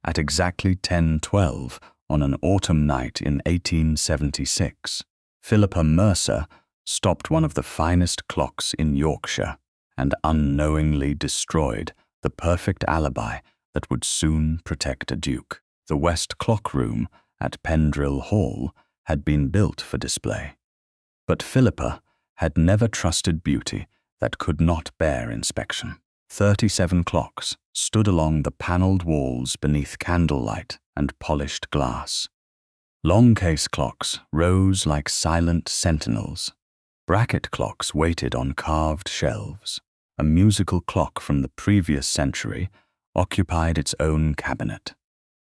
At exactly 10:12 on an autumn night in 1876, Philippa Mercer stopped one of the finest clocks in Yorkshire and unknowingly destroyed the perfect alibi that would soon protect a duke. The West Clock Room at Pendrill Hall had been built for display, but Philippa had never trusted beauty that could not bear inspection. 37 clocks stood along the panelled walls beneath candlelight and polished glass. Longcase clocks rose like silent sentinels. Bracket clocks waited on carved shelves. A musical clock from the previous century occupied its own cabinet,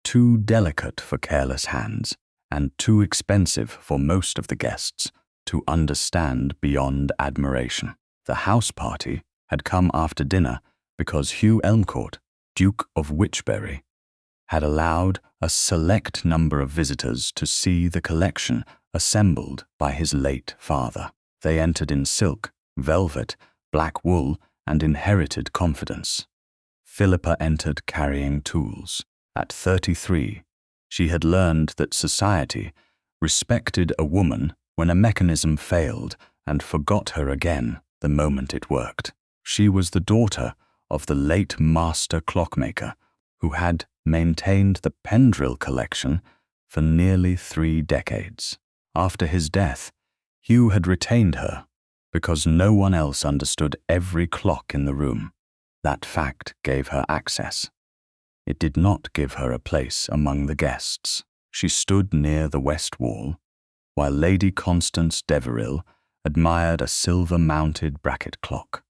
too delicate for careless hands and too expensive for most of the guests to understand beyond admiration. The house party had come after dinner because Hugh Elmcourt, Duke of Wychbury, had allowed a select number of visitors to see the collection assembled by his late father. They entered in silk, velvet, black wool, and inherited confidence. Philippa entered carrying tools. At 33, she had learned that society respected a woman when a mechanism failed and forgot her again the moment it worked. She was the daughter of the late master clockmaker who had maintained the Pendrill collection for nearly 3 decades. After his death, Hugh had retained her because no one else understood every clock in the room. That fact gave her access. It did not give her a place among the guests. She stood near the west wall, while Lady Constance Deverill admired a silver-mounted bracket clock,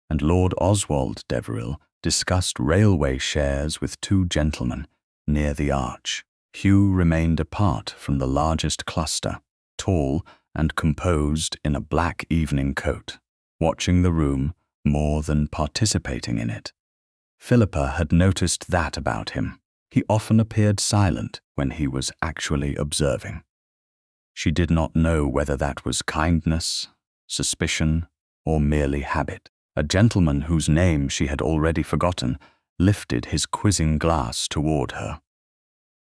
and Lord Oswald Deverill discussed railway shares with 2 gentlemen near the arch. Hugh remained apart from the largest cluster, tall and composed in a black evening coat, watching the room more than participating in it. Philippa had noticed that about him. He often appeared silent when he was actually observing. She did not know whether that was kindness, suspicion, or merely habit. A gentleman whose name she had already forgotten lifted his quizzing glass toward her.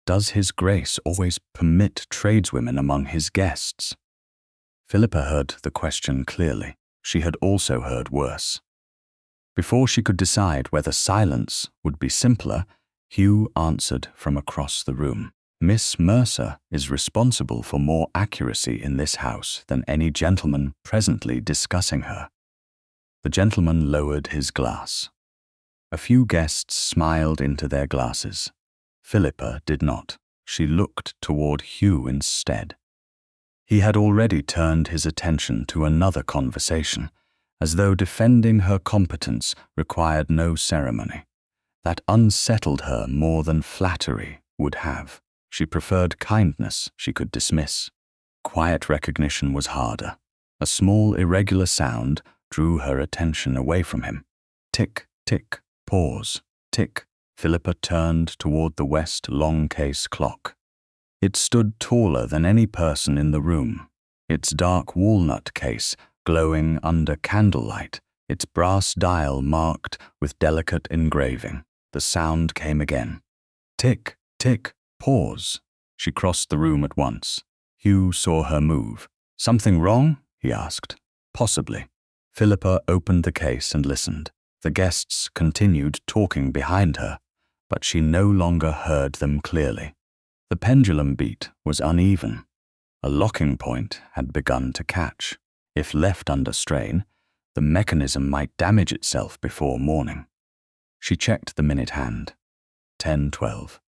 Does His Grace always permit tradeswomen among his guests? Philippa heard the question clearly. She had also heard worse. Before she could decide whether silence would be simpler, Hugh answered from across the room. Miss Mercer is responsible for more accuracy in this house than any gentleman presently discussing her. The gentleman lowered his glass. A few guests smiled into their glasses. Philippa did not. She looked toward Hugh instead. He had already turned his attention to another conversation, as though defending her competence required no ceremony. That unsettled her more than flattery would have. She preferred kindness she could dismiss. Quiet recognition was harder. A small irregular sound drew her attention away from him. Tick, tick, pause, tick. Philippa turned toward the west longcase clock. It stood taller than any person in the room, its dark walnut case glowing under candlelight, its brass dial marked with delicate engraving. The sound came again. Tick, tick, pause. She crossed the room at once. Hugh saw her move. Something wrong? He asked. Possibly. Philippa opened the case and listened. The guests continued talking behind her, but she no longer heard them clearly. The pendulum beat was uneven. A locking point had begun to catch. If left under strain, the mechanism might damage itself before morning. She checked the minute hand. 10:12.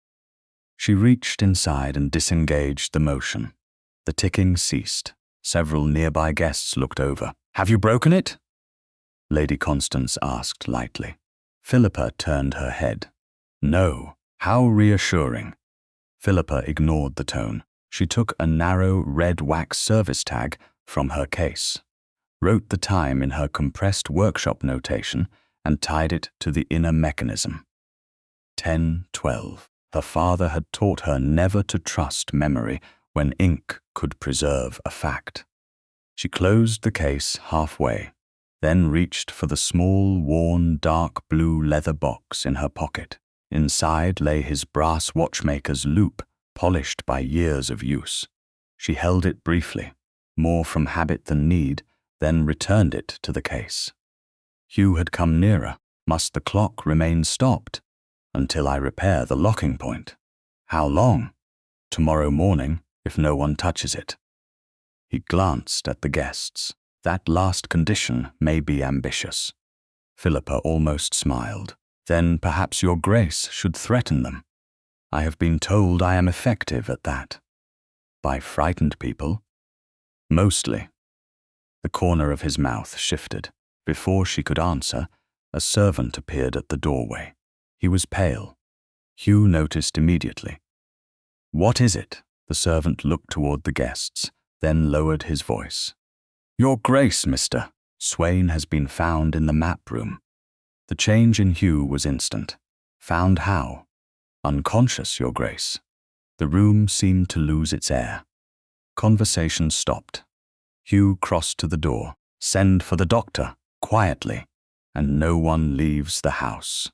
She reached inside and disengaged the motion. The ticking ceased. Several nearby guests looked over. Have you broken it? Lady Constance asked lightly. Philippa turned her head. No. How reassuring. Philippa ignored the tone. She took a narrow red wax service tag from her case, wrote the time in her compressed workshop notation, and tied it to the inner mechanism. 10:12. Her father had taught her never to trust memory when ink could preserve a fact. She closed the case halfway, then reached for the small, worn, dark blue leather box in her pocket. Inside lay his brass watchmaker's loop, polished by years of use. She held it briefly, more from habit than need, then returned it to the case. Hugh had come nearer. Must the clock remain stopped? Until I repair the locking point. How long? Tomorrow morning, if no one touches it. He glanced at the guests. That last condition may be ambitious. Philippa almost smiled. Then perhaps your grace should threaten them. I have been told I am effective at that. By frightened people? Mostly. The corner of his mouth shifted. Before she could answer, a servant appeared at the doorway. He was pale. Hugh noticed immediately. What is it? The servant looked toward the guests, then lowered his voice. Your Grace, Mr. Swain has been found in the map room. The change in Hugh was instant. Found how? Unconscious, Your Grace. The room seemed to lose its air. Conversation stopped. Hugh crossed to the door. Send for the doctor, quietly, and no one leaves the house.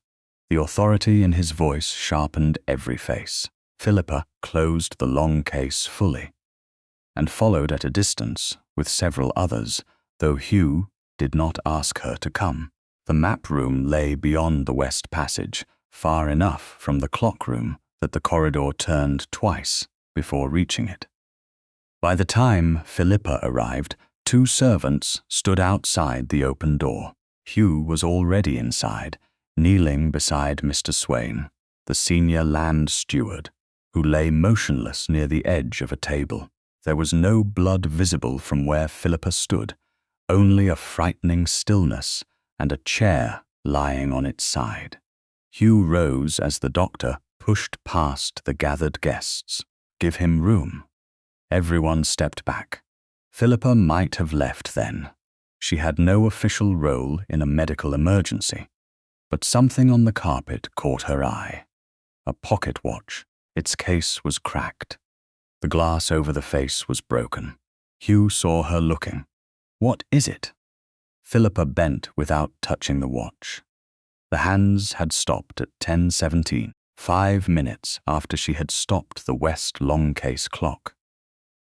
The authority in his voice sharpened every face. Philippa closed the long case fully, and followed at a distance with several others, though Hugh did not ask her to come. The map room lay beyond the west passage, far enough from the clock room that the corridor turned twice before reaching it. By the time Philippa arrived, 2 servants stood outside the open door. Hugh was already inside, kneeling beside Mr. Swain, the senior land steward, who lay motionless near the edge of a table. There was no blood visible from where Philippa stood, only a frightening stillness and a chair lying on its side. Hugh rose as the doctor pushed past the gathered guests. Give him room. Everyone stepped back. Philippa might have left then. She had no official role in a medical emergency, but something on the carpet caught her eye. A pocket watch. Its case was cracked. The glass over the face was broken. Hugh saw her looking. What is it? Philippa bent without touching the watch. The hands had stopped at 10:17, 5 minutes after she had stopped the West Longcase clock.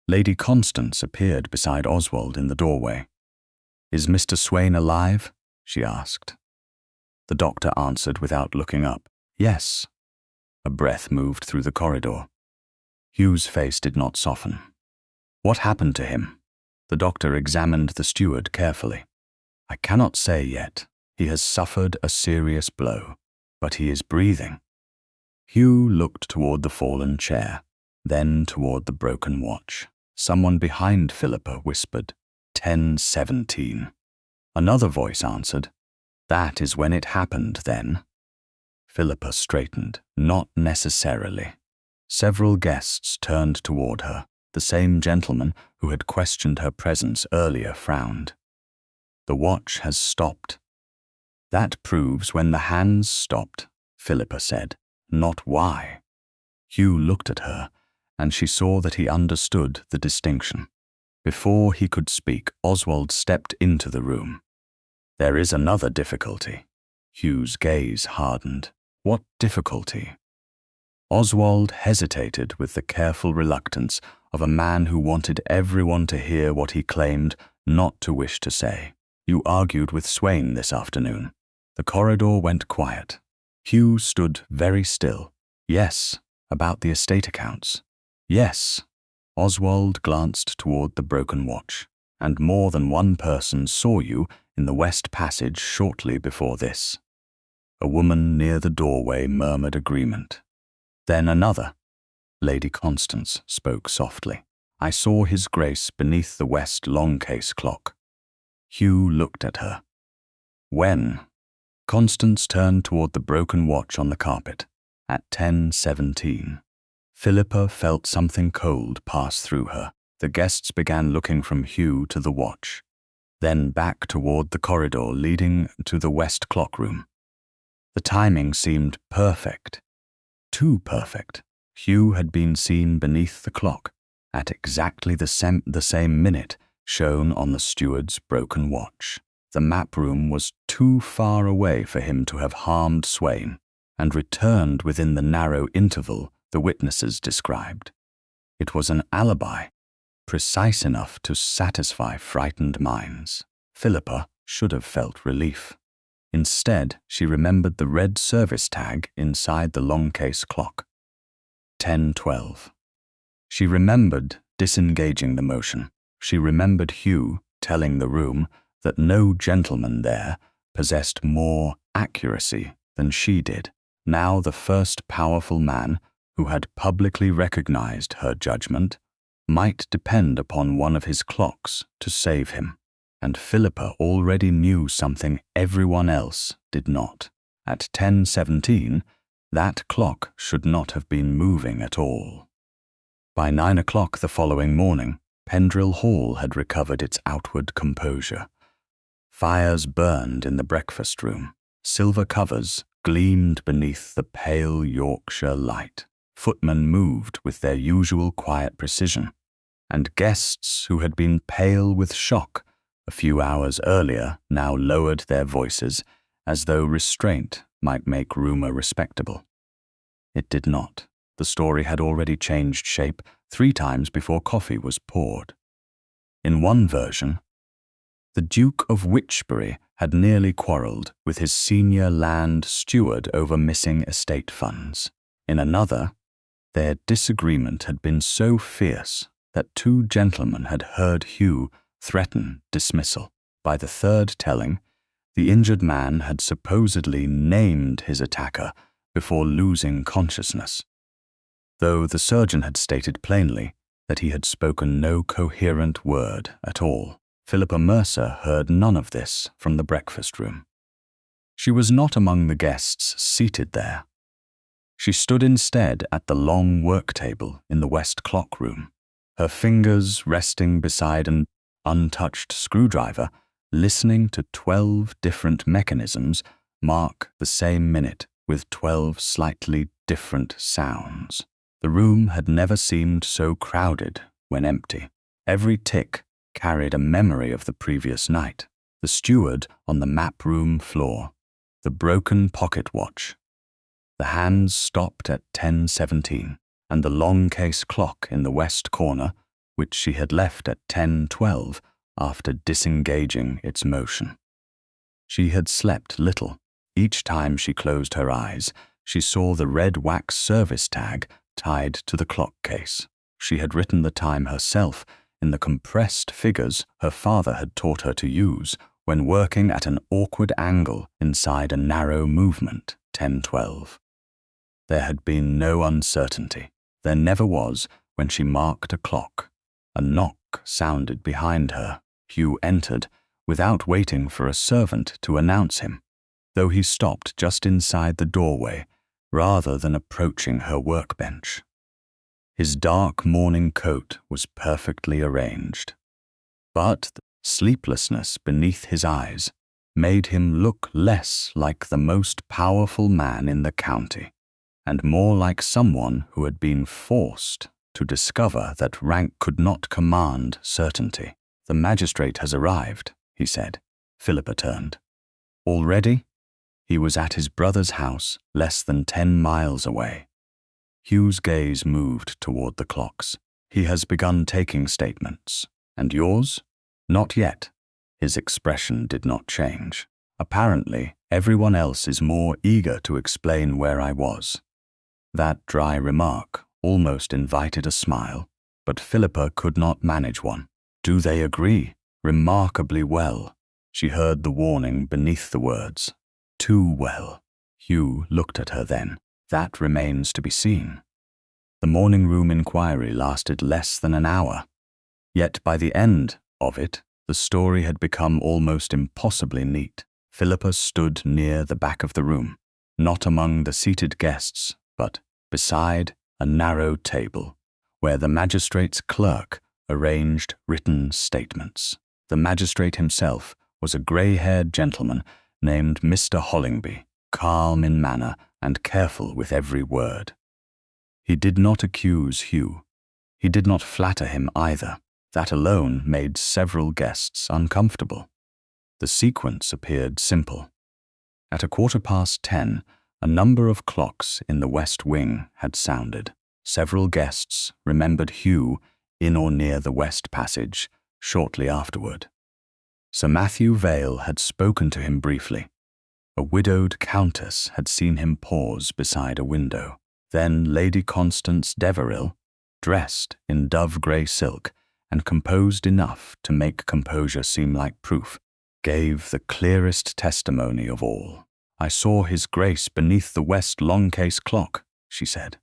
Lady Constance appeared beside Oswald in the doorway. Is Mr. Swain alive? She asked. The doctor answered without looking up. Yes. A breath moved through the corridor. Hugh's face did not soften. What happened to him? The doctor examined the steward carefully. I cannot say yet. He has suffered a serious blow, but he is breathing. Hugh looked toward the fallen chair, then toward the broken watch. Someone behind Philippa whispered, 10:17. Another voice answered, That is when it happened then. Philippa straightened. Not necessarily. Several guests turned toward her. The same gentleman who had questioned her presence earlier frowned. The watch has stopped. That proves when the hands stopped, Philippa said, not why. Hugh looked at her, and she saw that he understood the distinction. Before he could speak, Oswald stepped into the room. There is another difficulty. Hugh's gaze hardened. What difficulty? Oswald hesitated with the careful reluctance of a man who wanted everyone to hear what he claimed not to wish to say. You argued with Swain this afternoon. The corridor went quiet. Hugh stood very still. Yes, about the estate accounts. Yes. Oswald glanced toward the broken watch. And more than one person saw you in the west passage shortly before this. A woman near the doorway murmured agreement. Then another. Lady Constance spoke softly. I saw His Grace beneath the West Longcase clock. Hugh looked at her. When? Constance turned toward the broken watch on the carpet. At 10:17. Philippa felt something cold pass through her. The guests began looking from Hugh to the watch, then back toward the corridor leading to the west clock room. The timing seemed perfect. Too perfect. Hugh had been seen beneath the clock at exactly the same minute shown on the steward's broken watch. The map room was too far away for him to have harmed Swain, and returned within the narrow interval the witnesses described. It was an alibi, precise enough to satisfy frightened minds. Philippa should have felt relief. Instead, she remembered the red service tag inside the longcase clock. 10:12. She remembered disengaging the motion. She remembered Hugh telling the room that no gentleman there possessed more accuracy than she did. Now the first powerful man who had publicly recognized her judgment might depend upon one of his clocks to save him. And Philippa already knew something everyone else did not. At 10:17, that clock should not have been moving at all. By 9 o'clock the following morning, Pendrill Hall had recovered its outward composure. Fires burned in the breakfast room. Silver covers gleamed beneath the pale Yorkshire light. Footmen moved with their usual quiet precision, and guests who had been pale with shock a few hours earlier now lowered their voices as though restraint might make rumour respectable. It did not. The story had already changed shape 3 times before coffee was poured. In one version, the Duke of Wychbury had nearly quarrelled with his senior land steward over missing estate funds. In another, their disagreement had been so fierce that 2 gentlemen had heard Hugh threaten dismissal. By the third telling, the injured man had supposedly named his attacker before losing consciousness, though the surgeon had stated plainly that he had spoken no coherent word at all. Philippa Mercer heard none of this from the breakfast room. She was not among the guests seated there. She stood instead at the long work table in the west clock room, her fingers resting beside an untouched screwdriver, listening to 12 different mechanisms mark the same minute with 12 slightly different sounds. The room had never seemed so crowded when empty. Every tick carried a memory of the previous night. The steward on the map room floor, the broken pocket watch, the hands stopped at 10:17, and the long case clock in the west corner, which she had left at 10:12 after disengaging its motion. She had slept little. Each time she closed her eyes, she saw the red wax service tag tied to the clock case. She had written the time herself in the compressed figures her father had taught her to use when working at an awkward angle inside a narrow movement, 10:12. There had been no uncertainty. There never was when she marked a clock. A knock sounded behind her. Hugh entered without waiting for a servant to announce him, though he stopped just inside the doorway rather than approaching her workbench. His dark morning coat was perfectly arranged, but the sleeplessness beneath his eyes made him look less like the most powerful man in the county, and more like someone who had been forced to discover that rank could not command certainty. "The magistrate has arrived," he said. Philippa turned. Already? He was at his brother's house, less than 10 miles away. Hugh's gaze moved toward the clocks. "He has begun taking statements. And yours?" "Not yet." His expression did not change. "Apparently, everyone else is more eager to explain where I was." That dry remark almost invited a smile, but Philippa could not manage one. "Do they agree?" "Remarkably well." She heard the warning beneath the words. "Too well." Hugh looked at her then. "That remains to be seen." The morning room inquiry lasted less than an hour. Yet by the end of it, the story had become almost impossibly neat. Philippa stood near the back of the room, not among the seated guests, but beside a narrow table, where the magistrate's clerk arranged written statements. The magistrate himself was a grey-haired gentleman named Mr. Hollingby, calm in manner and careful with every word. He did not accuse Hugh. He did not flatter him either. That alone made several guests uncomfortable. The sequence appeared simple. At 10:15, A number of clocks in the west wing had sounded. Several guests remembered Hugh in or near the west passage shortly afterward. Sir Matthew Vale had spoken to him briefly. A widowed countess had seen him pause beside a window. Then Lady Constance Deverill, dressed in dove-grey silk and composed enough to make composure seem like proof, gave the clearest testimony of all. "I saw His Grace beneath the west longcase clock," she said.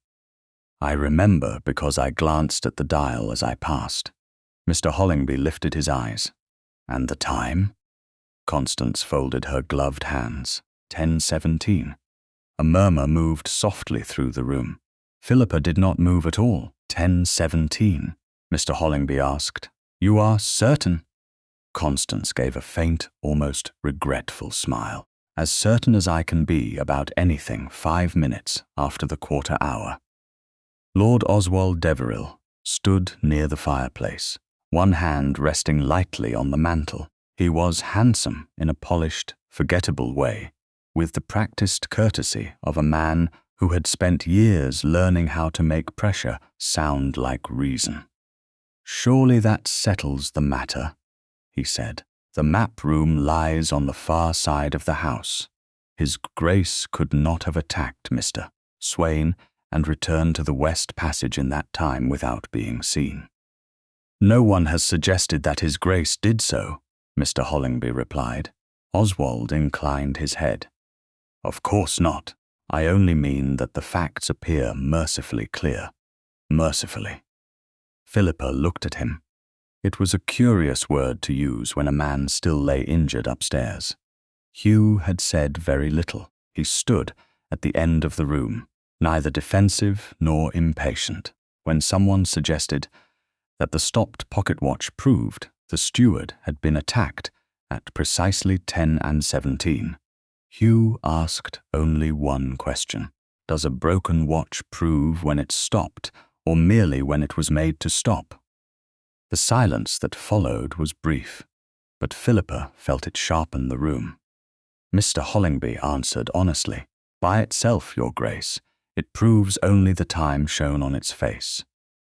"I remember because I glanced at the dial as I passed." Mr. Hollingby lifted his eyes. "And the time?" Constance folded her gloved hands. 10:17. A murmur moved softly through the room. Philippa did not move at all. 10:17. Mr. Hollingby asked, "You are certain?" Constance gave a faint, almost regretful smile. "As certain as I can be about anything 5 minutes after the quarter hour." Lord Oswald Deverill stood near the fireplace, one hand resting lightly on the mantel. He was handsome in a polished, forgettable way, with the practiced courtesy of a man who had spent years learning how to make pressure sound like reason. "Surely that settles the matter," he said. "The map room lies on the far side of the house. His Grace could not have attacked Mr. Swain and returned to the west passage in that time without being seen." "No one has suggested that His Grace did so," Mr. Hollingby replied. Oswald inclined his head. "Of course not. I only mean that the facts appear mercifully clear." Mercifully. Philippa looked at him. It was a curious word to use when a man still lay injured upstairs. Hugh had said very little. He stood at the end of the room, neither defensive nor impatient, when someone suggested that the stopped pocket watch proved the steward had been attacked at precisely 10:17. Hugh asked only one question. Does a broken watch prove when it stopped, or merely when it was made to stop? The silence that followed was brief, but Philippa felt it sharpen the room. Mr. Hollingby answered honestly, "By itself, Your Grace, it proves only the time shown on its face."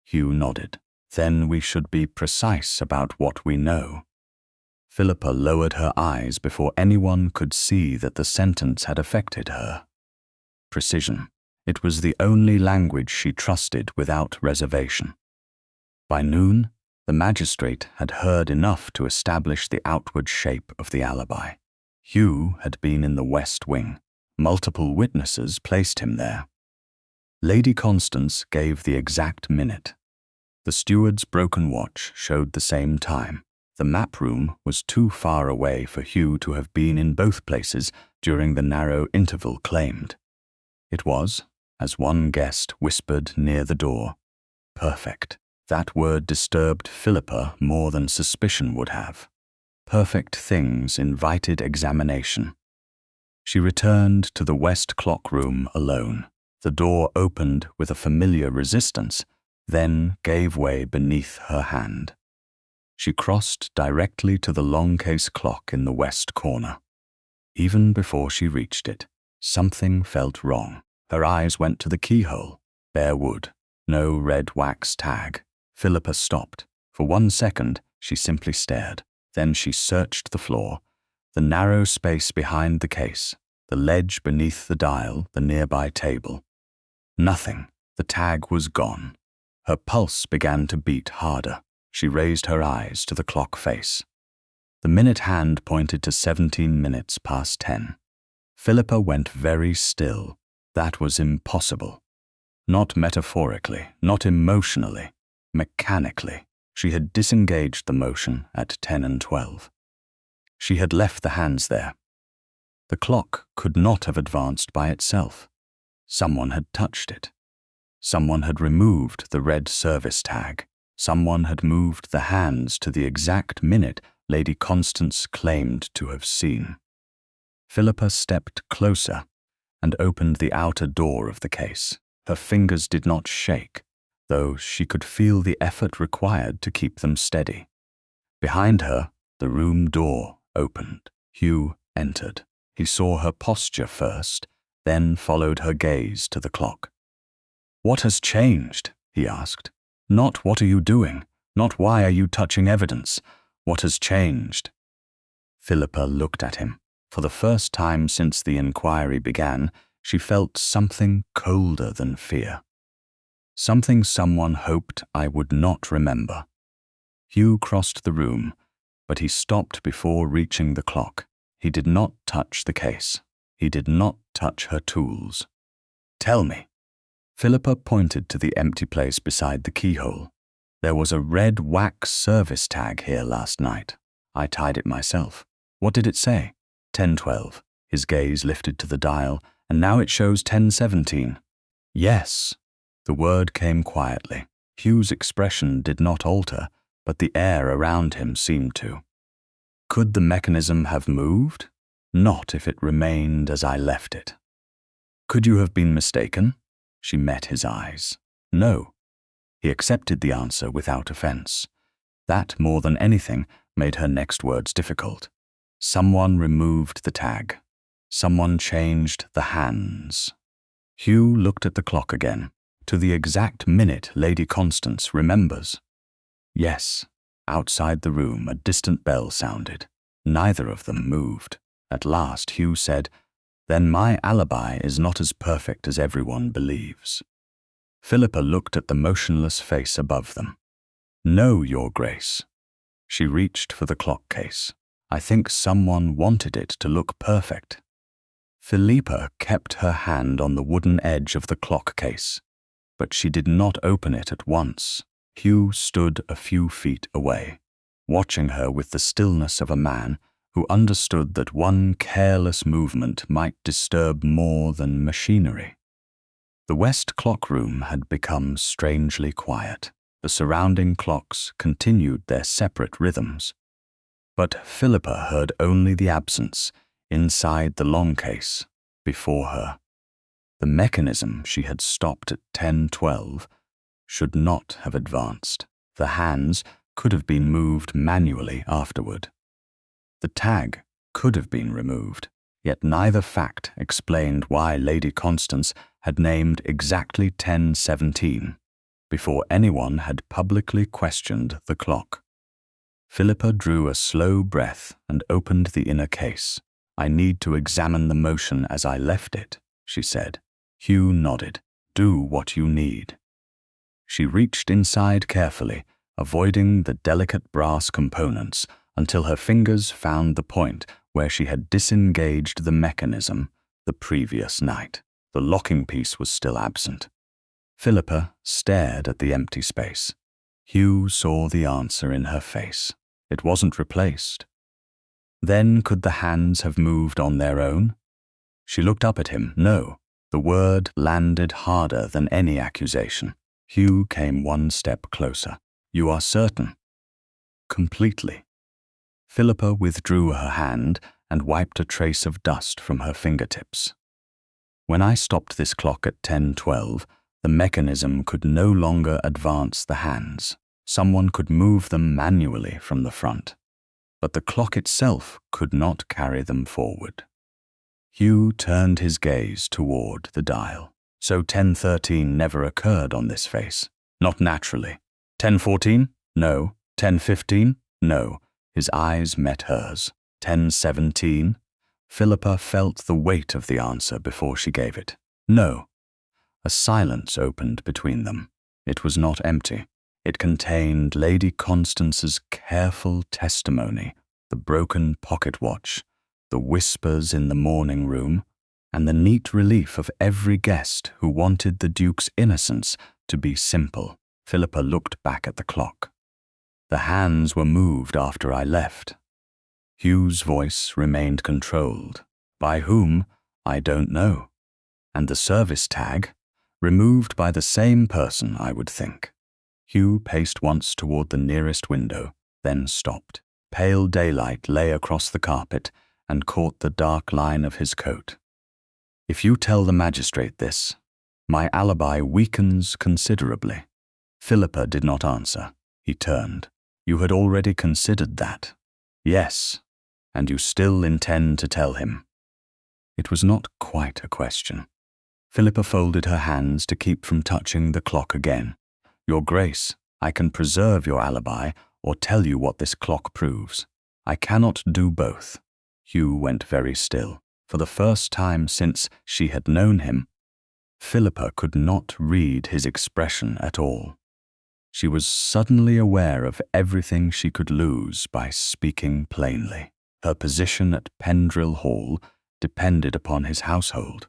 Hugh nodded. "Then we should be precise about what we know." Philippa lowered her eyes before anyone could see that the sentence had affected her. Precision. It was the only language she trusted without reservation. By noon, the magistrate had heard enough to establish the outward shape of the alibi. Hugh had been in the west wing. Multiple witnesses placed him there. Lady Constance gave the exact minute. The steward's broken watch showed the same time. The map room was too far away for Hugh to have been in both places during the narrow interval claimed. It was, as one guest whispered near the door, perfect. That word disturbed Philippa more than suspicion would have. Perfect things invited examination. She returned to the west clock room alone. The door opened with a familiar resistance, then gave way beneath her hand. She crossed directly to the longcase clock in the west corner. Even before she reached it, something felt wrong. Her eyes went to the keyhole. Bare wood. No red wax tag. Philippa stopped. For 1 second, she simply stared. Then she searched the floor, the narrow space behind the case, the ledge beneath the dial, the nearby table. Nothing. The tag was gone. Her pulse began to beat harder. She raised her eyes to the clock face. The minute hand pointed to 17 minutes past 10. Philippa went very still. That was impossible. Not metaphorically, not emotionally, mechanically. She had disengaged the motion at 10:12. She had left the hands there. The clock could not have advanced by itself. Someone had touched it. Someone had removed the red service tag. Someone had moved the hands to the exact minute Lady Constance claimed to have seen. Philippa stepped closer and opened the outer door of the case. Her fingers did not shake, though she could feel the effort required to keep them steady. Behind her, the room door opened. Hugh entered. He saw her posture first, then followed her gaze to the clock. "What has changed?" he asked. "Not what are you doing, not why are you touching evidence. What has changed?" Philippa looked at him. For the first time since the inquiry began, she felt something colder than fear. Something someone hoped I would not remember. Hugh crossed the room, but he stopped before reaching the clock. He did not touch the case. He did not touch her tools. "Tell me." Philippa pointed to the empty place beside the keyhole. "There was a red wax service tag here last night. I tied it myself. What did it say?" 10:12. His gaze lifted to the dial, and now it shows 10:17. "Yes." The word came quietly. Hugh's expression did not alter, but the air around him seemed to. "Could the mechanism have moved?" "Not if it remained as I left it." "Could you have been mistaken?" She met his eyes. "No." He accepted the answer without offense. That, more than anything, made her next words difficult. "Someone removed the tag. Someone changed the hands." Hugh looked at the clock again, to the exact minute Lady Constance remembers. Yes, outside the room a distant bell sounded. Neither of them moved. At last Hugh said, "Then my alibi is not as perfect as everyone believes." Philippa looked at the motionless face above them. "No, Your Grace." She reached for the clock case. "I think someone wanted it to look perfect." Philippa kept her hand on the wooden edge of the clock case, but she did not open it at once. Hugh stood a few feet away, watching her with the stillness of a man who understood that one careless movement might disturb more than machinery. The west clock room had become strangely quiet. The surrounding clocks continued their separate rhythms. But Philippa heard only the absence, inside the longcase, before her. The mechanism she had stopped at 10:12 should not have advanced. The hands could have been moved manually afterward. The tag could have been removed, yet neither fact explained why Lady Constance had named exactly 10:17 before anyone had publicly questioned the clock. Philippa drew a slow breath and opened the inner case. "I need to examine the motion as I left it," she said. Hugh nodded. "Do what you need." She reached inside carefully, avoiding the delicate brass components until her fingers found the point where she had disengaged the mechanism the previous night. The locking piece was still absent. Philippa stared at the empty space. Hugh saw the answer in her face. It wasn't replaced. Then could the hands have moved on their own? She looked up at him. No. The word landed harder than any accusation. Hugh came one step closer. "You are certain?" "Completely." Philippa withdrew her hand and wiped a trace of dust from her fingertips. "When I stopped this clock at 10:12, the mechanism could no longer advance the hands. Someone could move them manually from the front, but the clock itself could not carry them forward." Hugh turned his gaze toward the dial. "So 10:13 never occurred on this face? Not naturally. 10:14? No. 10:15? No." His eyes met hers. 10:17? Philippa felt the weight of the answer before she gave it. "No." A silence opened between them. It was not empty. It contained Lady Constance's careful testimony, the broken pocket watch, the whispers in the morning room, and the neat relief of every guest who wanted the Duke's innocence to be simple. Philippa looked back at the clock. "The hands were moved after I left." Hugh's voice remained controlled. "By whom? I don't know. And the service tag? Removed by the same person, I would think." Hugh paced once toward the nearest window, then stopped. Pale daylight lay across the carpet and caught the dark line of his coat. "If you tell the magistrate this, my alibi weakens considerably." Philippa did not answer. He turned. "You had already considered that?" "Yes. And you still intend to tell him?" It was not quite a question. Philippa folded her hands to keep from touching the clock again. Your Grace, I can preserve your alibi or tell you what this clock proves. I cannot do both. Hugh went very still. For the first time since she had known him, Philippa could not read his expression at all. She was suddenly aware of everything she could lose by speaking plainly. Her position at Pendrill Hall depended upon his household.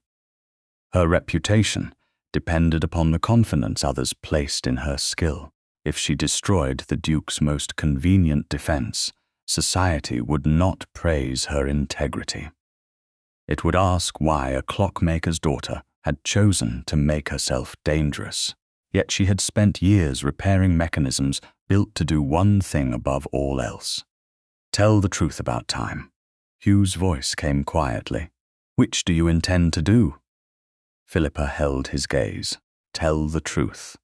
Her reputation depended upon the confidence others placed in her skill. If she destroyed the Duke's most convenient defense, society would not praise her integrity. It would ask why a clockmaker's daughter had chosen to make herself dangerous. Yet she had spent years repairing mechanisms built to do one thing above all else. Tell the truth about time. Hugh's voice came quietly. Which do you intend to do? Philippa held his gaze. Tell the truth.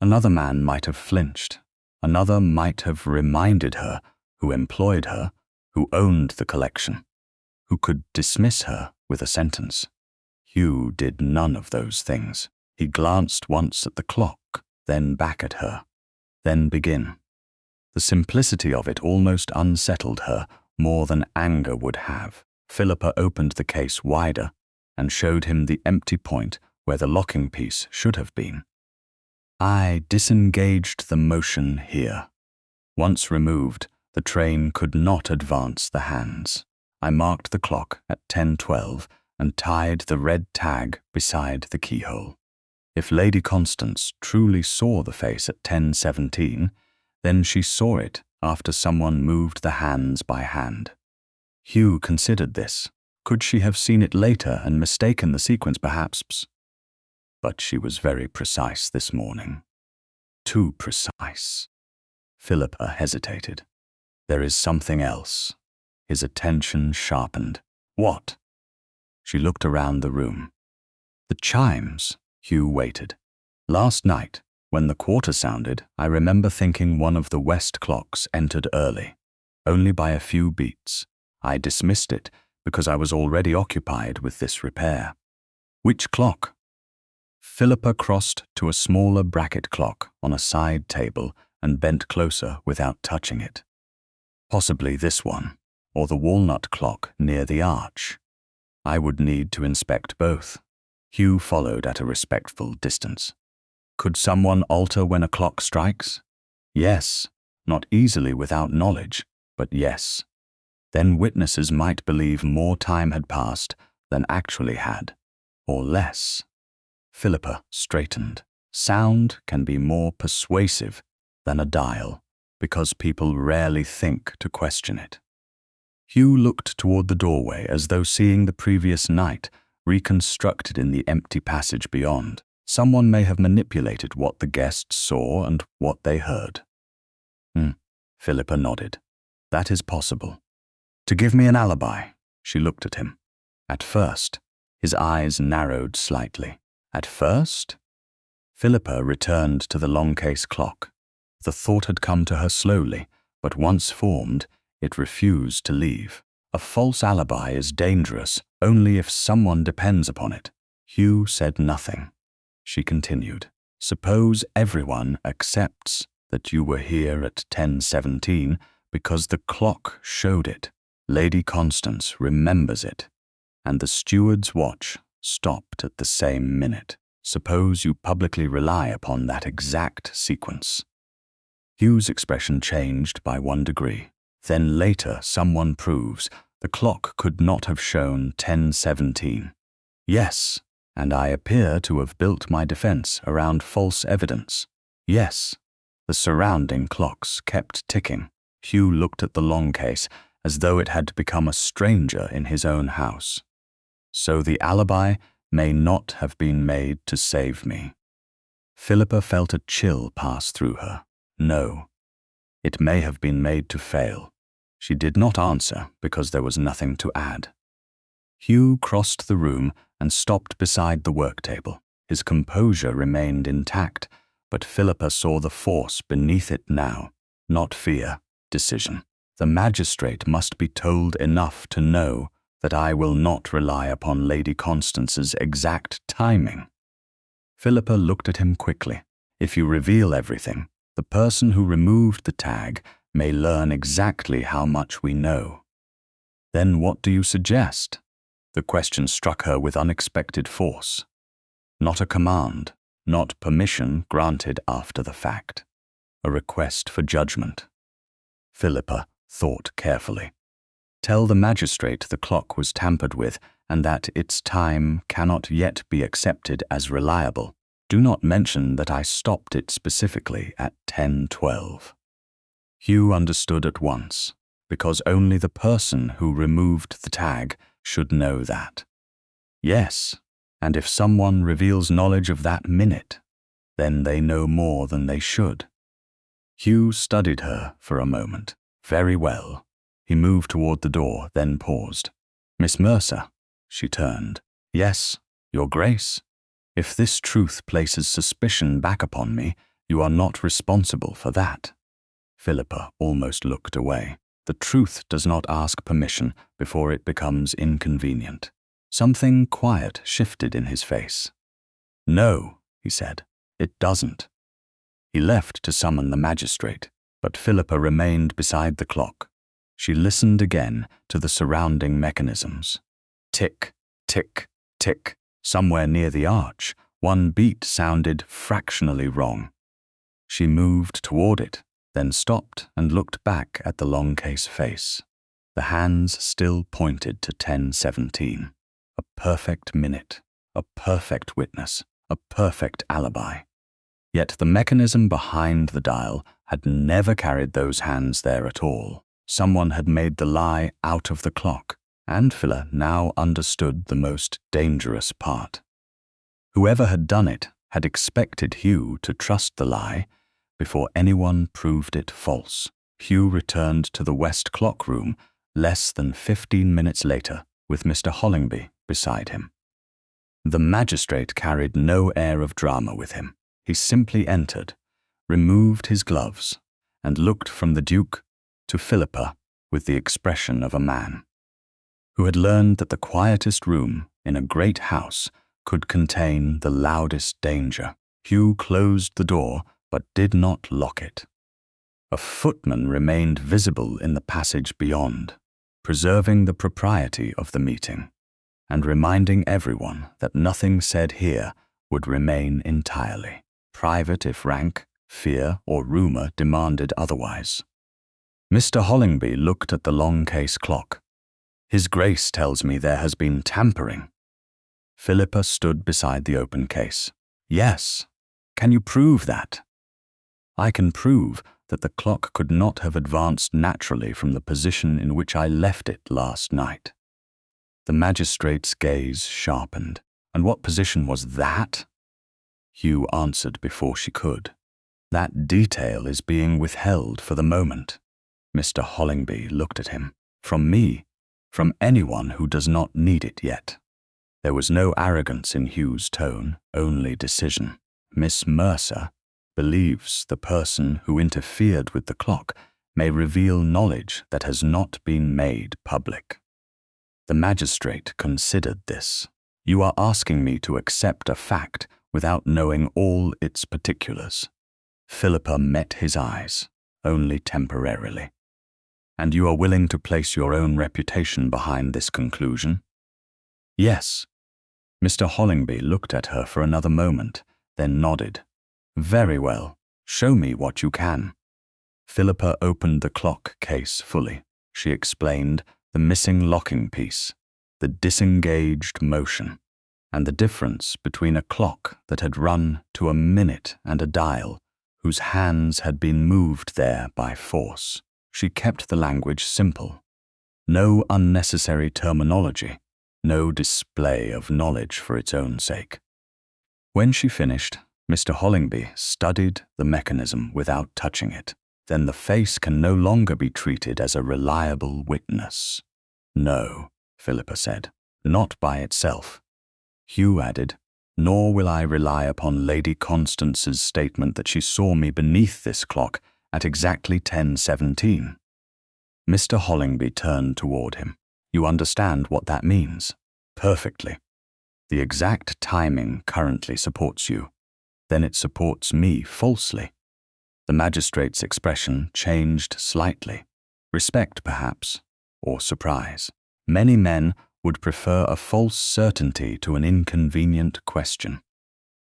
Another man might have flinched. Another might have reminded her who employed her, who owned the collection, who could dismiss her with a sentence. Hugh did none of those things. He glanced once at the clock, then back at her, then begin. The simplicity of it almost unsettled her more than anger would have. Philippa opened the case wider and showed him the empty point where the locking piece should have been. I disengaged the motion here. Once removed, the train could not advance the hands. I marked the clock at 10:12 and tied the red tag beside the keyhole. If Lady Constance truly saw the face at 10:17, then she saw it after someone moved the hands by hand. Hugh considered this. Could she have seen it later and mistaken the sequence perhaps? But she was very precise this morning. Too precise. Philippa hesitated. There is something else. His attention sharpened. What? She looked around the room. The chimes. Hugh waited. Last night, when the quarter sounded, I remember thinking one of the west clocks entered early, only by a few beats. I dismissed it because I was already occupied with this repair. Which clock? Philippa crossed to a smaller bracket clock on a side table and bent closer without touching it. Possibly this one, or the walnut clock near the arch. I would need to inspect both. Hugh followed at a respectful distance. Could someone alter when a clock strikes? Yes, not easily without knowledge, but yes. Then witnesses might believe more time had passed than actually had, or less. Philippa straightened. Sound can be more persuasive than a dial, because people rarely think to question it. Hugh looked toward the doorway as though seeing the previous night reconstructed in the empty passage beyond. Someone may have manipulated what the guests saw and what they heard. Philippa nodded. That is possible. To give me an alibi, she looked at him. At first, his eyes narrowed slightly. At first? Philippa returned to the longcase clock. The thought had come to her slowly, but once formed, it refused to leave. A false alibi is dangerous only if someone depends upon it. Hugh said nothing. She continued. Suppose everyone accepts that you were here at 10:17 because the clock showed it. Lady Constance remembers it, and the steward's watch stopped at the same minute. Suppose you publicly rely upon that exact sequence. Hugh's expression changed by 1 degree. Then later someone proves the clock could not have shown 10:17. Yes, and I appear to have built my defense around false evidence. Yes, the surrounding clocks kept ticking. Hugh looked at the longcase as though it had become a stranger in his own house. So the alibi may not have been made to save me. Philippa felt a chill pass through her. No, it may have been made to fail. She did not answer because there was nothing to add. Hugh crossed the room and stopped beside the work table. His composure remained intact, but Philippa saw the force beneath it now. Not fear, decision. The magistrate must be told enough to know that I will not rely upon Lady Constance's exact timing. Philippa looked at him quickly. If you reveal everything, the person who removed the tag may learn exactly how much we know. Then what do you suggest? The question struck her with unexpected force. Not a command, not permission granted after the fact. A request for judgment. Philippa thought carefully. Tell the magistrate the clock was tampered with and that its time cannot yet be accepted as reliable. Do not mention that I stopped it specifically at 10:12. Hugh understood at once, because only the person who removed the tag should know that. Yes, and if someone reveals knowledge of that minute, then they know more than they should. Hugh studied her for a moment. Very well. He moved toward the door, then paused. Miss Mercer, she turned. Yes, Your Grace. If this truth places suspicion back upon me, you are not responsible for that. Philippa almost looked away. The truth does not ask permission before it becomes inconvenient. Something quiet shifted in his face. No, he said, it doesn't. He left to summon the magistrate, but Philippa remained beside the clock. She listened again to the surrounding mechanisms. Tick, tick, tick. Somewhere near the arch, one beat sounded fractionally wrong. She moved toward it, then stopped and looked back at the longcase face. The hands still pointed to 10:17. A perfect minute, a perfect witness, a perfect alibi. Yet the mechanism behind the dial had never carried those hands there at all. Someone had made the lie out of the clock, and Philippa now understood the most dangerous part. Whoever had done it had expected Hugh to trust the lie before anyone proved it false. Hugh returned to the West clock room less than 15 minutes later with Mr. Hollingby beside him. The magistrate carried no air of drama with him. He simply entered, removed his gloves, and looked from the Duke to Philippa with the expression of a man who had learned that the quietest room in a great house could contain the loudest danger. Hugh closed the door but did not lock it. A footman remained visible in the passage beyond, preserving the propriety of the meeting, and reminding everyone that nothing said here would remain entirely private if rank, fear, or rumour demanded otherwise. Mr. Hollingby looked at the longcase clock. His Grace tells me there has been tampering. Philippa stood beside the open case. Yes. Can you prove that? I can prove that the clock could not have advanced naturally from the position in which I left it last night. The magistrate's gaze sharpened. And what position was that? Hugh answered before she could. That detail is being withheld for the moment. Mr. Hollingby looked at him. From me, from anyone who does not need it yet. There was no arrogance in Hugh's tone, only decision. Miss Mercer believes the person who interfered with the clock may reveal knowledge that has not been made public. The magistrate considered this. You are asking me to accept a fact without knowing all its particulars. Philippa met his eyes, only temporarily. And you are willing to place your own reputation behind this conclusion? Yes. Mr. Hollingby looked at her for another moment, then nodded. Very well. Show me what you can. Philippa opened the clock case fully. She explained the missing locking piece, the disengaged motion, and the difference between a clock that had run to a minute and a dial whose hands had been moved there by force. She kept the language simple. No unnecessary terminology, no display of knowledge for its own sake. When she finished, Mr. Hollingby studied the mechanism without touching it. Then the face can no longer be treated as a reliable witness. No, Philippa said, not by itself. Hugh added, nor will I rely upon Lady Constance's statement that she saw me beneath this clock at exactly 10:17. Mr. Hollingby turned toward him. You understand what that means? Perfectly. The exact timing currently supports you. Then it supports me falsely. The magistrate's expression changed slightly. Respect, perhaps, or surprise. Many men would prefer a false certainty to an inconvenient question.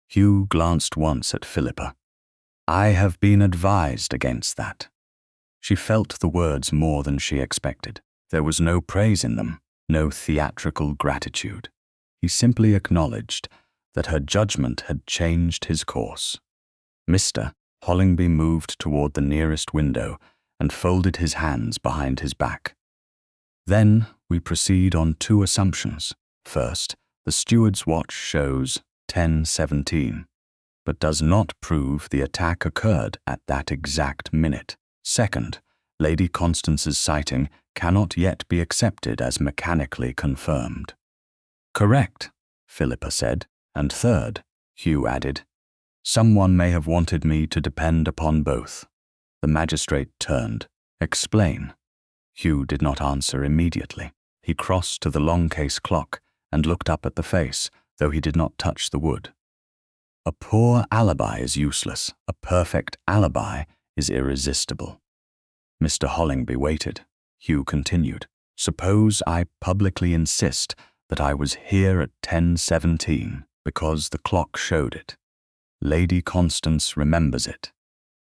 Hugh glanced once at Philippa. I have been advised against that. She felt the words more than she expected. There was no praise in them, no theatrical gratitude. He simply acknowledged that her judgment had changed his course. Mr. Hollingby moved toward the nearest window and folded his hands behind his back. Then we proceed on two assumptions. First, the steward's watch shows 10:17, but does not prove the attack occurred at that exact minute. Second, Lady Constance's sighting cannot yet be accepted as mechanically confirmed. Correct, Philippa said. And third, Hugh added, someone may have wanted me to depend upon both. The magistrate turned. Explain. Hugh did not answer immediately. He crossed to the longcase clock and looked up at the face, though he did not touch the wood. A poor alibi is useless. A perfect alibi is irresistible. Mr. Hollingby waited. Hugh continued. Suppose I publicly insist that I was here at 10:17 because the clock showed it. Lady Constance remembers it,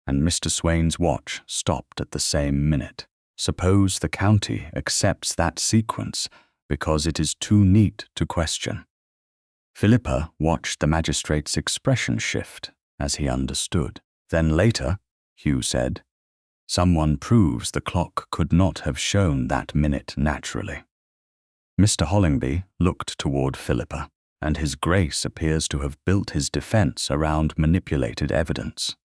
and Mr. Swain's watch stopped at the same minute. Suppose the county accepts that sequence because it is too neat to question. Philippa watched the magistrate's expression shift as he understood. Then later, Hugh said, someone proves the clock could not have shown that minute naturally. Mr. Hollingby looked toward Philippa, and his grace appears to have built his defense around manipulated evidence.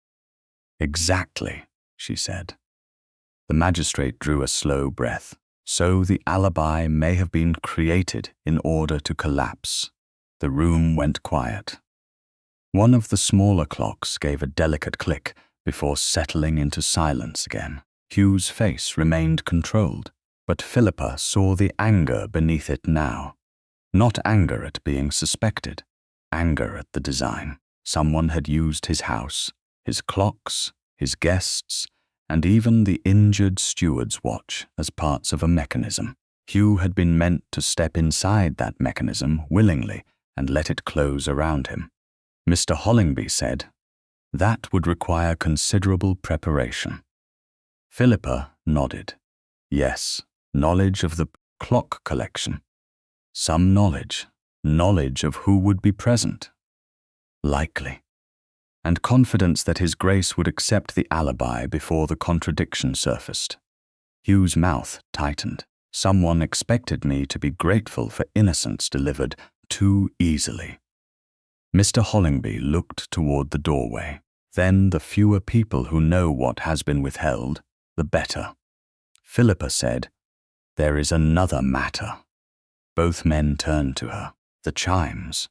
Exactly, she said. The magistrate drew a slow breath. So the alibi may have been created in order to collapse. The room went quiet. One of the smaller clocks gave a delicate click before settling into silence again. Hugh's face remained controlled, but Philippa saw the anger beneath it now. Not anger at being suspected, anger at the design. Someone had used his house, his clocks, his guests, and even the injured steward's watch as parts of a mechanism. Hugh had been meant to step inside that mechanism willingly and let it close around him. Mr. Hollingby said, that would require considerable preparation. Philippa nodded. Yes, knowledge of the clock collection. Some knowledge of who would be present. Likely. And confidence that his grace would accept the alibi before the contradiction surfaced. Hugh's mouth tightened. Someone expected me to be grateful for innocence delivered too easily. Mr. Hollingby looked toward the doorway. Then the fewer people who know what has been withheld, the better. Philippa said, there is another matter. Both men turned to her. The chimes.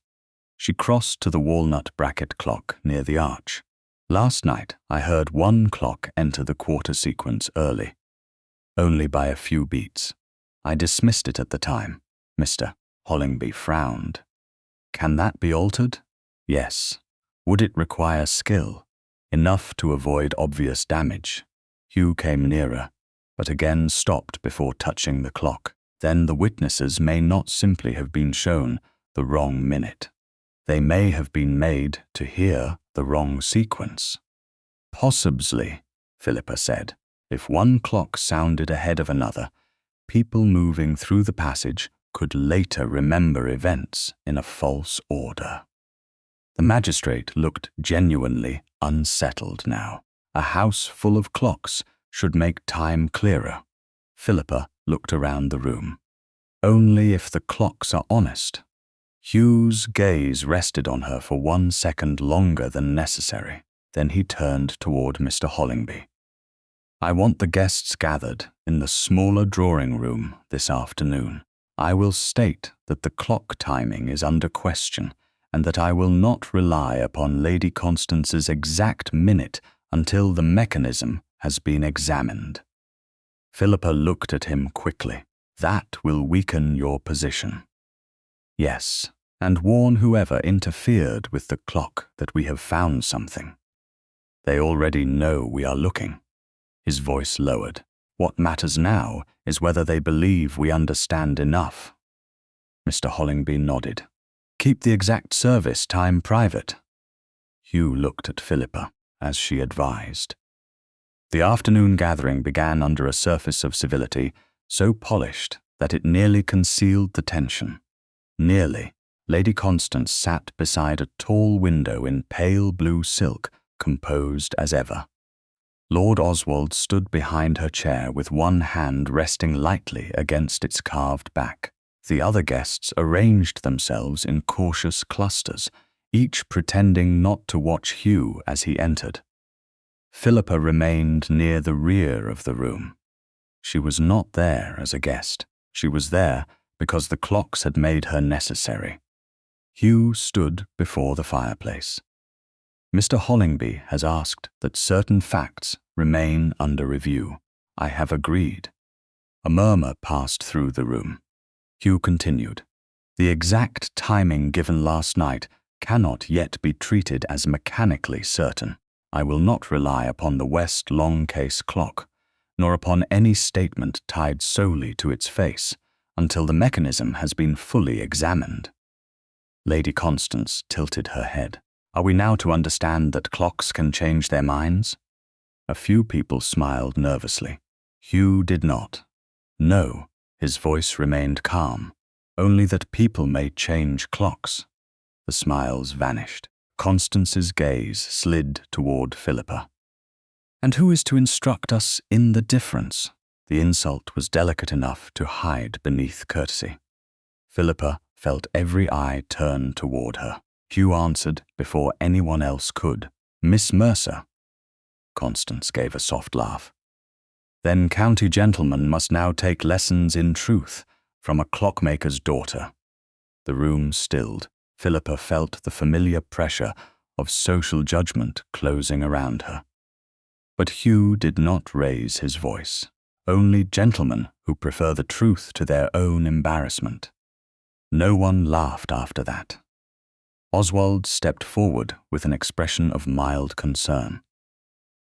She crossed to the walnut bracket clock near the arch. Last night I heard one clock enter the quarter sequence early. Only by a few beats. I dismissed it at the time. Mr. Hollingby frowned. Can that be altered? Yes. Would it require skill? Enough to avoid obvious damage. Hugh came nearer, but again stopped before touching the clock. Then the witnesses may not simply have been shown the wrong minute. They may have been made to hear the wrong sequence. Possibly, Philippa said, if one clock sounded ahead of another, people moving through the passage could later remember events in a false order. The magistrate looked genuinely unsettled now. A house full of clocks should make time clearer. Philippa looked around the room. Only if the clocks are honest. Hugh's gaze rested on her for 1 second longer than necessary. Then he turned toward Mr. Hollingby. I want the guests gathered in the smaller drawing room this afternoon. I will state that the clock timing is under question and that I will not rely upon Lady Constance's exact minute until the mechanism has been examined. Philippa looked at him quickly. That will weaken your position. Yes, and warn whoever interfered with the clock that we have found something. They already know we are looking." His voice lowered. "What matters now is whether they believe we understand enough." Mr. Hollingby nodded. "Keep the exact service time private." Hugh looked at Philippa, as she advised. The afternoon gathering began under a surface of civility so polished that it nearly concealed the tension. Nearly, Lady Constance sat beside a tall window in pale blue silk, composed as ever. Lord Oswald stood behind her chair with one hand resting lightly against its carved back. The other guests arranged themselves in cautious clusters, each pretending not to watch Hugh as he entered. Philippa remained near the rear of the room. She was not there as a guest. She was there because the clocks had made her necessary. Hugh stood before the fireplace. "Mr. Hollingby has asked that certain facts remain under review. I have agreed." A murmur passed through the room. Hugh continued. "The exact timing given last night cannot yet be treated as mechanically certain. I will not rely upon the West longcase clock, nor upon any statement tied solely to its face, until the mechanism has been fully examined." Lady Constance tilted her head. "Are we now to understand that clocks can change their minds?" A few people smiled nervously. Hugh did not. "No," his voice remained calm. "Only that people may change clocks." The smiles vanished. Constance's gaze slid toward Philippa. "And who is to instruct us in the difference?" The insult was delicate enough to hide beneath courtesy. Philippa felt every eye turn toward her. Hugh answered before anyone else could. "Miss Mercer." Constance gave a soft laugh. "Then county gentlemen must now take lessons in truth from a clockmaker's daughter." The room stilled. Philippa felt the familiar pressure of social judgment closing around her. But Hugh did not raise his voice. Only gentlemen who prefer the truth to their own embarrassment. No one laughed after that. Oswald stepped forward with an expression of mild concern.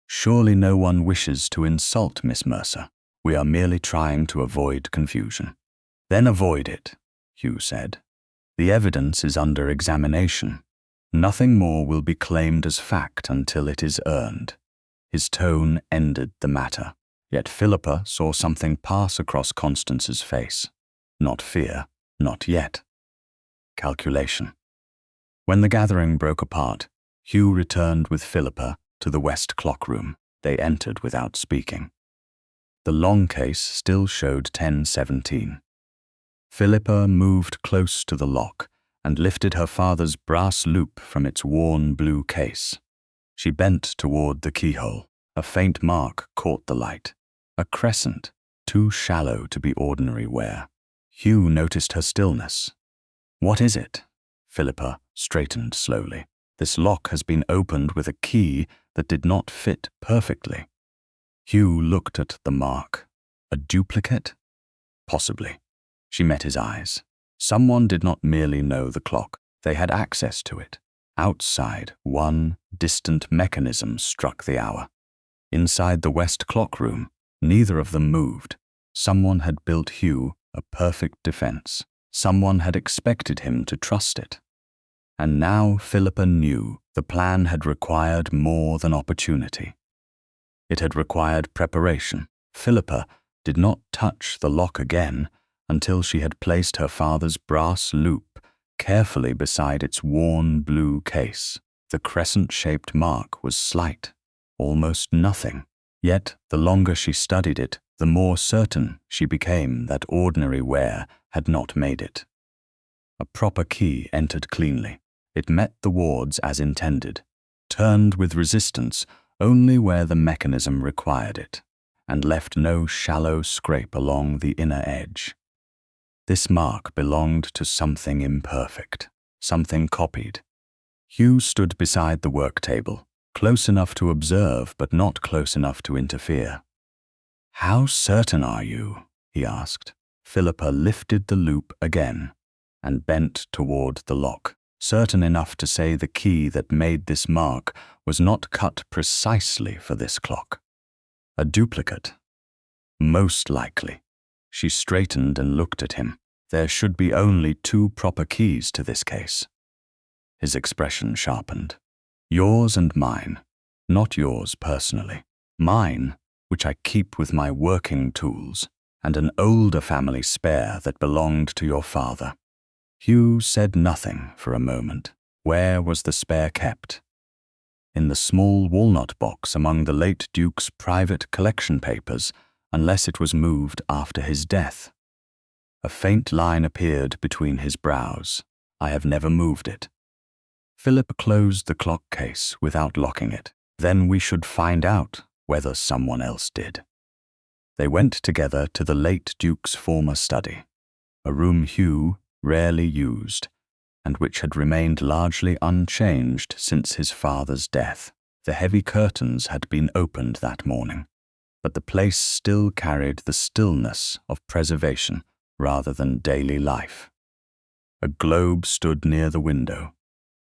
"Surely no one wishes to insult Miss Mercer. We are merely trying to avoid confusion." "Then avoid it," Hugh said. "The evidence is under examination. Nothing more will be claimed as fact until it is earned." His tone ended the matter. Yet Philippa saw something pass across Constance's face. Not fear, not yet. Calculation. When the gathering broke apart, Hugh returned with Philippa to the West clock room. They entered without speaking. The long case still showed 10:17. Philippa moved close to the lock and lifted her father's brass loop from its worn blue case. She bent toward the keyhole. A faint mark caught the light. A crescent, too shallow to be ordinary wear. Hugh noticed her stillness. "What is it?" Philippa straightened slowly. "This lock has been opened with a key that did not fit perfectly." Hugh looked at the mark. A duplicate? Possibly. She met his eyes. Someone did not merely know the clock. They had access to it. Outside, one distant mechanism struck the hour. Inside the West clock room, neither of them moved. Someone had built Hugh a perfect defense. Someone had expected him to trust it. And now Philippa knew the plan had required more than opportunity. It had required preparation. Philippa did not touch the lock again until she had placed her father's brass loop carefully beside its worn blue case. The crescent-shaped mark was slight, almost nothing. Yet the longer she studied it, the more certain she became that ordinary wear had not made it. A proper key entered cleanly. It met the wards as intended, turned with resistance only where the mechanism required it, and left no shallow scrape along the inner edge. This mark belonged to something imperfect, something copied. Hugh stood beside the work table, close enough to observe but not close enough to interfere. "How certain are you?" he asked. Philippa lifted the loop again and bent toward the lock, certain enough to say the key that made this mark was not cut precisely for this clock. A duplicate. Most likely. She straightened and looked at him. There should be only 2 proper keys to this case. His expression sharpened. Yours and mine. Not yours personally. Mine, which I keep with my working tools, and an older family spare that belonged to your father. Hugh said nothing for a moment. Where was the spare kept? In the small walnut box among the late Duke's private collection papers, unless it was moved after his death. A faint line appeared between his brows. I have never moved it. Philip closed the clock case without locking it. Then we should find out whether someone else did. They went together to the late Duke's former study, a room Hugh rarely used, and which had remained largely unchanged since his father's death. The heavy curtains had been opened that morning, but the place still carried the stillness of preservation rather than daily life. A globe stood near the window.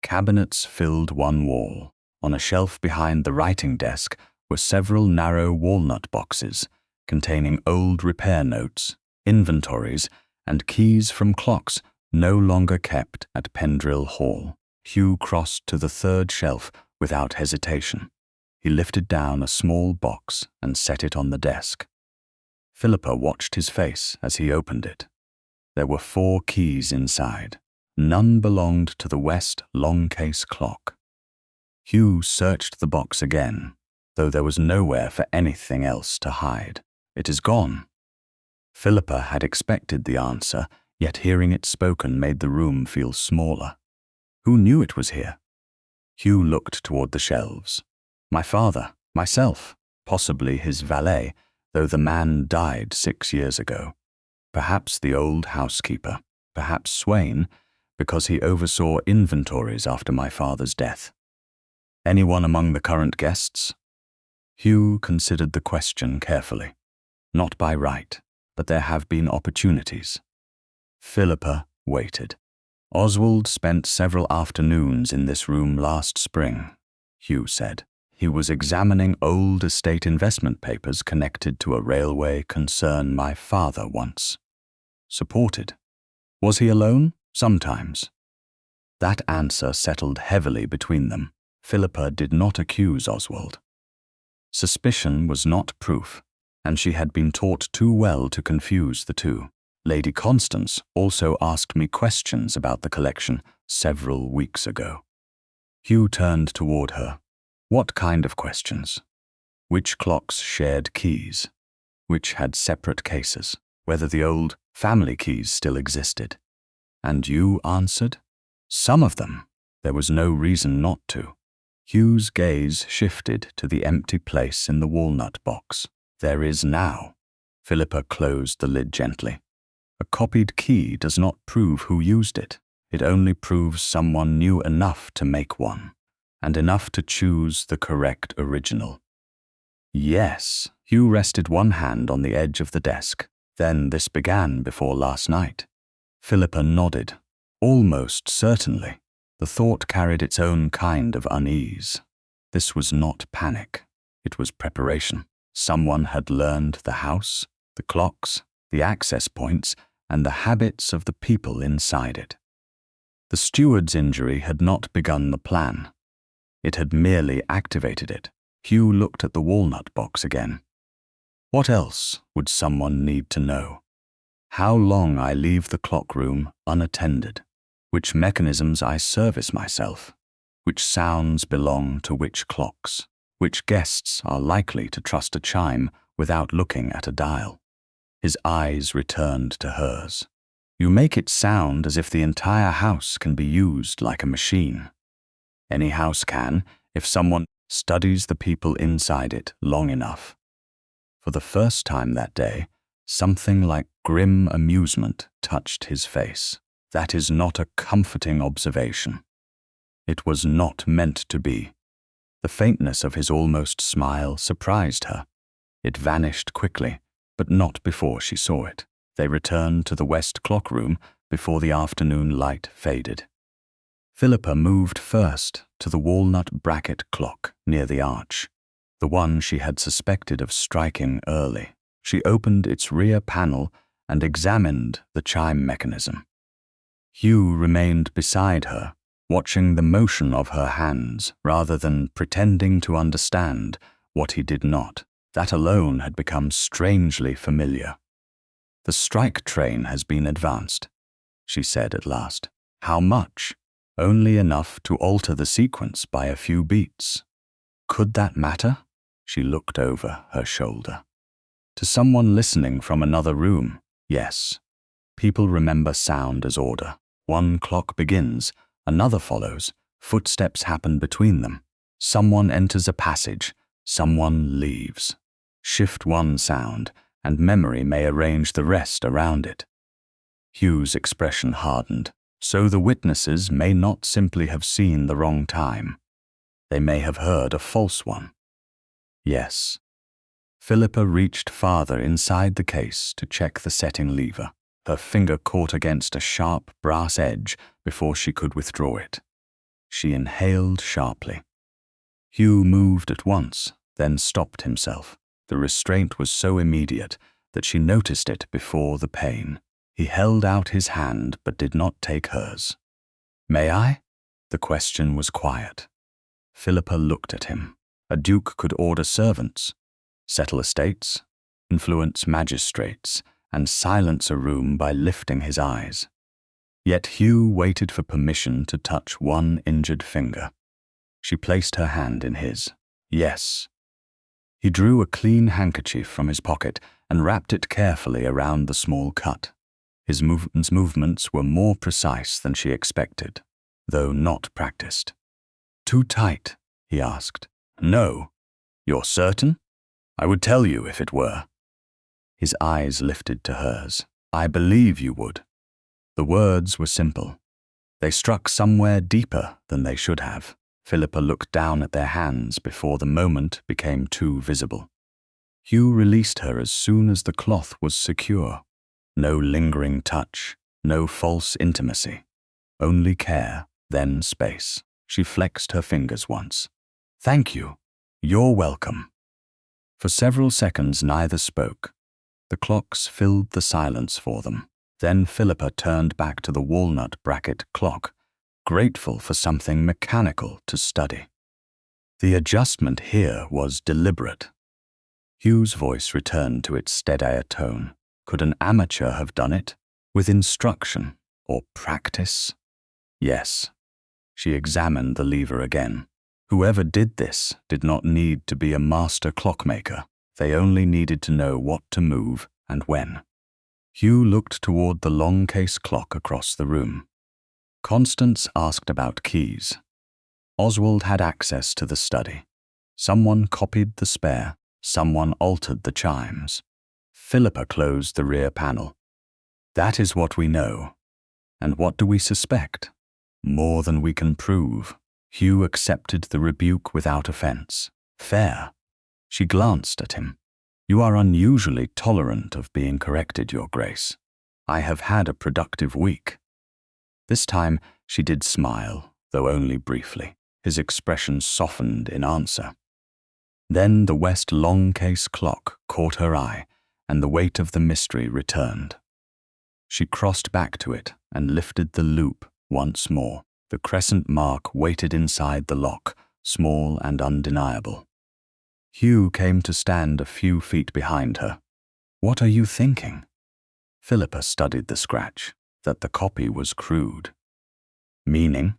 Cabinets filled one wall. On a shelf behind the writing desk were several narrow walnut boxes containing old repair notes, inventories, and keys from clocks no longer kept at Pendrill Hall. Hugh crossed to the 3rd shelf without hesitation. He lifted down a small box and set it on the desk. Philippa watched his face as he opened it. There were 4 keys inside. None belonged to the West longcase clock. Hugh searched the box again, though there was nowhere for anything else to hide. It is gone. Philippa had expected the answer, yet hearing it spoken made the room feel smaller. Who knew it was here? Hugh looked toward the shelves. My father, myself, possibly his valet, though the man died 6 years ago. Perhaps the old housekeeper, perhaps Swain, because he oversaw inventories after my father's death. Anyone among the current guests? Hugh considered the question carefully. Not by right, but there have been opportunities. Philippa waited. Oswald spent several afternoons in this room last spring, Hugh said. He was examining old estate investment papers connected to a railway concern my father once supported. Was he alone? Sometimes. That answer settled heavily between them. Philippa did not accuse Oswald. Suspicion was not proof, and she had been taught too well to confuse the two. Lady Constance also asked me questions about the collection several weeks ago. Hugh turned toward her. What kind of questions? Which clocks shared keys? Which had separate cases? Whether the old family keys still existed? And you answered? Some of them. There was no reason not to. Hugh's gaze shifted to the empty place in the walnut box. There is now. Philippa closed the lid gently. A copied key does not prove who used it. It only proves someone knew enough to make one, and enough to choose the correct original. Yes, Hugh rested one hand on the edge of the desk. Then this began before last night. Philippa nodded. Almost certainly. The thought carried its own kind of unease. This was not panic. It was preparation. Someone had learned the house, the clocks, the access points, and the habits of the people inside it. The steward's injury had not begun the plan. It had merely activated it. Hugh looked at the walnut box again. What else would someone need to know? How long I leave the clock room unattended? Which mechanisms I service myself? Which sounds belong to which clocks? Which guests are likely to trust a chime without looking at a dial? His eyes returned to hers. You make it sound as if the entire house can be used like a machine. Any house can, if someone studies the people inside it long enough. For the first time that day, something like grim amusement touched his face. That is not a comforting observation. It was not meant to be. The faintness of his almost smile surprised her. It vanished quickly, but not before she saw it. They returned to the west clock room before the afternoon light faded. Philippa moved first to the walnut bracket clock near the arch, the one she had suspected of striking early. She opened its rear panel and examined the chime mechanism. Hugh remained beside her, watching the motion of her hands rather than pretending to understand what he did not. That alone had become strangely familiar. "The strike train has been advanced," she said at last. "How much?" "Only enough to alter the sequence by a few beats." Could that matter? She looked over her shoulder. To someone listening from another room, yes. People remember sound as order. One clock begins, another follows, footsteps happen between them. Someone enters a passage, someone leaves. Shift one sound, and memory may arrange the rest around it. Hugh's expression hardened. So the witnesses may not simply have seen the wrong time. They may have heard a false one. Yes. Philippa reached farther inside the case to check the setting lever. Her finger caught against a sharp brass edge before she could withdraw it. She inhaled sharply. Hugh moved at once, then stopped himself. The restraint was so immediate that she noticed it before the pain. He held out his hand but did not take hers. "May I?" The question was quiet. Philippa looked at him. A duke could order servants, settle estates, influence magistrates, and silence a room by lifting his eyes. Yet Hugh waited for permission to touch one injured finger. She placed her hand in his. "Yes." He drew a clean handkerchief from his pocket and wrapped it carefully around the small cut. His movements were more precise than she expected, though not practiced. "Too tight?" he asked. "No. You're certain? I would tell you if it were." His eyes lifted to hers. "I believe you would." The words were simple. They struck somewhere deeper than they should have. Philippa looked down at their hands before the moment became too visible. Hugh released her as soon as the cloth was secure. No lingering touch, no false intimacy. Only care, then space. She flexed her fingers once. "Thank you. You're welcome." For several seconds neither spoke. The clocks filled the silence for them. Then Philippa turned back to the walnut bracket clock, grateful for something mechanical to study. The adjustment here was deliberate. Hugh's voice returned to its steadier tone. Could an amateur have done it? With instruction or practice? Yes. She examined the lever again. Whoever did this did not need to be a master clockmaker. They only needed to know what to move and when. Hugh looked toward the longcase clock across the room. Constance asked about keys. Oswald had access to the study. Someone copied the spare, someone altered the chimes. Philippa closed the rear panel. "That is what we know. And what do we suspect? More than we can prove." Hugh accepted the rebuke without offense. "Fair." She glanced at him. "You are unusually tolerant of being corrected, Your Grace. I have had a productive week." This time she did smile, though only briefly. His expression softened in answer. Then the west longcase clock caught her eye, and the weight of the mystery returned. She crossed back to it and lifted the loop once more. The crescent mark waited inside the lock, small and undeniable. Hugh came to stand a few feet behind her. "What are you thinking?" Philippa studied the scratch, that the copy was crude. "Meaning?"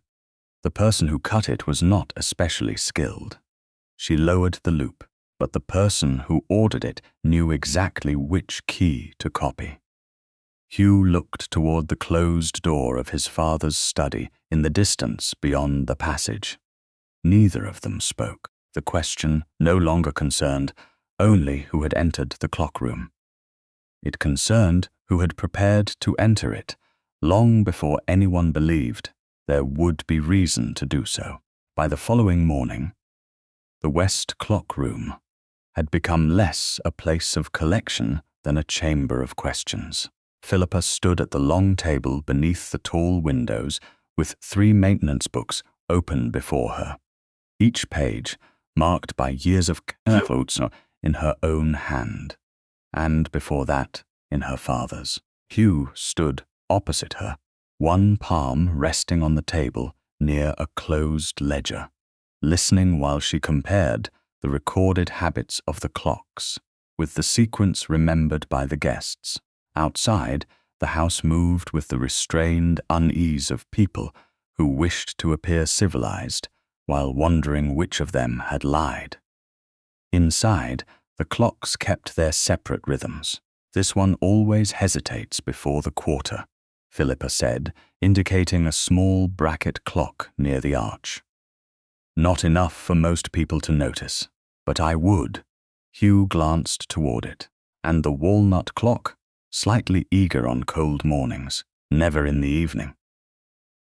The person who cut it was not especially skilled. She lowered the loop, but the person who ordered it knew exactly which key to copy. Hugh looked toward the closed door of his father's study in the distance beyond the passage. Neither of them spoke. The question no longer concerned only who had entered the clockroom. It concerned who had prepared to enter it long before anyone believed there would be reason to do so. By the following morning, the West clockroom had become less a place of collection than a chamber of questions. Philippa stood at the long table beneath the tall windows with 3 maintenance books open before her, each page marked by years of careful in her own hand, and before that in her father's. Hugh stood opposite her, one palm resting on the table near a closed ledger, listening while she compared the recorded habits of the clocks with the sequence remembered by the guests. Outside, the house moved with the restrained unease of people who wished to appear civilized while wondering which of them had lied. Inside, the clocks kept their separate rhythms. This one always hesitates before the quarter, Philippa said, indicating a small bracket clock near the arch. Not enough for most people to notice, but I would. Hugh glanced toward it, and the walnut clock, slightly eager on cold mornings, never in the evening.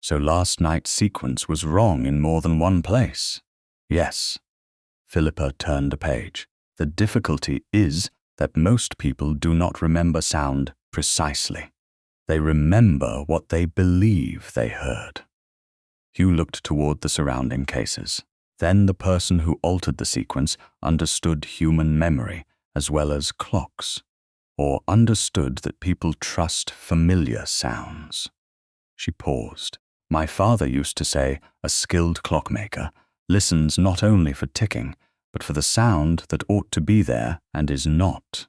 So last night's sequence was wrong in more than one place. Yes. Philippa turned a page. The difficulty is that most people do not remember sound precisely. They remember what they believe they heard. Hugh looked toward the surrounding cases. Then the person who altered the sequence understood human memory as well as clocks, or understood that people trust familiar sounds. She paused. My father used to say a skilled clockmaker listens not only for ticking, but for the sound that ought to be there and is not.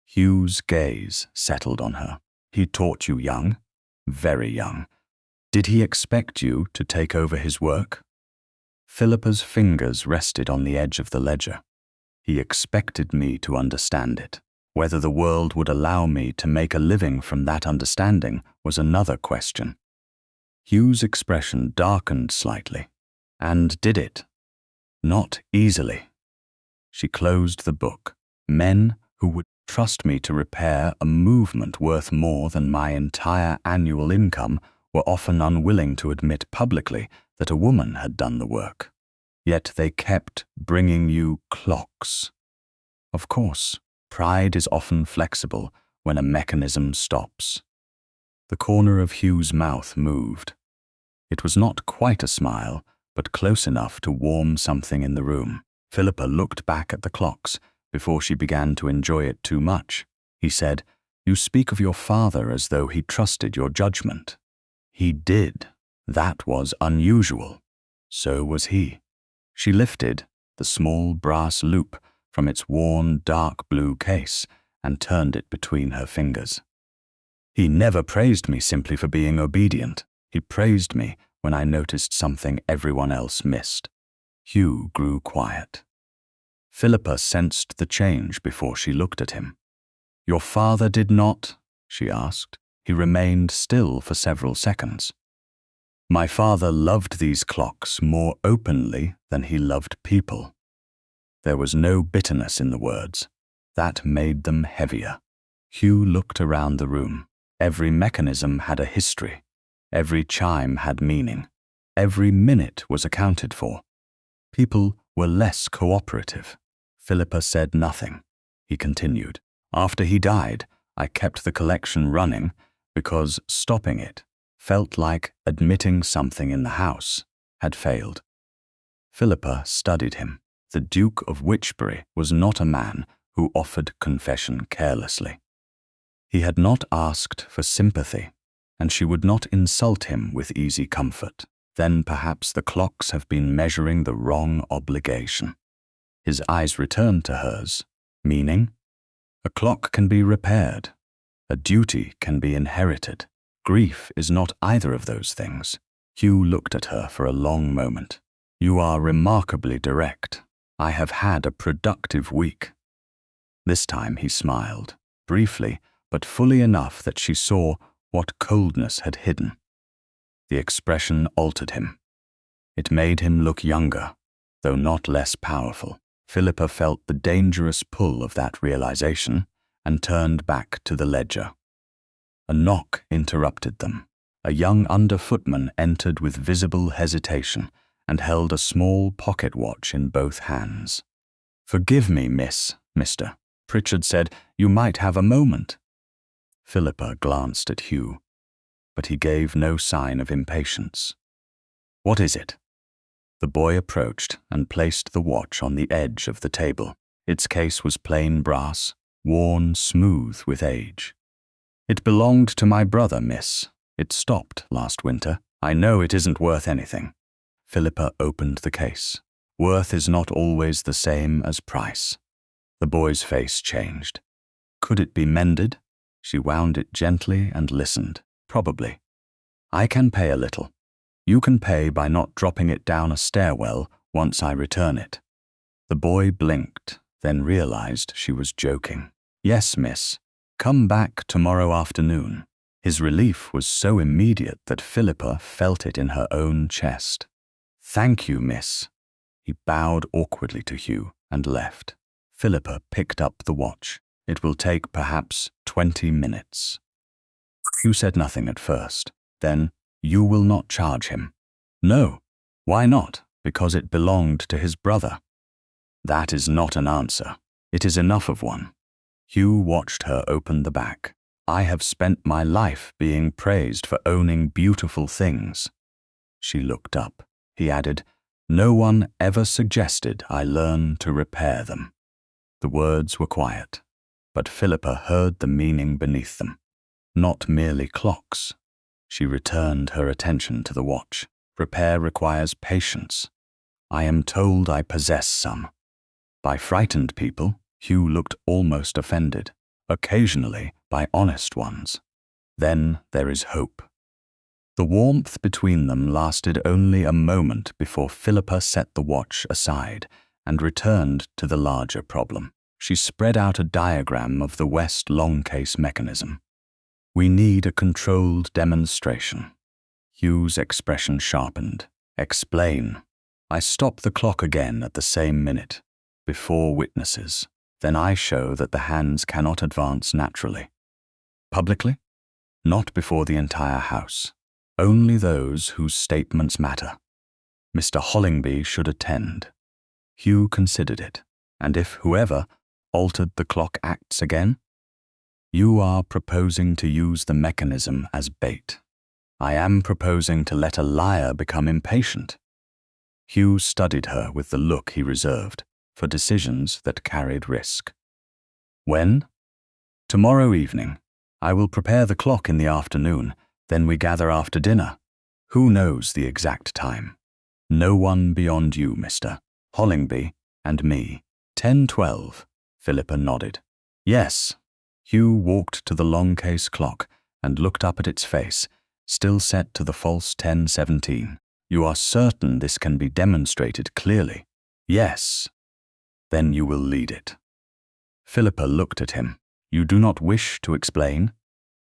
Hugh's gaze settled on her. He taught you young, very young. Did he expect you to take over his work? Philippa's fingers rested on the edge of the ledger. He expected me to understand it. Whether the world would allow me to make a living from that understanding was another question. Hugh's expression darkened slightly. And did it? Not easily. She closed the book. Men who would trust me to repair a movement worth more than my entire annual income were often unwilling to admit publicly that a woman had done the work. Yet they kept bringing you clocks. Of course, pride is often flexible when a mechanism stops. The corner of Hugh's mouth moved. It was not quite a smile, but close enough to warm something in the room. Philippa looked back at the clocks before she began to enjoy it too much. He said, "You speak of your father as though he trusted your judgment." He did. That was unusual. So was he. She lifted the small brass loop from its worn dark blue case and turned it between her fingers. He never praised me simply for being obedient. He praised me when I noticed something everyone else missed. Hugh grew quiet. Philippa sensed the change before she looked at him. "Your father did not?" she asked. He remained still for several seconds. "My father loved these clocks more openly than he loved people." There was no bitterness in the words. That made them heavier. Hugh looked around the room. Every mechanism had a history. Every chime had meaning. Every minute was accounted for. People were less cooperative. Philippa said nothing. He continued. "After he died, I kept the collection running because stopping it felt like admitting something in the house had failed." Philippa studied him. The Duke of Wychbury was not a man who offered confession carelessly. He had not asked for sympathy, and she would not insult him with easy comfort. Then perhaps the clocks have been measuring the wrong obligation. His eyes returned to hers, meaning, a clock can be repaired. A duty can be inherited. Grief is not either of those things. Hugh looked at her for a long moment. "You are remarkably direct. I have had a productive week." This time he smiled, briefly, but fully enough that she saw what coldness had hidden. The expression altered him. It made him look younger, though not less powerful. Philippa felt the dangerous pull of that realization and turned back to the ledger. A knock interrupted them. A young under-footman entered with visible hesitation and held a small pocket watch in both hands. "Forgive me, Mr. Pritchard said, you might have a moment." Philippa glanced at Hugh, but he gave no sign of impatience. "What is it?" The boy approached and placed the watch on the edge of the table. Its case was plain brass, worn smooth with age. "It belonged to my brother, miss. It stopped last winter. I know it isn't worth anything." Philippa opened the case. Worth is not always the same as price. The boy's face changed. Could it be mended? She wound it gently and listened. "Probably. I can pay a little. You can pay by not dropping it down a stairwell once I return it." The boy blinked, then realized she was joking. "Yes, miss. Come back tomorrow afternoon." His relief was so immediate that Philippa felt it in her own chest. "Thank you, miss." He bowed awkwardly to Hugh and left. Philippa picked up the watch. "It will take perhaps 20 minutes. Hugh said nothing at first. Then, "You will not charge him." "No." "Why not?" "Because it belonged to his brother." "That is not an answer. It is enough of one." Hugh watched her open the back. "I have spent my life being praised for owning beautiful things." She looked up. He added, "No one ever suggested I learn to repair them." The words were quiet, but Philippa heard the meaning beneath them. Not merely clocks. She returned her attention to the watch. "Repair requires patience. I am told I possess some." By frightened people, Hugh looked almost offended. Occasionally by honest ones. Then there is hope. The warmth between them lasted only a moment before Philippa set the watch aside and returned to the larger problem. She spread out a diagram of the West longcase mechanism. "We need a controlled demonstration." Hugh's expression sharpened. "Explain." "I stop the clock again at the same minute, before witnesses. Then I show that the hands cannot advance naturally." "Publicly?" "Not before the entire house. Only those whose statements matter. Mr. Hollingby should attend." Hugh considered it. "And if whoever altered the clock acts again?" "You are proposing to use the mechanism as bait." "I am proposing to let a liar become impatient." Hugh studied her with the look he reserved for decisions that carried risk. "When?" "Tomorrow evening. I will prepare the clock in the afternoon, then we gather after dinner. Who knows the exact time?" "No one beyond you, Mr. Hollingby, and me." 10:12. Philippa nodded. "Yes." Hugh walked to the longcase clock and looked up at its face, still set to the false 10:17. "You are certain this can be demonstrated clearly?" "Yes." "Then you will lead it." Philippa looked at him. "You do not wish to explain?"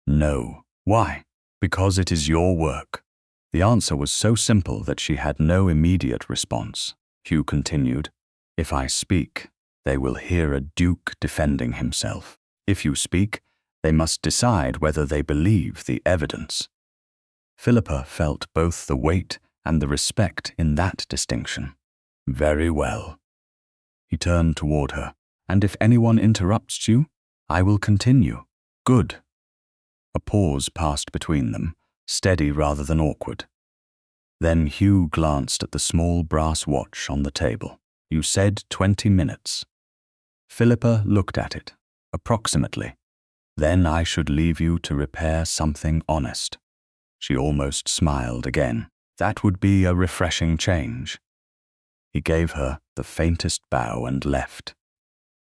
"No." "Why?" "Because it is your work." The answer was so simple that she had no immediate response. Hugh continued, "If I speak, they will hear a duke defending himself. If you speak, they must decide whether they believe the evidence." Philippa felt both the weight and the respect in that distinction. "Very well." He turned toward her. "And if anyone interrupts you, I will continue." "Good." A pause passed between them, steady rather than awkward. Then Hugh glanced at the small brass watch on the table. "You said 20 minutes." Philippa looked at it, approximately. "Then I should leave you to repair something honest." She almost smiled again. "That would be a refreshing change." He gave her the faintest bow and left.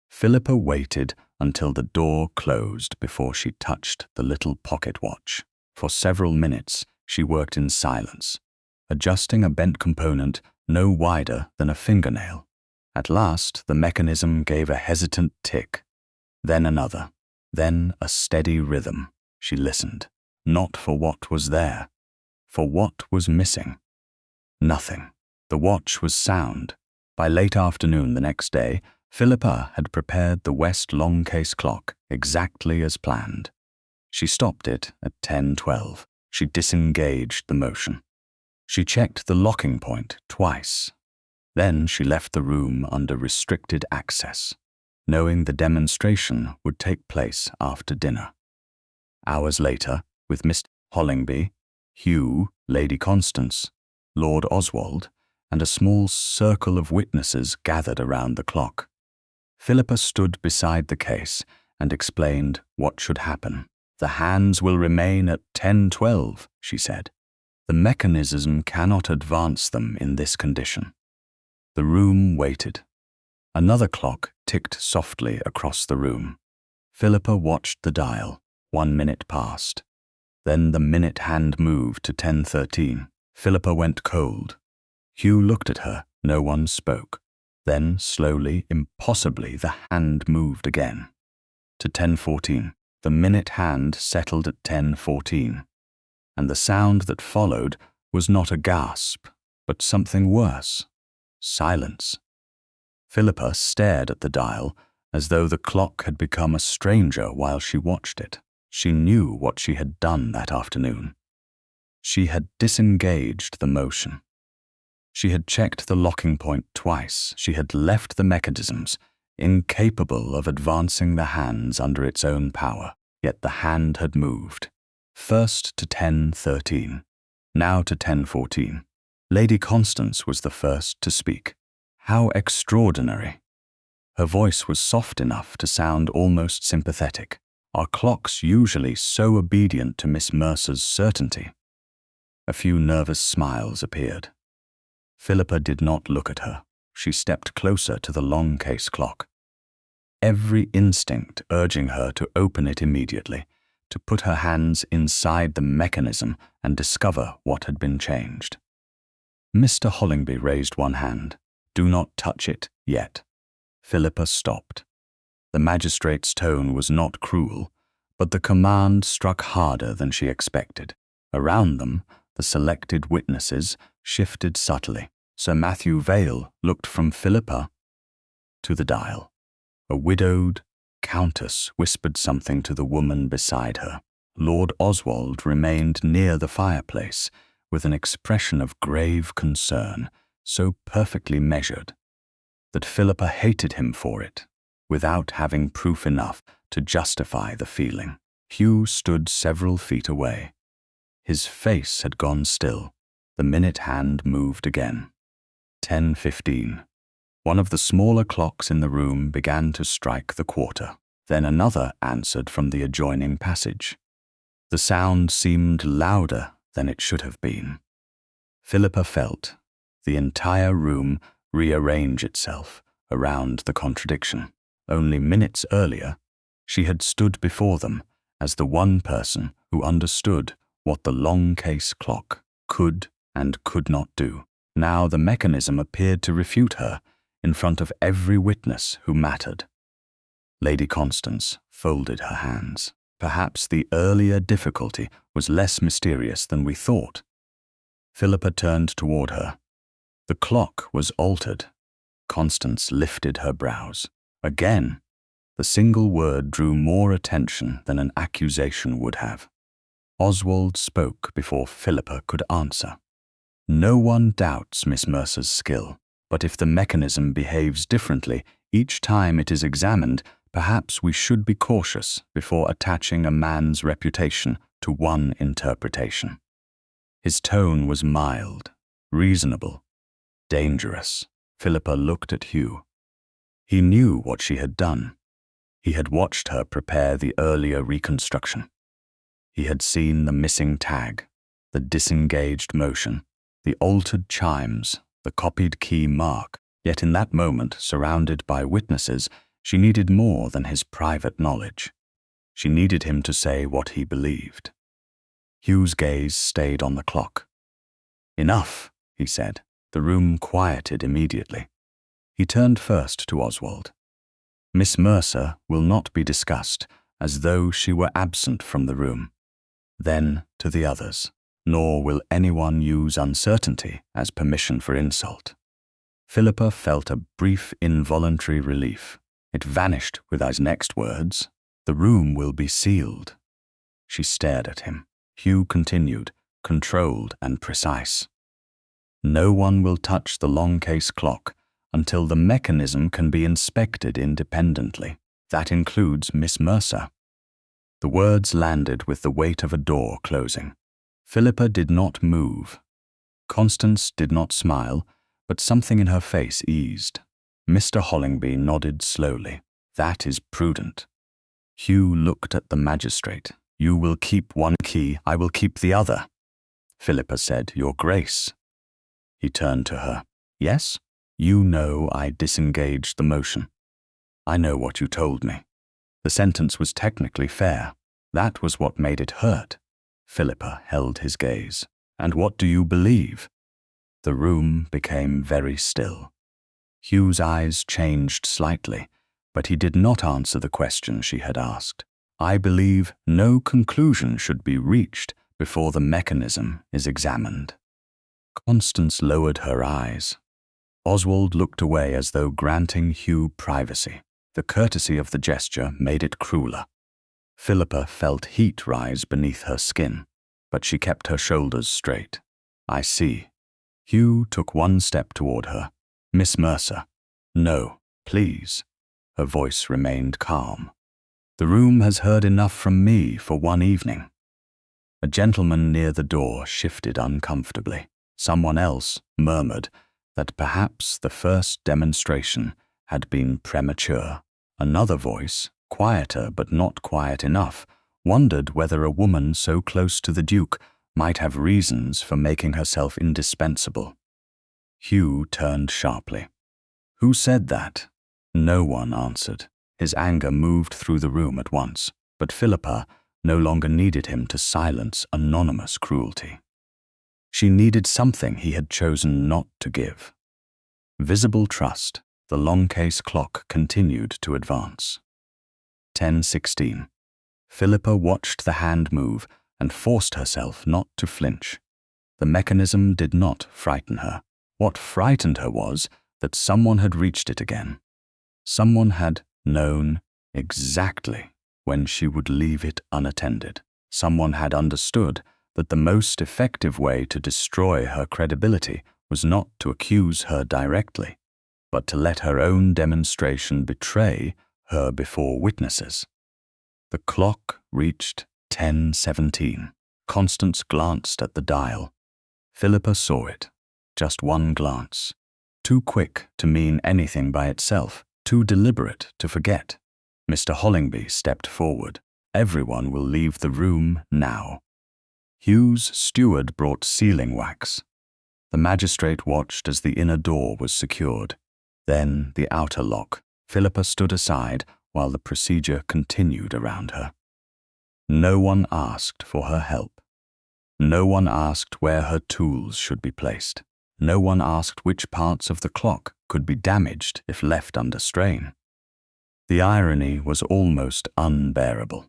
Philippa waited until the door closed before she touched the little pocket watch. For several minutes, she worked in silence, adjusting a bent component no wider than a fingernail. At last, the mechanism gave a hesitant tick, then another, then a steady rhythm. She listened, not for what was there, for what was missing. Nothing. The watch was sound. By late afternoon the next day, Philippa had prepared the West longcase clock exactly as planned. She stopped it at 10:12. She disengaged the motion. She checked the locking point twice. Then she left the room under restricted access, knowing the demonstration would take place after dinner. Hours later, with Mr. Hollingby, Hugh, Lady Constance, Lord Oswald, and a small circle of witnesses gathered around the clock. Philippa stood beside the case and explained what should happen. "The hands will remain at 10:12, she said. "The mechanism cannot advance them in this condition." The room waited. Another clock ticked softly across the room. Philippa watched the dial. 1 minute passed. Then the minute hand moved to 10:13. Philippa went cold. Hugh looked at her. No one spoke. Then, slowly, impossibly, the hand moved again. To 10:14. The minute hand settled at 10:14. And the sound that followed was not a gasp, but something worse. Silence. Philippa stared at the dial as though the clock had become a stranger while she watched it. She knew what she had done that afternoon. She had disengaged the motion. She had checked the locking point twice. She had left the mechanisms, incapable of advancing the hands under its own power. Yet the hand had moved. First to 10:13, now to 10:14. Lady Constance was the first to speak. How extraordinary. Her voice was soft enough to sound almost sympathetic. Are clocks usually so obedient to Miss Mercer's certainty? A few nervous smiles appeared. Philippa did not look at her. She stepped closer to the longcase clock, every instinct urging her to open it immediately, to put her hands inside the mechanism and discover what had been changed. Mr. Hollingby raised one hand. "Do not touch it yet." Philippa stopped. The magistrate's tone was not cruel, but the command struck harder than she expected. Around them, the selected witnesses shifted subtly. Sir Matthew Vale looked from Philippa to the dial. A widowed countess whispered something to the woman beside her. Lord Oswald remained near the fireplace with an expression of grave concern, so perfectly measured that Philippa hated him for it, without having proof enough to justify the feeling. Hugh stood several feet away. His face had gone still. The minute hand moved again. 10:15. One of the smaller clocks in the room began to strike the quarter. Then another answered from the adjoining passage. The sound seemed louder than it should have been. Philippa felt the entire room rearrange itself around the contradiction. Only minutes earlier, she had stood before them as the one person who understood what the longcase clock could and could not do. Now the mechanism appeared to refute her in front of every witness who mattered. Lady Constance folded her hands. Perhaps the earlier difficulty was less mysterious than we thought. Philippa turned toward her. The clock was altered. Constance lifted her brows. Again, the single word drew more attention than an accusation would have. Oswald spoke before Philippa could answer. "No one doubts Miss Mercer's skill, but if the mechanism behaves differently each time it is examined, perhaps we should be cautious before attaching a man's reputation to one interpretation." His tone was mild, reasonable, dangerous. Philippa looked at Hugh. He knew what she had done. He had watched her prepare the earlier reconstruction. He had seen the missing tag, the disengaged motion, the altered chimes, the copied key mark. Yet in that moment, surrounded by witnesses, she needed more than his private knowledge. She needed him to say what he believed. Hugh's gaze stayed on the clock. "Enough," he said. The room quieted immediately. He turned first to Oswald. "Miss Mercer will not be discussed as though she were absent from the room." Then to the others. "Nor will anyone use uncertainty as permission for insult." Philippa felt a brief involuntary relief. It vanished with his next words. "The room will be sealed." She stared at him. Hugh continued, controlled and precise. "No one will touch the longcase clock until the mechanism can be inspected independently. That includes Miss Mercer." The words landed with the weight of a door closing. Philippa did not move. Constance did not smile, but something in her face eased. Mr. Hollingby nodded slowly. That is prudent. Hugh looked at the magistrate. You will keep one key, I will keep the other. Philippa said, Your Grace. He turned to her. Yes? You know I disengaged the motion. I know what you told me. The sentence was technically fair. That was what made it hurt. Philippa held his gaze. And what do you believe? The room became very still. Hugh's eyes changed slightly, but he did not answer the question she had asked. I believe no conclusion should be reached before the mechanism is examined. Constance lowered her eyes. Oswald looked away as though granting Hugh privacy. The courtesy of the gesture made it crueler. Philippa felt heat rise beneath her skin, but she kept her shoulders straight. I see. Hugh took one step toward her. Miss Mercer. No, please. Her voice remained calm. The room has heard enough from me for one evening. A gentleman near the door shifted uncomfortably. Someone else murmured that perhaps the first demonstration had been premature. Another voice, quieter but not quiet enough, wondered whether a woman so close to the Duke might have reasons for making herself indispensable. Hugh turned sharply. Who said that? No one answered. His anger moved through the room at once, but Philippa no longer needed him to silence anonymous cruelty. She needed something he had chosen not to give. Visible trust. The longcase clock continued to advance. 10:16. Philippa watched the hand move and forced herself not to flinch. The mechanism did not frighten her. What frightened her was that someone had reached it again. Someone had known exactly when she would leave it unattended. Someone had understood that the most effective way to destroy her credibility was not to accuse her directly, but to let her own demonstration betray her before witnesses. The clock reached 10:17. Constance glanced at the dial. Philippa saw it. Just one glance. Too quick to mean anything by itself, too deliberate to forget. Mr. Hollingby stepped forward. Everyone will leave the room now. Hugh's steward brought sealing wax. The magistrate watched as the inner door was secured. Then the outer lock. Philippa stood aside while the procedure continued around her. No one asked for her help. No one asked where her tools should be placed. No one asked which parts of the clock could be damaged if left under strain. The irony was almost unbearable.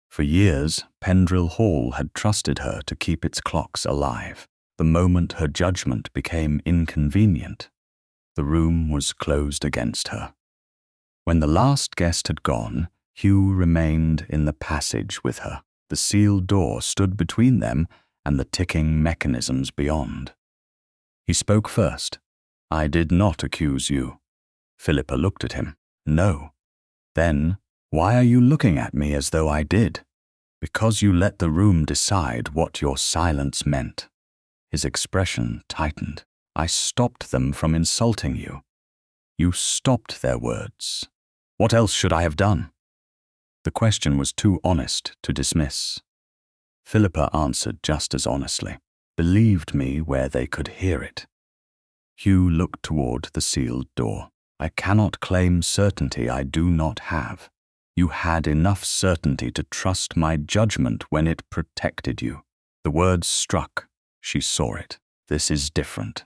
For years, Pendrill Hall had trusted her to keep its clocks alive. The moment her judgment became inconvenient, the room was closed against her. When the last guest had gone, Hugh remained in the passage with her. The sealed door stood between them and the ticking mechanisms beyond. He spoke first. I did not accuse you. Philippa looked at him. No. Then, why are you looking at me as though I did? Because you let the room decide what your silence meant. His expression tightened. I stopped them from insulting you. You stopped their words. What else should I have done? The question was too honest to dismiss. Philippa answered just as honestly. Believed me where they could hear it. Hugh looked toward the sealed door. I cannot claim certainty I do not have. You had enough certainty to trust my judgment when it protected you. The words struck. She saw it. This is different.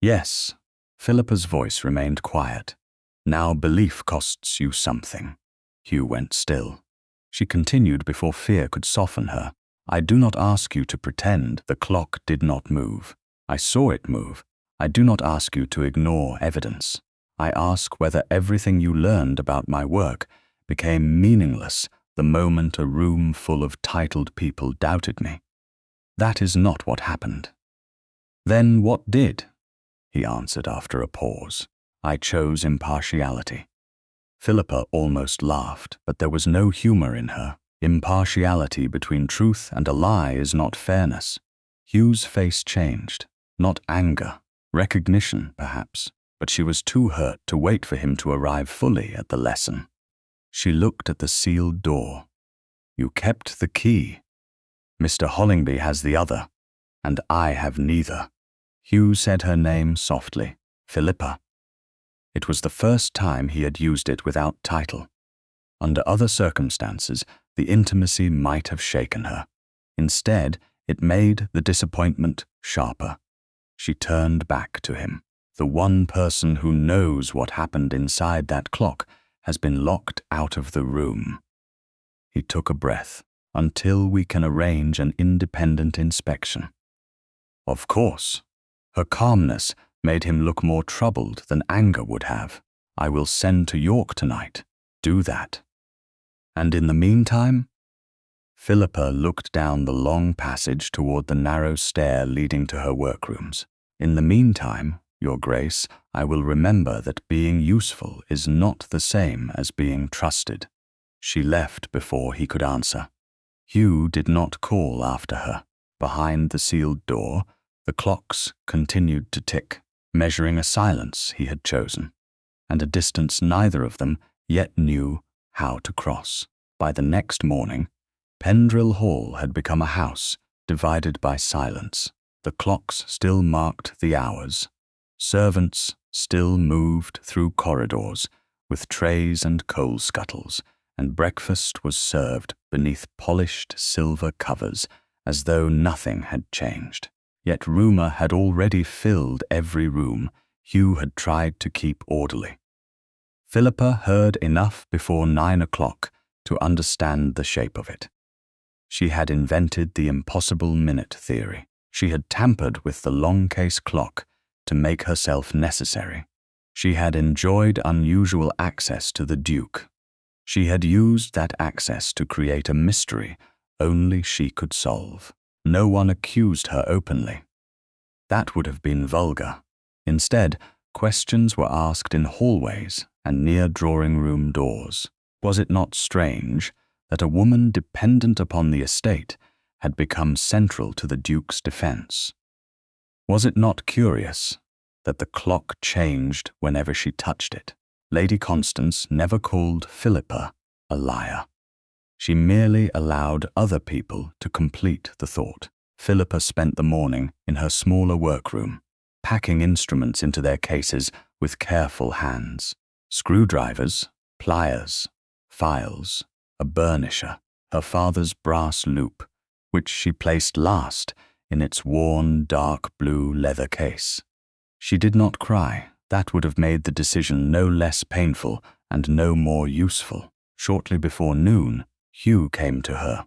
Yes. Philippa's voice remained quiet. Now belief costs you something. Hugh went still. She continued before fear could soften her. I do not ask you to pretend the clock did not move. I saw it move. I do not ask you to ignore evidence. I ask whether everything you learned about my work became meaningless the moment a room full of titled people doubted me. That is not what happened. Then what did? He answered after a pause. I chose impartiality. Philippa almost laughed, but there was no humor in her. Impartiality between truth and a lie is not fairness. Hugh's face changed, not anger, recognition perhaps, but she was too hurt to wait for him to arrive fully at the lesson. She looked at the sealed door. You kept the key. Mr. Hollingby has the other, and I have neither. Hugh said her name softly, Philippa. It was the first time he had used it without title. Under other circumstances, the intimacy might have shaken her. Instead, it made the disappointment sharper. She turned back to him. The one person who knows what happened inside that clock has been locked out of the room. He took a breath. Until we can arrange an independent inspection. Of course. Her calmness made him look more troubled than anger would have. I will send to York tonight. Do that. And in the meantime? Philippa looked down the long passage toward the narrow stair leading to her workrooms. In the meantime, Your Grace, I will remember that being useful is not the same as being trusted. She left before he could answer. Hugh did not call after her. Behind the sealed door, the clocks continued to tick, measuring a silence he had chosen, and a distance neither of them yet knew how to cross. By the next morning, Pendrill Hall had become a house divided by silence. The clocks still marked the hours. Servants still moved through corridors with trays and coal scuttles, and breakfast was served beneath polished silver covers as though nothing had changed. Yet rumour had already filled every room Hugh had tried to keep orderly. Philippa heard enough before 9 o'clock to understand the shape of it. She had invented the impossible minute theory. She had tampered with the longcase clock to make herself necessary. She had enjoyed unusual access to the Duke. She had used that access to create a mystery only she could solve. No one accused her openly. That would have been vulgar. Instead, questions were asked in hallways and near drawing-room doors. Was it not strange that a woman dependent upon the estate had become central to the Duke's defence? Was it not curious that the clock changed whenever she touched it? Lady Constance never called Philippa a liar. She merely allowed other people to complete the thought. Philippa spent the morning in her smaller workroom, packing instruments into their cases with careful hands. Screwdrivers, pliers, files, a burnisher, her father's brass loop, which she placed last in its worn dark blue leather case. She did not cry. That would have made the decision no less painful and no more useful. Shortly before noon, Hugh came to her.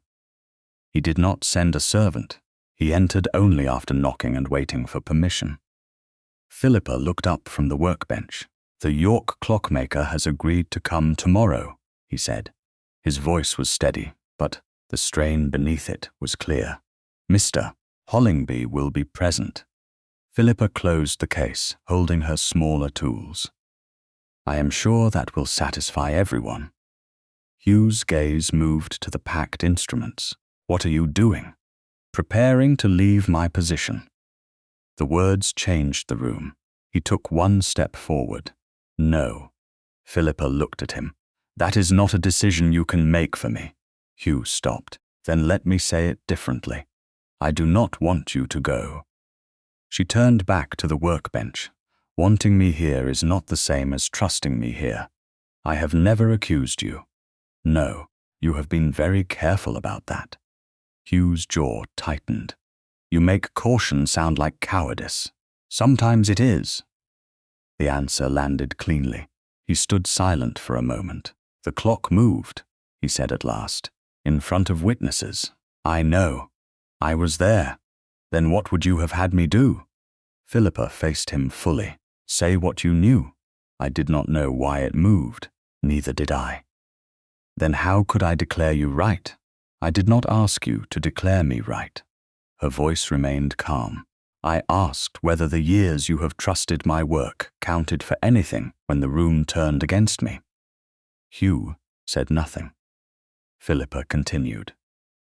He did not send a servant. He entered only after knocking and waiting for permission. Philippa looked up from the workbench. The York clockmaker has agreed to come tomorrow, he said. His voice was steady, but the strain beneath it was clear. Mr. Hollingby will be present. Philippa closed the case, holding her smaller tools. I am sure that will satisfy everyone. Hugh's gaze moved to the packed instruments. What are you doing? Preparing to leave my position. The words changed the room. He took one step forward. No. Philippa looked at him. That is not a decision you can make for me. Hugh stopped. Then let me say it differently. I do not want you to go. She turned back to the workbench. Wanting me here is not the same as trusting me here. I have never accused you. No, you have been very careful about that. Hugh's jaw tightened. You make caution sound like cowardice. Sometimes it is. The answer landed cleanly. He stood silent for a moment. The clock moved, he said at last, in front of witnesses. I know. I was there. Then what would you have had me do? Philippa faced him fully. Say what you knew. I did not know why it moved. Neither did I. Then how could I declare you right? I did not ask you to declare me right. Her voice remained calm. I asked whether the years you have trusted my work counted for anything when the room turned against me. Hugh said nothing. Philippa continued.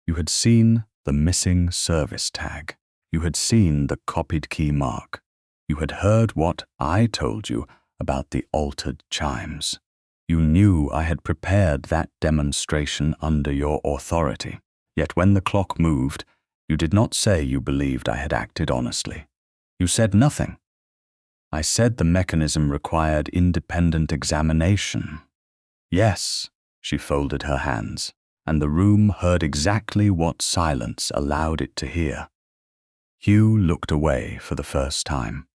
You had seen the missing service tag. You had seen the copied key mark. You had heard what I told you about the altered chimes. You knew I had prepared that demonstration under your authority. Yet when the clock moved, you did not say you believed I had acted honestly. You said nothing. I said the mechanism required independent examination. Yes, she folded her hands, and the room heard exactly what silence allowed it to hear. Hugh looked away for the first time.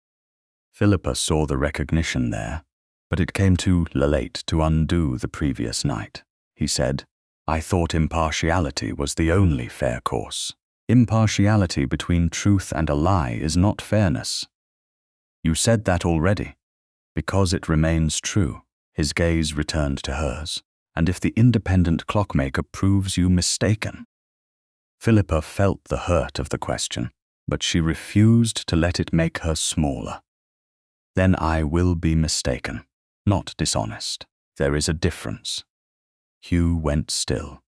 Philippa saw the recognition there, but it came too late to undo the previous night. He said, I thought impartiality was the only fair course. Impartiality between truth and a lie is not fairness. You said that already. Because it remains true. His gaze returned to hers. And if the independent clockmaker proves you mistaken? Philippa felt the hurt of the question, but she refused to let it make her smaller. Then I will be mistaken, not dishonest. There is a difference. Hugh went still.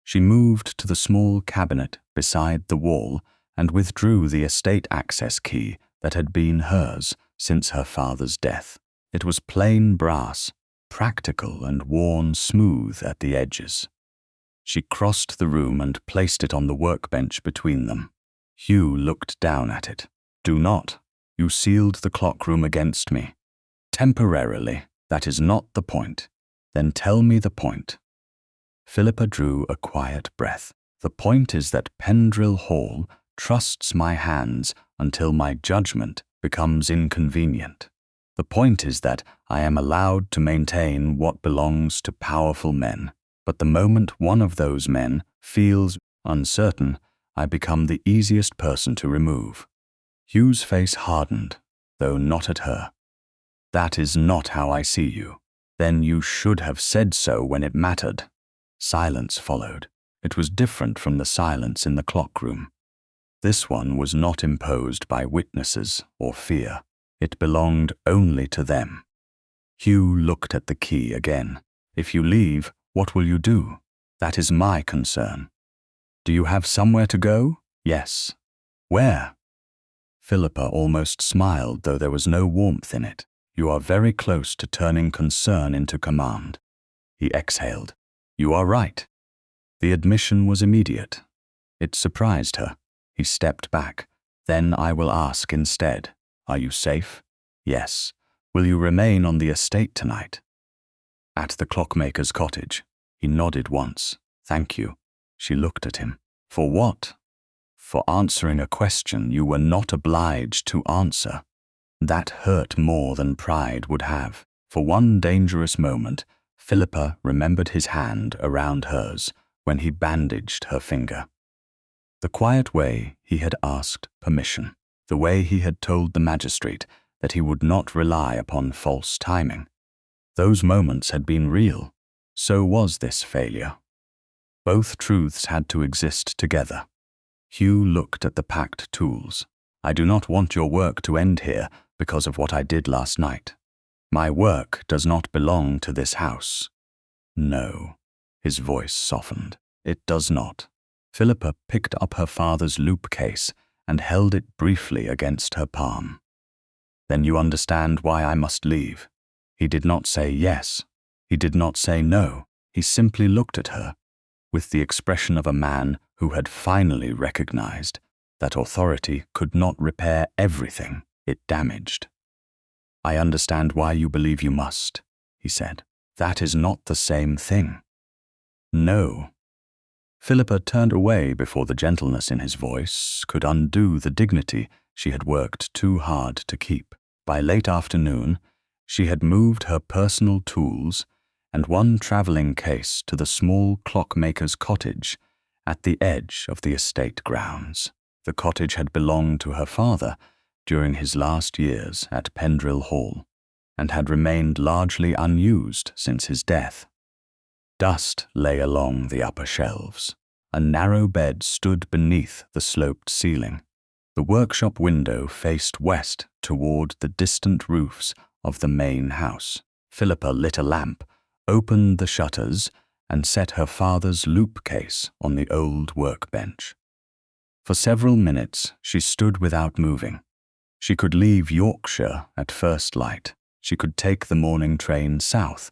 She moved to the small cabinet beside the wall and withdrew the estate access key that had been hers since her father's death. It was plain brass, practical and worn smooth at the edges. She crossed the room and placed it on the workbench between them. Hugh looked down at it. Do not. You sealed the clockroom against me. Temporarily, that is not the point. Then tell me the point. Philippa drew a quiet breath. The point is that Pendrill Hall trusts my hands until my judgment becomes inconvenient. The point is that I am allowed to maintain what belongs to powerful men, but the moment one of those men feels uncertain, I become the easiest person to remove. Hugh's face hardened, though not at her. That is not how I see you. Then you should have said so when it mattered. Silence followed. It was different from the silence in the clockroom. This one was not imposed by witnesses or fear. It belonged only to them. Hugh looked at the key again. If you leave, what will you do? That is my concern. Do you have somewhere to go? Yes. Where? Philippa almost smiled, though there was no warmth in it. You are very close to turning concern into command. He exhaled. You are right. The admission was immediate. It surprised her. He stepped back. Then I will ask instead. Are you safe? Yes. Will you remain on the estate tonight? At the clockmaker's cottage. He nodded once. Thank you. She looked at him. For what? For answering a question you were not obliged to answer. That hurt more than pride would have. For one dangerous moment, Philippa remembered his hand around hers when he bandaged her finger. The quiet way he had asked permission, the way he had told the magistrate that he would not rely upon false timing. Those moments had been real. So was this failure. Both truths had to exist together. Hugh looked at the packed tools. I do not want your work to end here because of what I did last night. My work does not belong to this house. No. His voice softened. It does not. Philippa picked up her father's loop case and held it briefly against her palm. Then you understand why I must leave. He did not say yes. He did not say no. He simply looked at her with the expression of a man who had finally recognized that authority could not repair everything it damaged. I understand why you believe you must, he said. That is not the same thing. No. Philippa turned away before the gentleness in his voice could undo the dignity she had worked too hard to keep. By late afternoon, she had moved her personal tools and one traveling case to the small clockmaker's cottage at the edge of the estate grounds. The cottage had belonged to her father during his last years at Pendrill Hall and had remained largely unused since his death. Dust lay along the upper shelves. A narrow bed stood beneath the sloped ceiling. The workshop window faced west toward the distant roofs of the main house. Philippa lit a lamp, opened the shutters, and set her father's loop case on the old workbench. For several minutes she stood without moving. She could leave Yorkshire at first light. She could take the morning train south,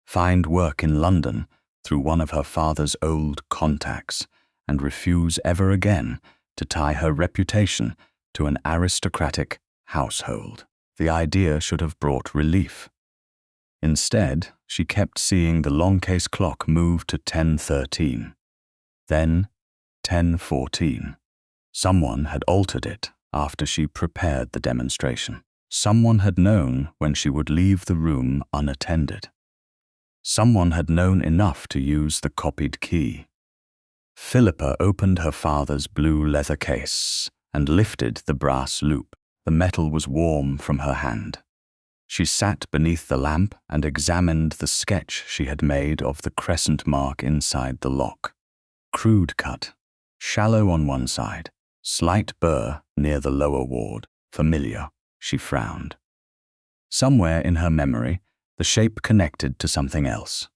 find work in London through one of her father's old contacts, and refuse ever again to tie her reputation to an aristocratic household. The idea should have brought relief. Instead, she kept seeing the longcase clock move to 10:13, then 10:14. Someone had altered it after she prepared the demonstration. Someone had known when she would leave the room unattended. Someone had known enough to use the copied key. Philippa opened her father's blue leather case and lifted the brass loop. The metal was warm from her hand. She sat beneath the lamp and examined the sketch she had made of the crescent mark inside the lock. Crude cut, shallow on one side, slight burr near the lower ward. Familiar, she frowned. Somewhere in her memory, the shape connected to something else.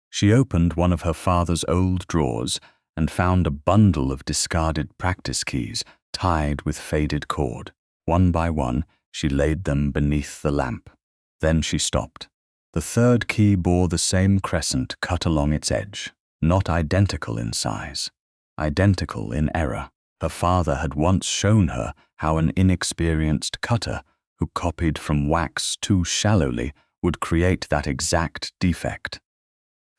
She opened one of her father's old drawers and found a bundle of discarded practice keys tied with faded cord. One by one, she laid them beneath the lamp. Then she stopped. The third key bore the same crescent cut along its edge, not identical in size, identical in error. Her father had once shown her how an inexperienced cutter who copied from wax too shallowly would create that exact defect.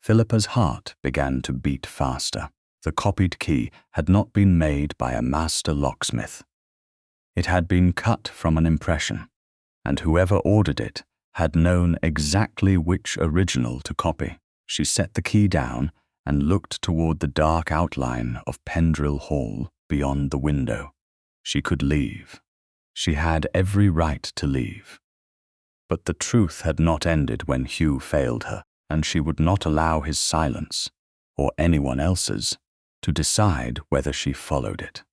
Philippa's heart began to beat faster. The copied key had not been made by a master locksmith. It had been cut from an impression, and whoever ordered it had known exactly which original to copy. She set the key down and looked toward the dark outline of Pendrill Hall beyond the window. She could leave. She had every right to leave. But the truth had not ended when Hugh failed her, and she would not allow his silence, or anyone else's, to decide whether she followed it.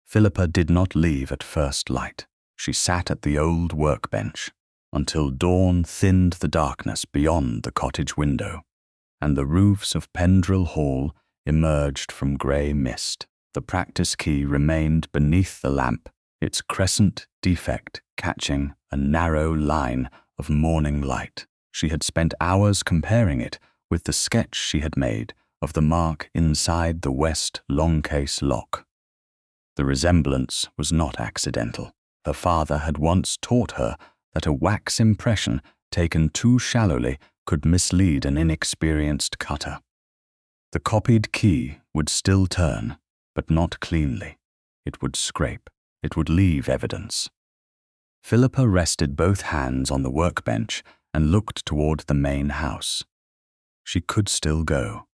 Philippa did not leave at first light. She sat at the old workbench until dawn thinned the darkness beyond the cottage window, and the roofs of Pendrill Hall emerged from grey mist. The practice key remained beneath the lamp, its crescent defect catching a narrow line of morning light. She had spent hours comparing it with the sketch she had made of the mark inside the west longcase lock. The resemblance was not accidental. Her father had once taught her that a wax impression taken too shallowly could mislead an inexperienced cutter. The copied key would still turn, but not cleanly. It would scrape. It would leave evidence. Philippa rested both hands on the workbench and looked toward the main house. She could still go.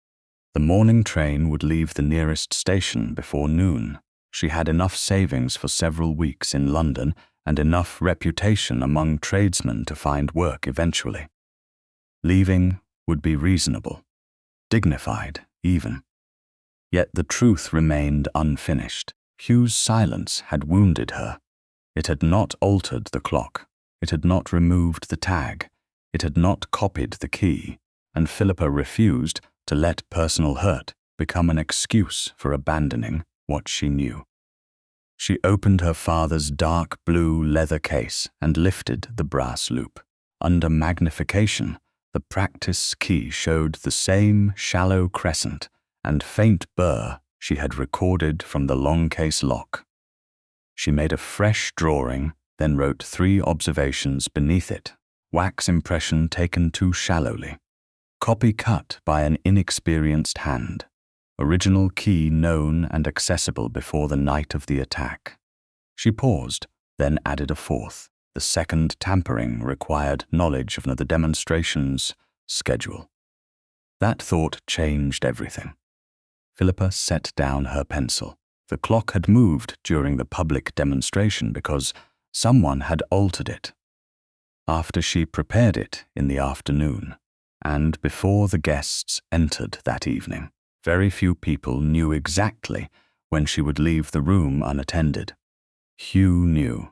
The morning train would leave the nearest station before noon. She had enough savings for several weeks in London and enough reputation among tradesmen to find work eventually. Leaving would be reasonable, dignified even. Yet the truth remained unfinished. Hugh's silence had wounded her. It had not altered the clock. It had not removed the tag. It had not copied the key, and Philippa refused to let personal hurt become an excuse for abandoning what she knew. She opened her father's dark blue leather case and lifted the brass loop. Under magnification, the practice key showed the same shallow crescent and faint burr she had recorded from the longcase lock. She made a fresh drawing, then wrote 3 observations beneath it. Wax impression taken too shallowly. Copy cut by an inexperienced hand. Original key known and accessible before the night of the attack. She paused, then added a 4th. The second tampering required knowledge of the demonstration's schedule. That thought changed everything. Philippa set down her pencil. The clock had moved during the public demonstration because someone had altered it. After she prepared it in the afternoon, and before the guests entered that evening, very few people knew exactly when she would leave the room unattended. Hugh knew.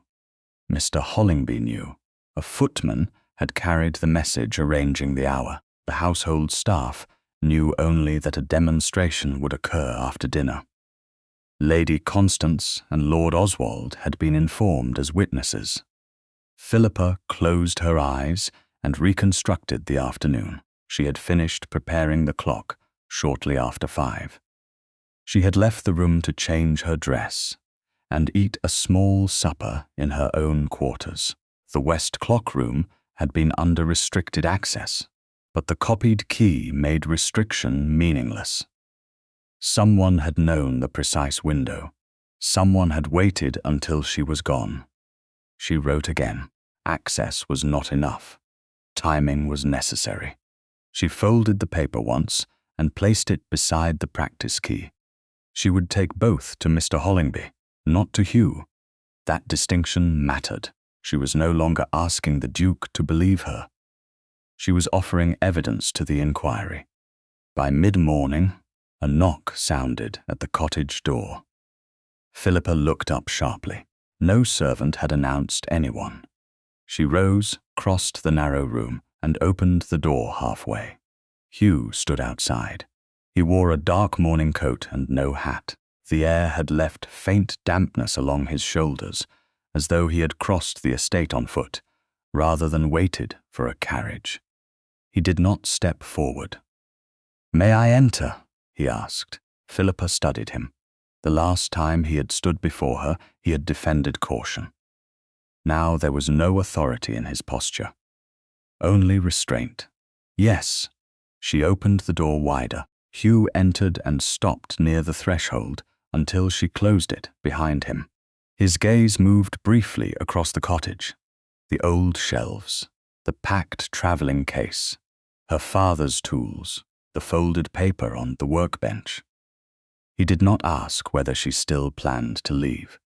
Mr. Hollingby knew. A footman had carried the message arranging the hour. The household staff knew only that a demonstration would occur after dinner. Lady Constance and Lord Oswald had been informed as witnesses. Philippa closed her eyes and reconstructed the afternoon. She had finished preparing the clock shortly after 5. She had left the room to change her dress and eat a small supper in her own quarters. The West Clock Room had been under restricted access, but the copied key made restriction meaningless. Someone had known the precise window. Someone had waited until she was gone. She wrote again. Access was not enough. Timing was necessary. She folded the paper once and placed it beside the practice key. She would take both to Mr. Hollingby, not to Hugh. That distinction mattered. She was no longer asking the Duke to believe her. She was offering evidence to the inquiry. By mid-morning, a knock sounded at the cottage door. Philippa looked up sharply. No servant had announced anyone. She rose, crossed the narrow room, and opened the door halfway. Hugh stood outside. He wore a dark morning coat and no hat. The air had left faint dampness along his shoulders, as though he had crossed the estate on foot, rather than waited for a carriage. He did not step forward. "May I enter?" he asked. Philippa studied him. The last time he had stood before her, he had defended caution. Now there was no authority in his posture, only restraint. "Yes." She opened the door wider. Hugh entered and stopped near the threshold until she closed it behind him. His gaze moved briefly across the cottage. The old shelves, the packed travelling case, her father's tools, the folded paper on the workbench. He did not ask whether she still planned to leave.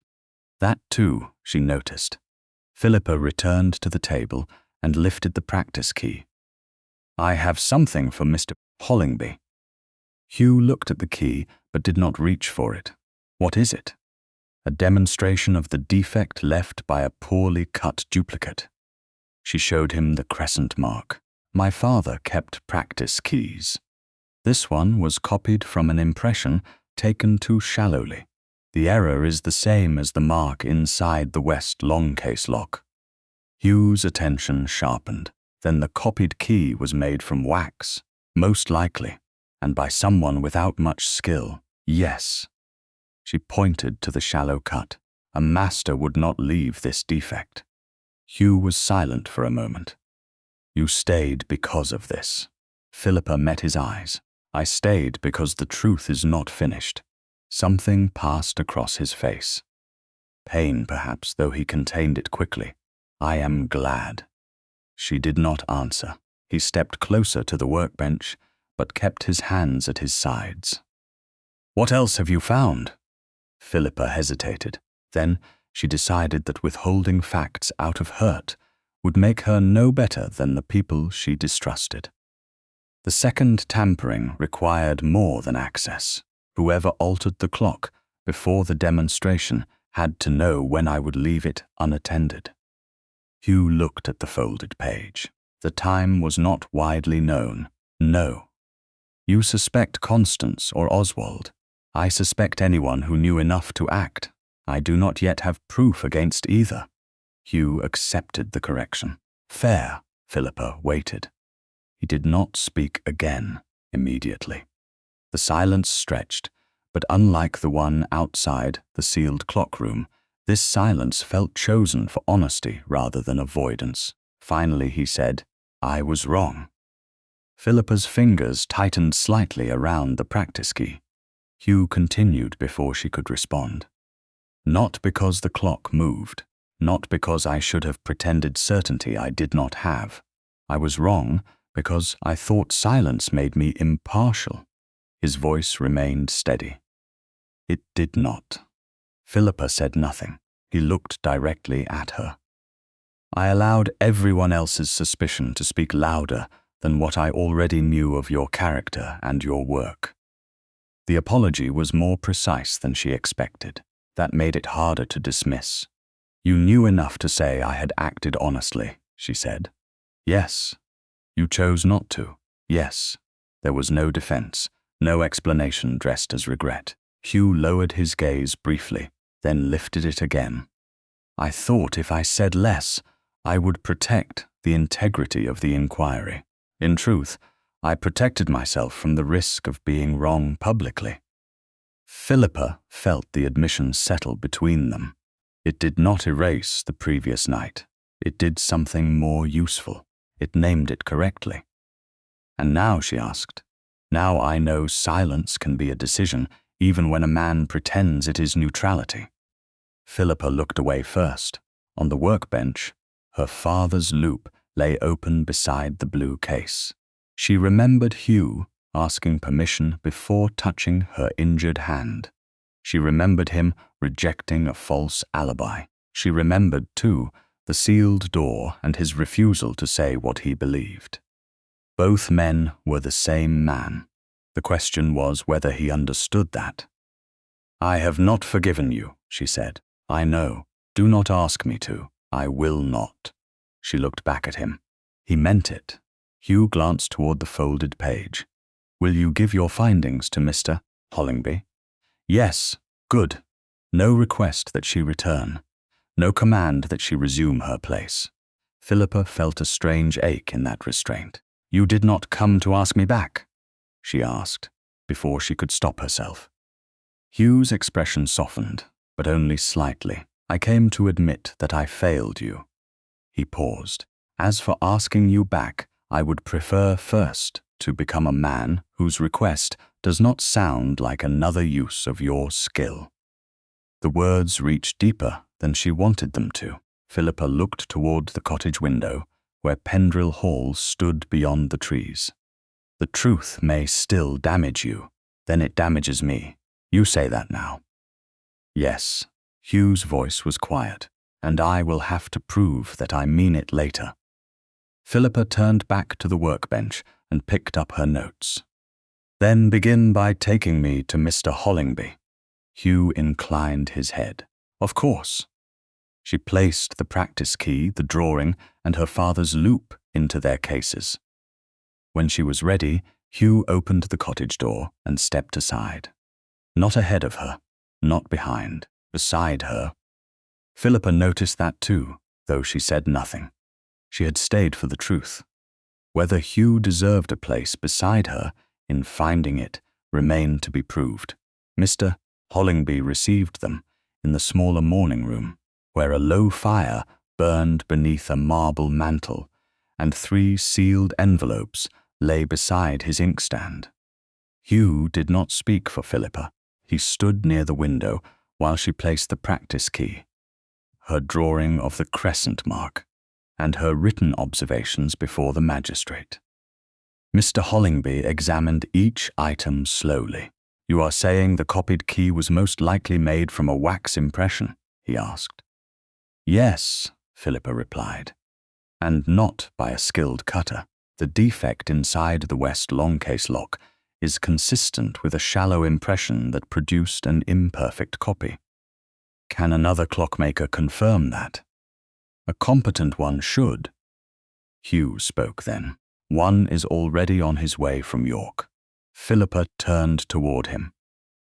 That, too, she noticed. Philippa returned to the table and lifted the practice key. "I have something for Mr. Hollingby." Hugh looked at the key but did not reach for it. "What is it?" "A demonstration of the defect left by a poorly cut duplicate." She showed him the crescent mark. "My father kept practice keys. This one was copied from an impression taken too shallowly. The error is the same as the mark inside the West longcase lock." Hugh's attention sharpened. Then the copied key was made from wax, most likely, and by someone without much skill. Yes. She pointed to the shallow cut. A master would not leave this defect. Hugh was silent for a moment. "You stayed because of this." Philippa met his eyes. "I stayed because the truth is not finished." Something passed across his face. Pain, perhaps, though he contained it quickly. "I am glad." She did not answer. He stepped closer to the workbench, but kept his hands at his sides. "What else have you found?" Philippa hesitated. Then she decided that withholding facts out of hurt would make her no better than the people she distrusted. The second tampering required more than access. Whoever altered the clock before the demonstration had to know when I would leave it unattended. Hugh looked at the folded page. The time was not widely known. "No. You suspect Constance or Oswald. I suspect anyone who knew enough to act. I do not yet have proof against either." Hugh accepted the correction. "Fair." Philippa waited. He did not speak again immediately. The silence stretched, but unlike the one outside the sealed clock room, this silence felt chosen for honesty rather than avoidance. Finally he said, "I was wrong." Philippa's fingers tightened slightly around the practice key. Hugh continued before she could respond. "Not because the clock moved, not because I should have pretended certainty I did not have. I was wrong because I thought silence made me impartial." His voice remained steady. It did not. Philippa said nothing. He looked directly at her. "I allowed everyone else's suspicion to speak louder than what I already knew of your character and your work." The apology was more precise than she expected. That made it harder to dismiss. "You knew enough to say I had acted honestly," she said. "Yes." "You chose not to." "Yes." There was no defense, no explanation dressed as regret. Hugh lowered his gaze briefly, then lifted it again. I thought if I said less, I would protect the integrity of the inquiry. In truth, I protected myself from the risk of being wrong publicly. Philippa felt the admission settle between them. It did not erase the previous night. It did something more useful. It named it correctly. And now, she asked, now I know silence can be a decision even when a man pretends it is neutrality. Philippa looked away first. On the workbench, her father's loupe lay open beside the blue case. She remembered Hugh asking permission before touching her injured hand. She remembered him rejecting a false alibi. She remembered, too, the sealed door and his refusal to say what he believed. Both men were the same man. The question was whether he understood that. I have not forgiven you, she said. I know. Do not ask me to. I will not. She looked back at him. He meant it. Hugh glanced toward the folded page. Will you give your findings to Mr. Hollingby? Yes. Good. No request that she return. No command that she resume her place. Philippa felt a strange ache in that restraint. You did not come to ask me back? She asked, before she could stop herself. Hugh's expression softened, but only slightly. I came to admit that I failed you. He paused. As for asking you back, I would prefer first to become a man whose request does not sound like another use of your skill. The words reached deeper than she wanted them to. Philippa looked toward the cottage window, where Pendrill Hall stood beyond the trees. The truth may still damage you, then it damages me. You say that now. Yes, Hugh's voice was quiet, and I will have to prove that I mean it later. Philippa turned back to the workbench and picked up her notes. Then begin by taking me to Mr. Hollingby. Hugh inclined his head. Of course. She placed the practice key, the drawing, and her father's loupe into their cases. When she was ready, Hugh opened the cottage door and stepped aside. Not ahead of her, not behind, beside her. Philippa noticed that too, though she said nothing. She had stayed for the truth. Whether Hugh deserved a place beside her in finding it remained to be proved. Mr. Hollingby received them in the smaller morning room, where a low fire burned beneath a marble mantel, and 3 sealed envelopes lay beside his inkstand. Hugh did not speak for Philippa. He stood near the window while she placed the practice key, her drawing of the crescent mark, and her written observations before the magistrate. Mr. Hollingby examined each item slowly. You are saying the copied key was most likely made from a wax impression? He asked. Yes, Philippa replied, and not by a skilled cutter. The defect inside the west longcase lock is consistent with a shallow impression that produced an imperfect copy. Can another clockmaker confirm that? A competent one should. Hugh spoke then. One is already on his way from York. Philippa turned toward him.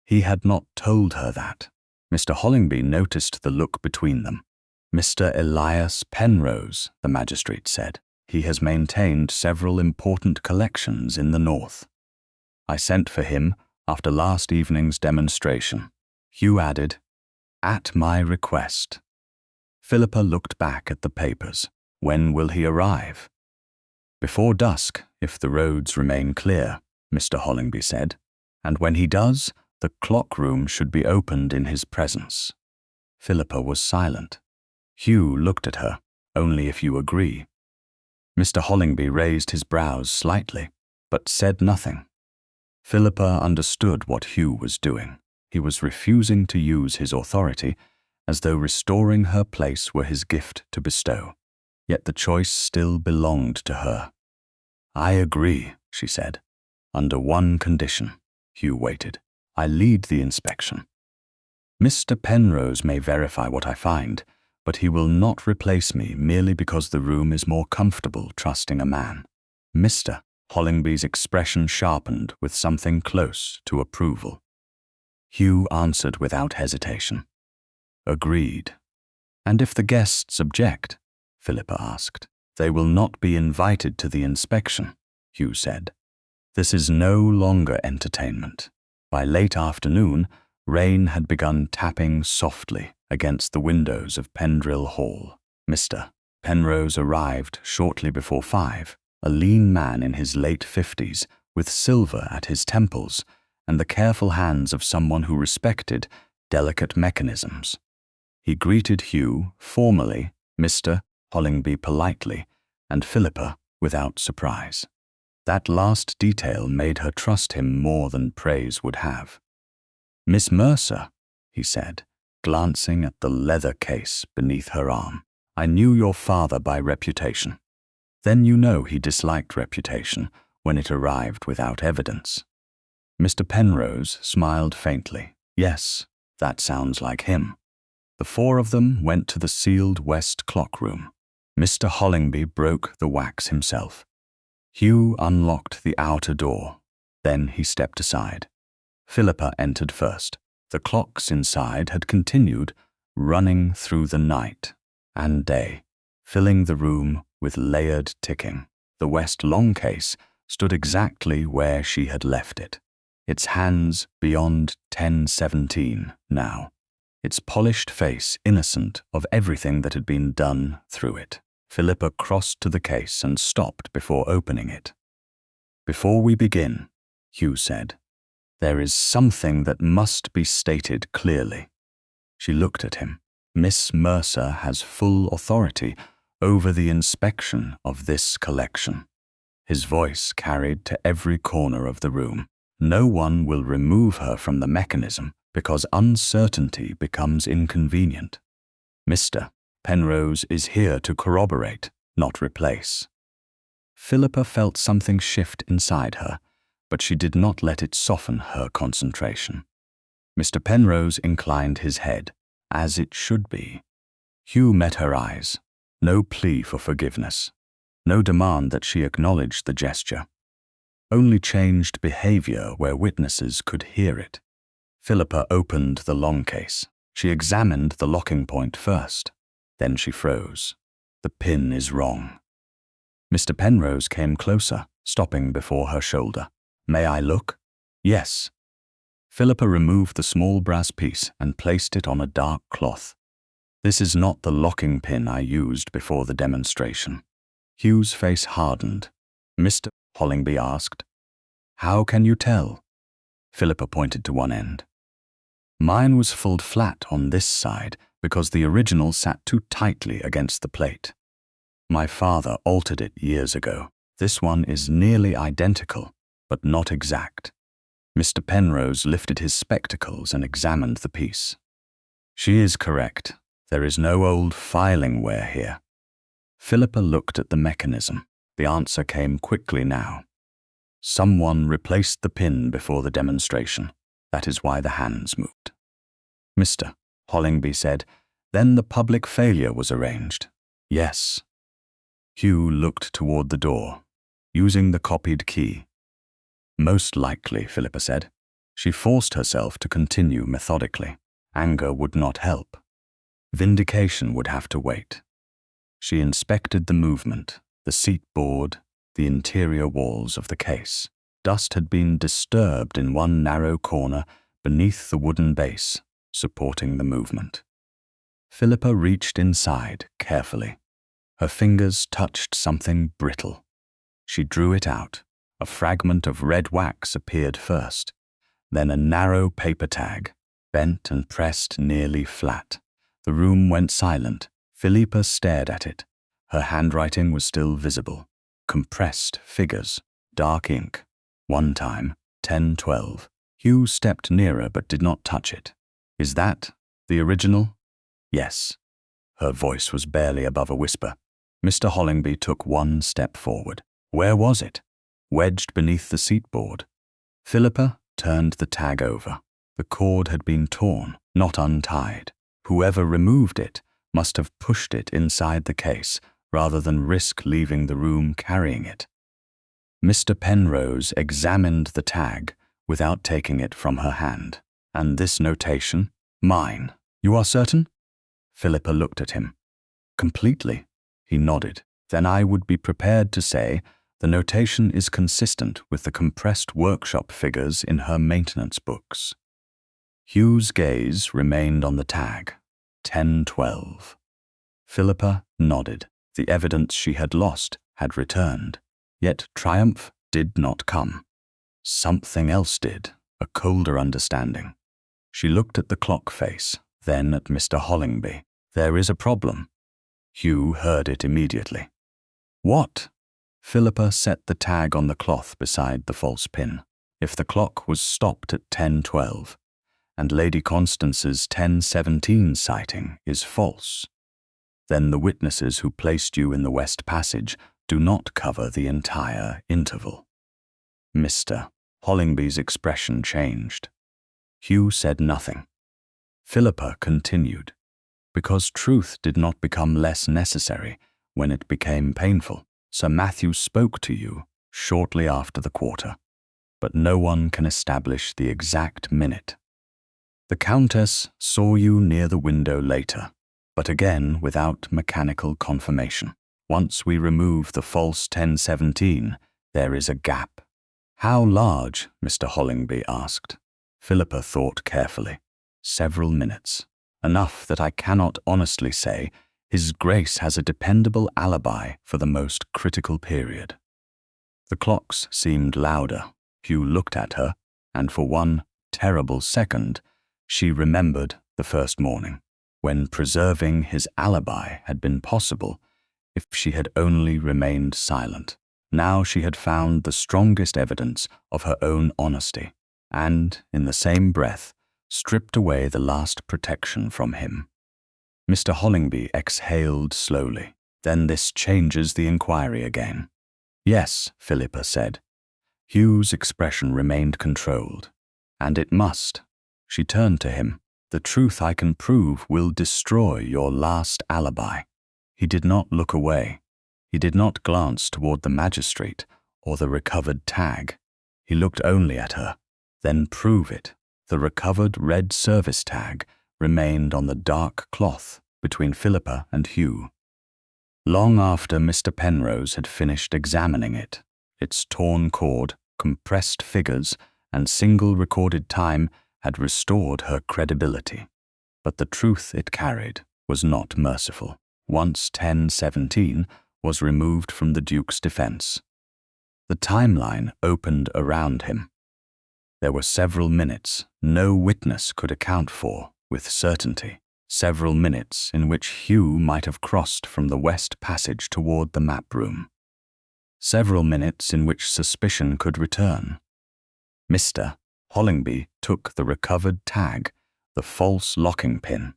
He had not told her that. Mr. Hollingby noticed the look between them. Mr. Elias Penrose, the magistrate said. He has maintained several important collections in the north. I sent for him after last evening's demonstration. Hugh added, at my request. Philippa looked back at the papers. When will he arrive? Before dusk, if the roads remain clear, Mr. Hollingby said, and when he does, the clock room should be opened in his presence. Philippa was silent. Hugh looked at her. Only if you agree. Mr. Hollingby raised his brows slightly, but said nothing. Philippa understood what Hugh was doing. He was refusing to use his authority, as though restoring her place were his gift to bestow. Yet the choice still belonged to her. I agree, she said. Under one condition. Hugh waited. I lead the inspection. Mr. Penrose may verify what I find, but he will not replace me merely because the room is more comfortable trusting a man. Mr. Hollingby's expression sharpened with something close to approval. Hugh answered without hesitation. Agreed. And if the guests object, Philippa asked. They will not be invited to the inspection, Hugh said. This is no longer entertainment. By late afternoon, rain had begun tapping softly against the windows of Pendrill Hall. Mr. Penrose arrived shortly before 5, a lean man in his late 50s, with silver at his temples and the careful hands of someone who respected delicate mechanisms. He greeted Hugh formally, Mr. Hollingby politely, and Philippa without surprise. That last detail made her trust him more than praise would have. "Miss Mercer," he said, glancing at the leather case beneath her arm, "I knew your father by reputation." Then you know he disliked reputation when it arrived without evidence. Mr. Penrose smiled faintly. Yes, that sounds like him. The four of them went to the sealed west clock room. Mr. Hollingby broke the wax himself. Hugh unlocked the outer door. Then he stepped aside. Philippa entered first. The clocks inside had continued, running through the night and day, filling the room with layered ticking. The west longcase stood exactly where she had left it, its hands beyond 10:17 now, its polished face innocent of everything that had been done through it. Philippa crossed to the case and stopped before opening it. "Before we begin," Hugh said, "there is something that must be stated clearly." She looked at him. "Miss Mercer has full authority over the inspection of this collection." His voice carried to every corner of the room. "No one will remove her from the mechanism because uncertainty becomes inconvenient. Mr. Penrose is here to corroborate, not replace." Philippa felt something shift inside her, but she did not let it soften her concentration. Mr. Penrose inclined his head, as it should be. Hugh met her eyes. No plea for forgiveness. No demand that she acknowledge the gesture. Only changed behavior where witnesses could hear it. Philippa opened the long case. She examined the locking point first. Then she froze. "The pin is wrong." Mr. Penrose came closer, stopping before her shoulder. "May I look?" "Yes." Philippa removed the small brass piece and placed it on a dark cloth. "This is not the locking pin I used before the demonstration." Hugh's face hardened. Mr. Hollingby asked, "How can you tell?" Philippa pointed to one end. "Mine was folded flat on this side because the original sat too tightly against the plate. My father altered it years ago. This one is nearly identical, but not exact." Mr. Penrose lifted his spectacles and examined the piece. "She is correct. There is no old filing wear here." Philippa looked at the mechanism. The answer came quickly now. "Someone replaced the pin before the demonstration. That is why the hands moved." Mr. Hollingby said, "Then the public failure was arranged." "Yes." Hugh looked toward the door, using the copied key. "Most likely," Philippa said. She forced herself to continue methodically. Anger would not help. Vindication would have to wait. She inspected the movement, the seat board, the interior walls of the case. Dust had been disturbed in one narrow corner beneath the wooden base, supporting the movement. Philippa reached inside carefully. Her fingers touched something brittle. She drew it out. A fragment of red wax appeared first, then a narrow paper tag, bent and pressed nearly flat. The room went silent. Philippa stared at it. Her handwriting was still visible. Compressed figures, dark ink. One time, 10:12. Hugh stepped nearer but did not touch it. "Is that the original?" "Yes." Her voice was barely above a whisper. Mr. Hollingby took one step forward. "Where was it?" "Wedged beneath the seat board." Philippa turned the tag over. The cord had been torn, not untied. Whoever removed it must have pushed it inside the case rather than risk leaving the room carrying it. Mr. Penrose examined the tag without taking it from her hand. And this notation? Mine. You are certain? Philippa looked at him. Completely. He nodded. Then I would be prepared to say the notation is consistent with the compressed workshop figures in her maintenance books. Hugh's gaze remained on the tag. 1012. Philippa nodded. The evidence she had lost had returned. Yet triumph did not come. Something else did, a colder understanding. She looked at the clock face, then at Mr. Hollingby. There is a problem. Hugh heard it immediately. What? Philippa set the tag on the cloth beside the false pin. If the clock was stopped at 10:12, and Lady Constance's 10:17 sighting is false, then the witnesses who placed you in the West Passage do not cover the entire interval. Mr. Hollingby's expression changed. Hugh said nothing. Philippa continued, because truth did not become less necessary when it became painful. Sir Matthew spoke to you shortly after the quarter, but no one can establish the exact minute. The Countess saw you near the window later, but again without mechanical confirmation. Once we remove the false 10:17, there is a gap. How large? Mr. Hollingby asked. Philippa thought carefully. Several minutes. Enough that I cannot honestly say His Grace has a dependable alibi for the most critical period. The clocks seemed louder. Hugh looked at her, and for one terrible second, she remembered the first morning, when preserving his alibi had been possible if she had only remained silent. Now she had found the strongest evidence of her own honesty, and, in the same breath, stripped away the last protection from him. Mr. Hollingby exhaled slowly. Then this changes the inquiry again. Yes, Philippa said. Hugh's expression remained controlled. And it must. She turned to him. The truth I can prove will destroy your last alibi. He did not look away. He did not glance toward the magistrate or the recovered tag. He looked only at her. Then prove it. The recovered red service tag remained on the dark cloth between Philippa and Hugh. Long after Mr. Penrose had finished examining it, its torn cord, compressed figures, and single recorded time had restored her credibility. But the truth it carried was not merciful. Once 10:17 was removed from the Duke's defense, the timeline opened around him. There were several minutes no witness could account for with certainty, several minutes in which Hugh might have crossed from the West Passage toward the map room, several minutes in which suspicion could return. Mr. Hollingby took the recovered tag, the false locking pin,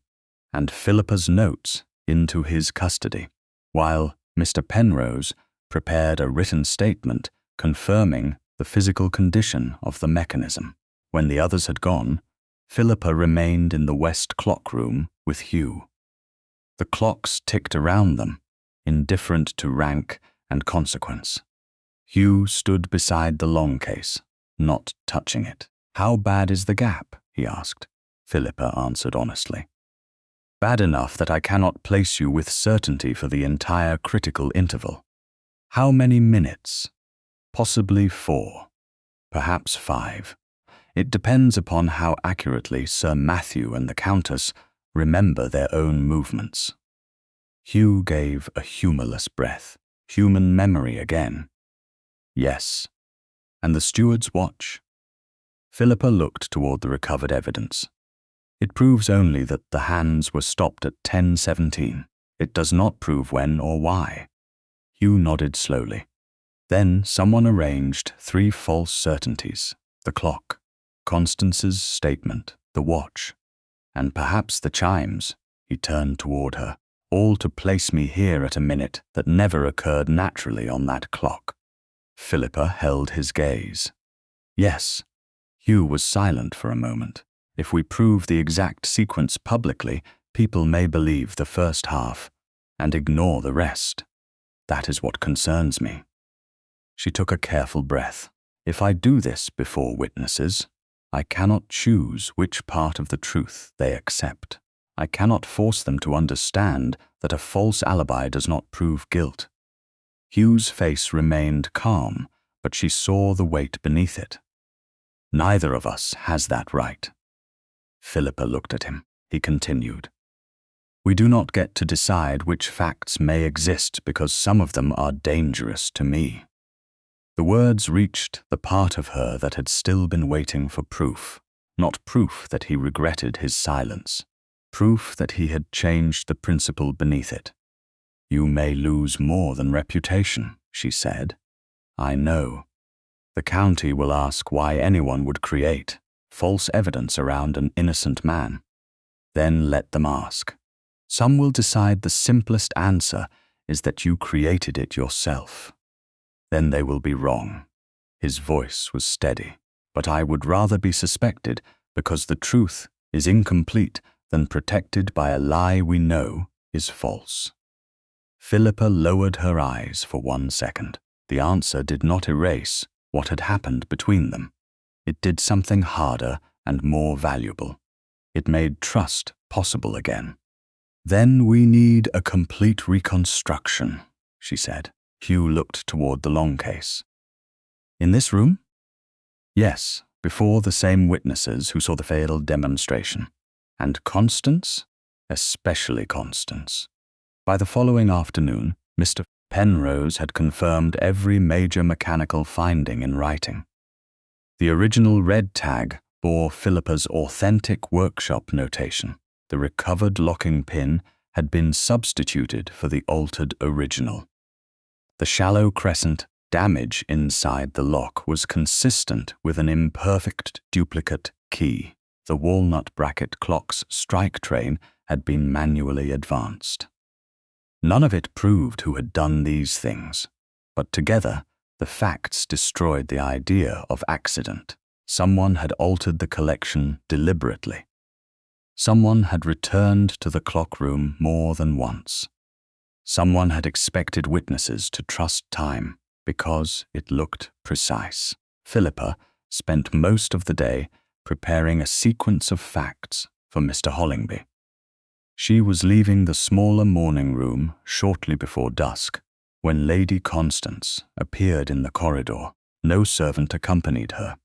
and Philippa's notes into his custody, while Mr. Penrose prepared a written statement confirming the physical condition of the mechanism. When the others had gone, Philippa remained in the West clock room with Hugh. The clocks ticked around them, indifferent to rank and consequence. Hugh stood beside the longcase, not touching it. How bad is the gap? He asked. Philippa answered honestly. Bad enough that I cannot place you with certainty for the entire critical interval. How many minutes? Possibly 4, perhaps 5. It depends upon how accurately Sir Matthew and the Countess remember their own movements. Hugh gave a humorless breath. Human memory again. Yes. And the steward's watch? Philippa looked toward the recovered evidence. It proves only that the hands were stopped at 10:17. It does not prove when or why. Hugh nodded slowly. Then someone arranged 3 false certainties: the clock, Constance's statement, the watch, and perhaps the chimes. He turned toward her, all to place me here at a minute that never occurred naturally on that clock. Philippa held his gaze. Yes. Hugh was silent for a moment. If we prove the exact sequence publicly, people may believe the first half and ignore the rest. That is what concerns me. She took a careful breath. If I do this before witnesses, I cannot choose which part of the truth they accept. I cannot force them to understand that a false alibi does not prove guilt. Hugh's face remained calm, but she saw the weight beneath it. Neither of us has that right. Philippa looked at him. He continued. We do not get to decide which facts may exist because some of them are dangerous to me. The words reached the part of her that had still been waiting for proof, not proof that he regretted his silence, proof that he had changed the principle beneath it. You may lose more than reputation, she said. I know. The county will ask why anyone would create false evidence around an innocent man. Then let them ask. Some will decide the simplest answer is that you created it yourself. Then they will be wrong. His voice was steady. But I would rather be suspected because the truth is incomplete than protected by a lie we know is false. Philippa lowered her eyes for 1 second. The answer did not erase what had happened between them. It did something harder and more valuable. It made trust possible again. Then we need a complete reconstruction, she said. Hugh looked toward the longcase. In this room? Yes, before the same witnesses who saw the failed demonstration. And Constance? Especially Constance. By the following afternoon, Mr. Penrose had confirmed every major mechanical finding in writing. The original red tag bore Philippa's authentic workshop notation. The recovered locking pin had been substituted for the altered original. The shallow crescent damage inside the lock was consistent with an imperfect duplicate key. The walnut bracket clock's strike train had been manually advanced. None of it proved who had done these things, but together the facts destroyed the idea of accident. Someone had altered the collection deliberately. Someone had returned to the clock room more than once. Someone had expected witnesses to trust time because it looked precise. Philippa spent most of the day preparing a sequence of facts for Mr. Hollingby. She was leaving the smaller morning room shortly before dusk when Lady Constance appeared in the corridor. No servant accompanied her.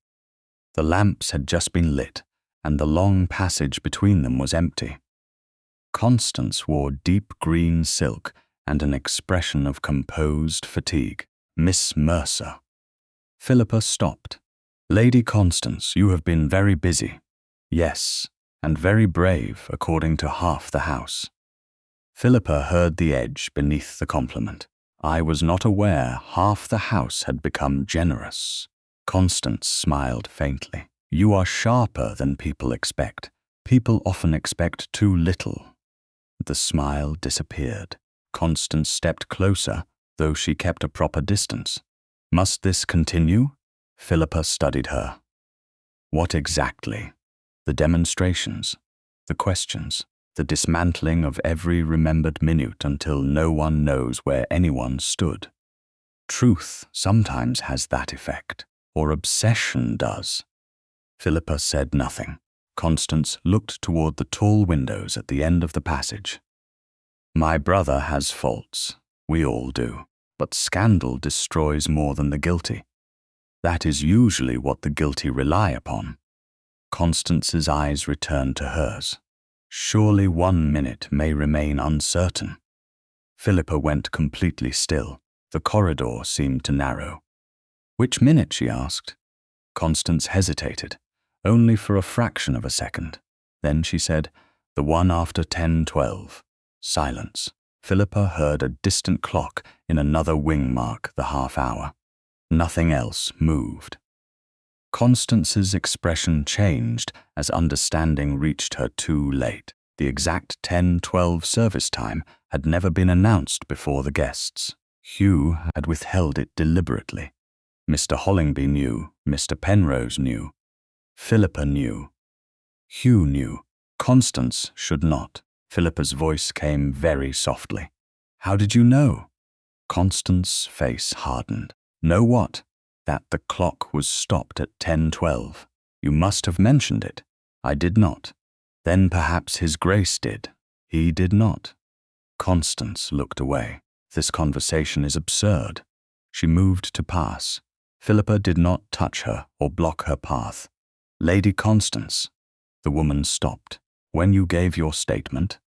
The lamps had just been lit, and the long passage between them was empty. Constance wore deep green silk and an expression of composed fatigue. Miss Mercer. Philippa stopped. Lady Constance, you have been very busy. Yes, and very brave, according to half the house. Philippa heard the edge beneath the compliment. I was not aware half the house had become generous. Constance smiled faintly. You are sharper than people expect. People often expect too little. The smile disappeared. Constance stepped closer, though she kept a proper distance. Must this continue? Philippa studied her. What exactly? The demonstrations, the questions, the dismantling of every remembered minute until no one knows where anyone stood. Truth sometimes has that effect, or obsession does. Philippa said nothing. Constance looked toward the tall windows at the end of the passage. My brother has faults. We all do. But scandal destroys more than the guilty. That is usually what the guilty rely upon. Constance's eyes returned to hers. Surely 1 minute may remain uncertain. Philippa went completely still. The corridor seemed to narrow. Which minute? She asked. Constance hesitated, only for a fraction of a second. Then she said, the one after 10:12. Silence. Philippa heard a distant clock in another wing mark the half-hour. Nothing else moved. Constance's expression changed as understanding reached her too late. The exact 10:12 service time had never been announced before the guests. Hugh had withheld it deliberately. Mr. Hollingby knew, Mr. Penrose knew, Philippa knew, Hugh knew. Constance should not. Philippa's voice came very softly. How did you know? Constance's face hardened. Know what? That the clock was stopped at 10:12. You must have mentioned it. I did not. Then perhaps His Grace did. He did not. Constance looked away. This conversation is absurd. She moved to pass. Philippa did not touch her or block her path. Lady Constance. The woman stopped. When you gave your statement,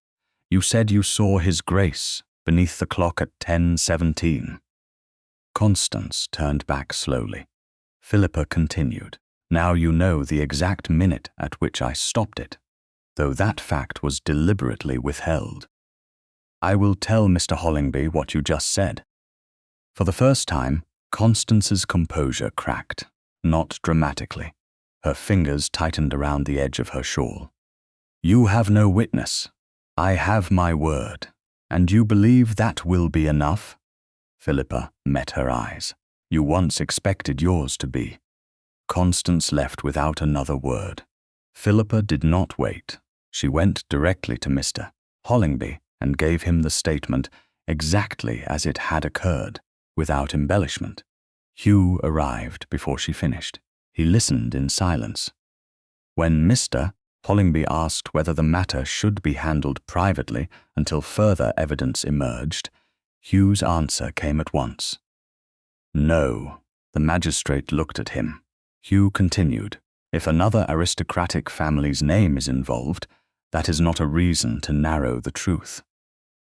you said you saw His Grace beneath the clock at 10:17. Constance turned back slowly. Philippa continued. Now you know the exact minute at which I stopped it, though that fact was deliberately withheld. I will tell Mr. Hollingby what you just said. For the first time, Constance's composure cracked, not dramatically. Her fingers tightened around the edge of her shawl. You have no witness. I have my word. And you believe that will be enough? Philippa met her eyes. You once expected yours to be. Constance left without another word. Philippa did not wait. She went directly to Mr. Hollingby and gave him the statement exactly as it had occurred, without embellishment. Hugh arrived before she finished. He listened in silence. When Mr. Hollingby asked whether the matter should be handled privately until further evidence emerged, Hugh's answer came at once. No. The magistrate looked at him. Hugh continued, if another aristocratic family's name is involved, that is not a reason to narrow the truth.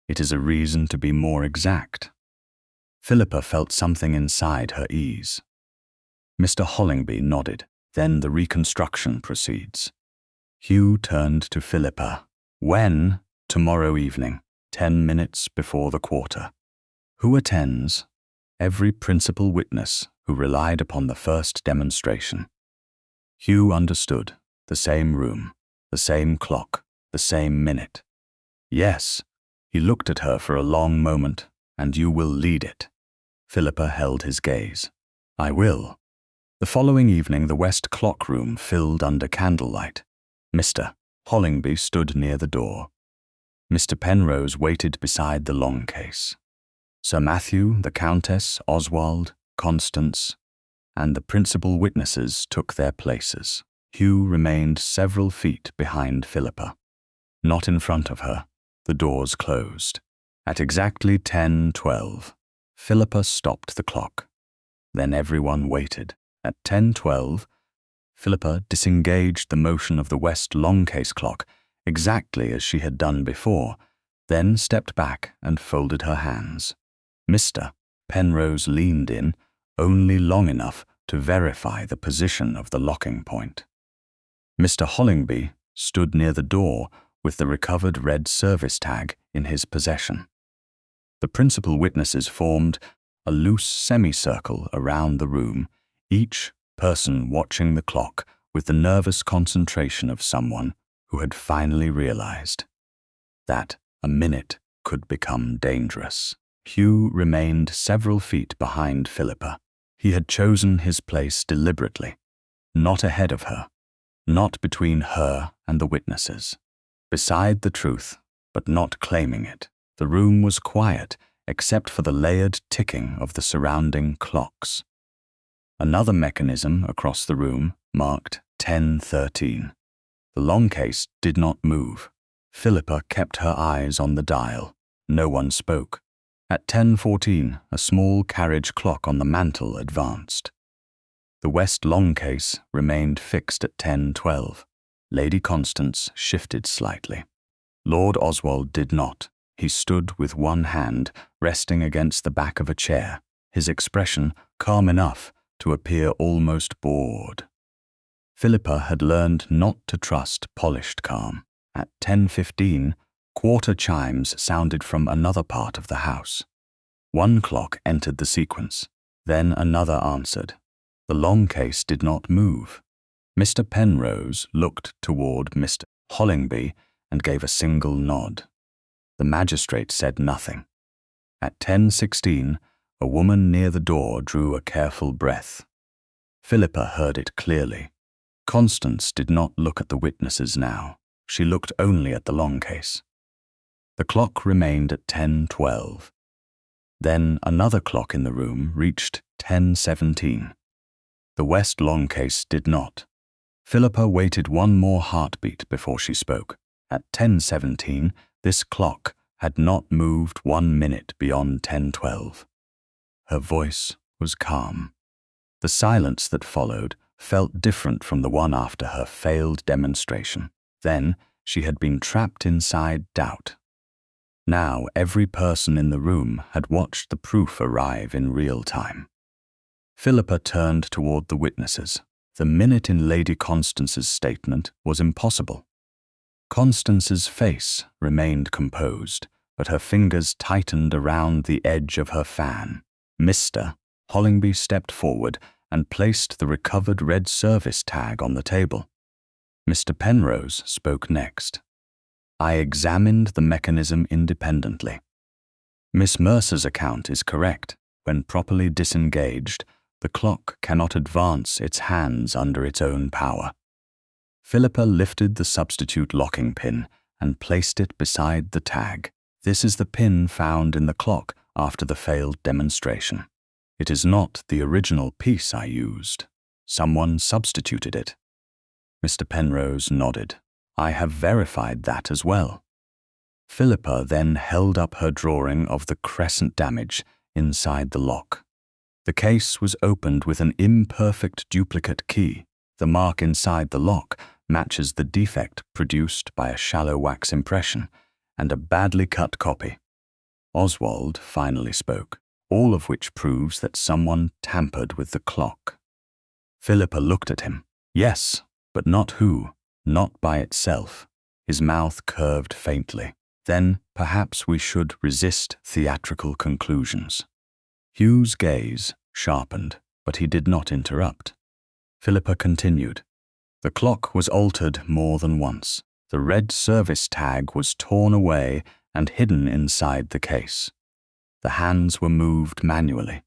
It is a reason to be more exact. Philippa felt something inside her ease. Mr. Hollingby nodded. Then the reconstruction proceeds. Hugh turned to Philippa. When? Tomorrow evening, 10 minutes before the quarter. Who attends? Every principal witness who relied upon the first demonstration. Hugh understood. The same room, the same clock, the same minute. Yes, he looked at her for a long moment, and you will lead it. Philippa held his gaze. I will. The following evening the west clock room filled under candlelight. Mr. Hollingby stood near the door. Mr. Penrose waited beside the longcase. Sir Matthew, the Countess, Oswald, Constance, and the principal witnesses took their places. Hugh remained several feet behind Philippa. Not in front of her. The doors closed. At exactly 10:12, Philippa stopped the clock. Then everyone waited. At 10:12, Philippa disengaged the motion of the west longcase clock exactly as she had done before, then stepped back and folded her hands. Mr. Penrose leaned in only long enough to verify the position of the locking point. Mr. Hollingby stood near the door with the recovered red service tag in his possession. The principal witnesses formed a loose semicircle around the room, each person watching the clock with the nervous concentration of someone who had finally realized that a minute could become dangerous. Hugh remained several feet behind Philippa. He had chosen his place deliberately, not ahead of her, not between her and the witnesses. Beside the truth, but not claiming it. The room was quiet except for the layered ticking of the surrounding clocks. Another mechanism across the room marked 10:13. The longcase did not move. Philippa kept her eyes on the dial. No one spoke. At 10:14, a small carriage clock on the mantel advanced. The west longcase remained fixed at 10:12. Lady Constance shifted slightly. Lord Oswald did not. He stood with one hand resting against the back of a chair, his expression calm enough to appear almost bored. Philippa had learned not to trust polished calm. At 10:15, quarter chimes sounded from another part of the house. One clock entered the sequence, then another answered. The longcase did not move. Mr. Penrose looked toward Mr. Hollingby and gave a single nod. The magistrate said nothing. At 10:16, a woman near the door drew a careful breath. Philippa heard it clearly. Constance did not look at the witnesses now. She looked only at the longcase. The clock remained at 10:12. Then another clock in the room reached 10:17. The west longcase did not. Philippa waited one more heartbeat before she spoke. At 10:17, this clock had not moved 1 minute beyond 10:12. Her voice was calm. The silence that followed felt different from the one after her failed demonstration. Then she had been trapped inside doubt. Now every person in the room had watched the proof arrive in real time. Philippa turned toward the witnesses. The minute in Lady Constance's statement was impossible. Constance's face remained composed, but her fingers tightened around the edge of her fan. Mr. Hollingby stepped forward and placed the recovered red service tag on the table. Mr. Penrose spoke next. I examined the mechanism independently. Miss Mercer's account is correct. When properly disengaged, the clock cannot advance its hands under its own power. Philippa lifted the substitute locking pin and placed it beside the tag. This is the pin found in the clock after the failed demonstration. It is not the original piece I used. Someone substituted it. Mr. Penrose nodded. I have verified that as well. Philippa then held up her drawing of the crescent damage inside the lock. The case was opened with an imperfect duplicate key. The mark inside the lock matches the defect produced by a shallow wax impression and a badly cut copy. Oswald finally spoke, all of which proves that someone tampered with the clock. Philippa looked at him. Yes, but not who, not by itself. His mouth curved faintly. Then perhaps we should resist theatrical conclusions. Hugh's gaze sharpened, but he did not interrupt. Philippa continued. The clock was altered more than once. The red service tag was torn away and hidden inside the case. The hands were moved manually.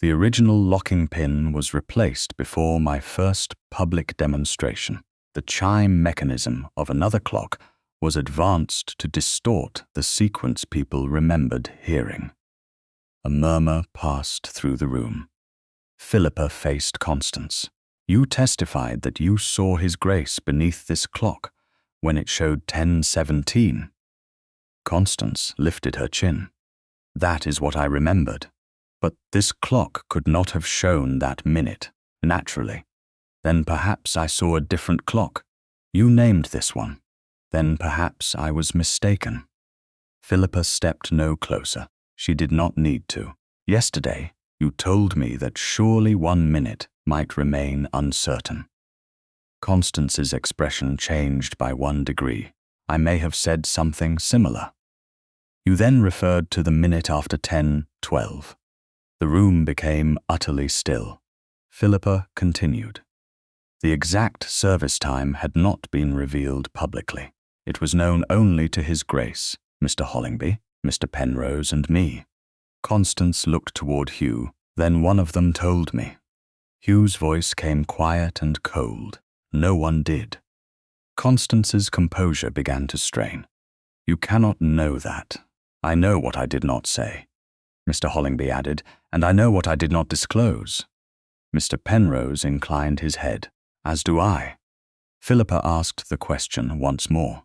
The original locking pin was replaced before my first public demonstration. The chime mechanism of another clock was advanced to distort the sequence people remembered hearing. A murmur passed through the room. Philippa faced Constance. You testified that you saw His Grace beneath this clock when it showed 10:17. Constance lifted her chin. That is what I remembered. But this clock could not have shown that minute, naturally. Then perhaps I saw a different clock. You named this one. Then perhaps I was mistaken. Philippa stepped no closer. She did not need to. Yesterday, you told me that surely 1 minute might remain uncertain. Constance's expression changed by 1 degree. I may have said something similar. You then referred to the minute after 10:12. The room became utterly still. Philippa continued. The exact service time had not been revealed publicly. It was known only to His Grace, Mr. Hollingby, Mr. Penrose, and me. Constance looked toward Hugh. Then one of them told me. Hugh's voice came quiet and cold. No one did. Constance's composure began to strain. You cannot know that. I know what I did not say, Mr. Hollingby added, and I know what I did not disclose. Mr. Penrose inclined his head, as do I. Philippa asked the question once more.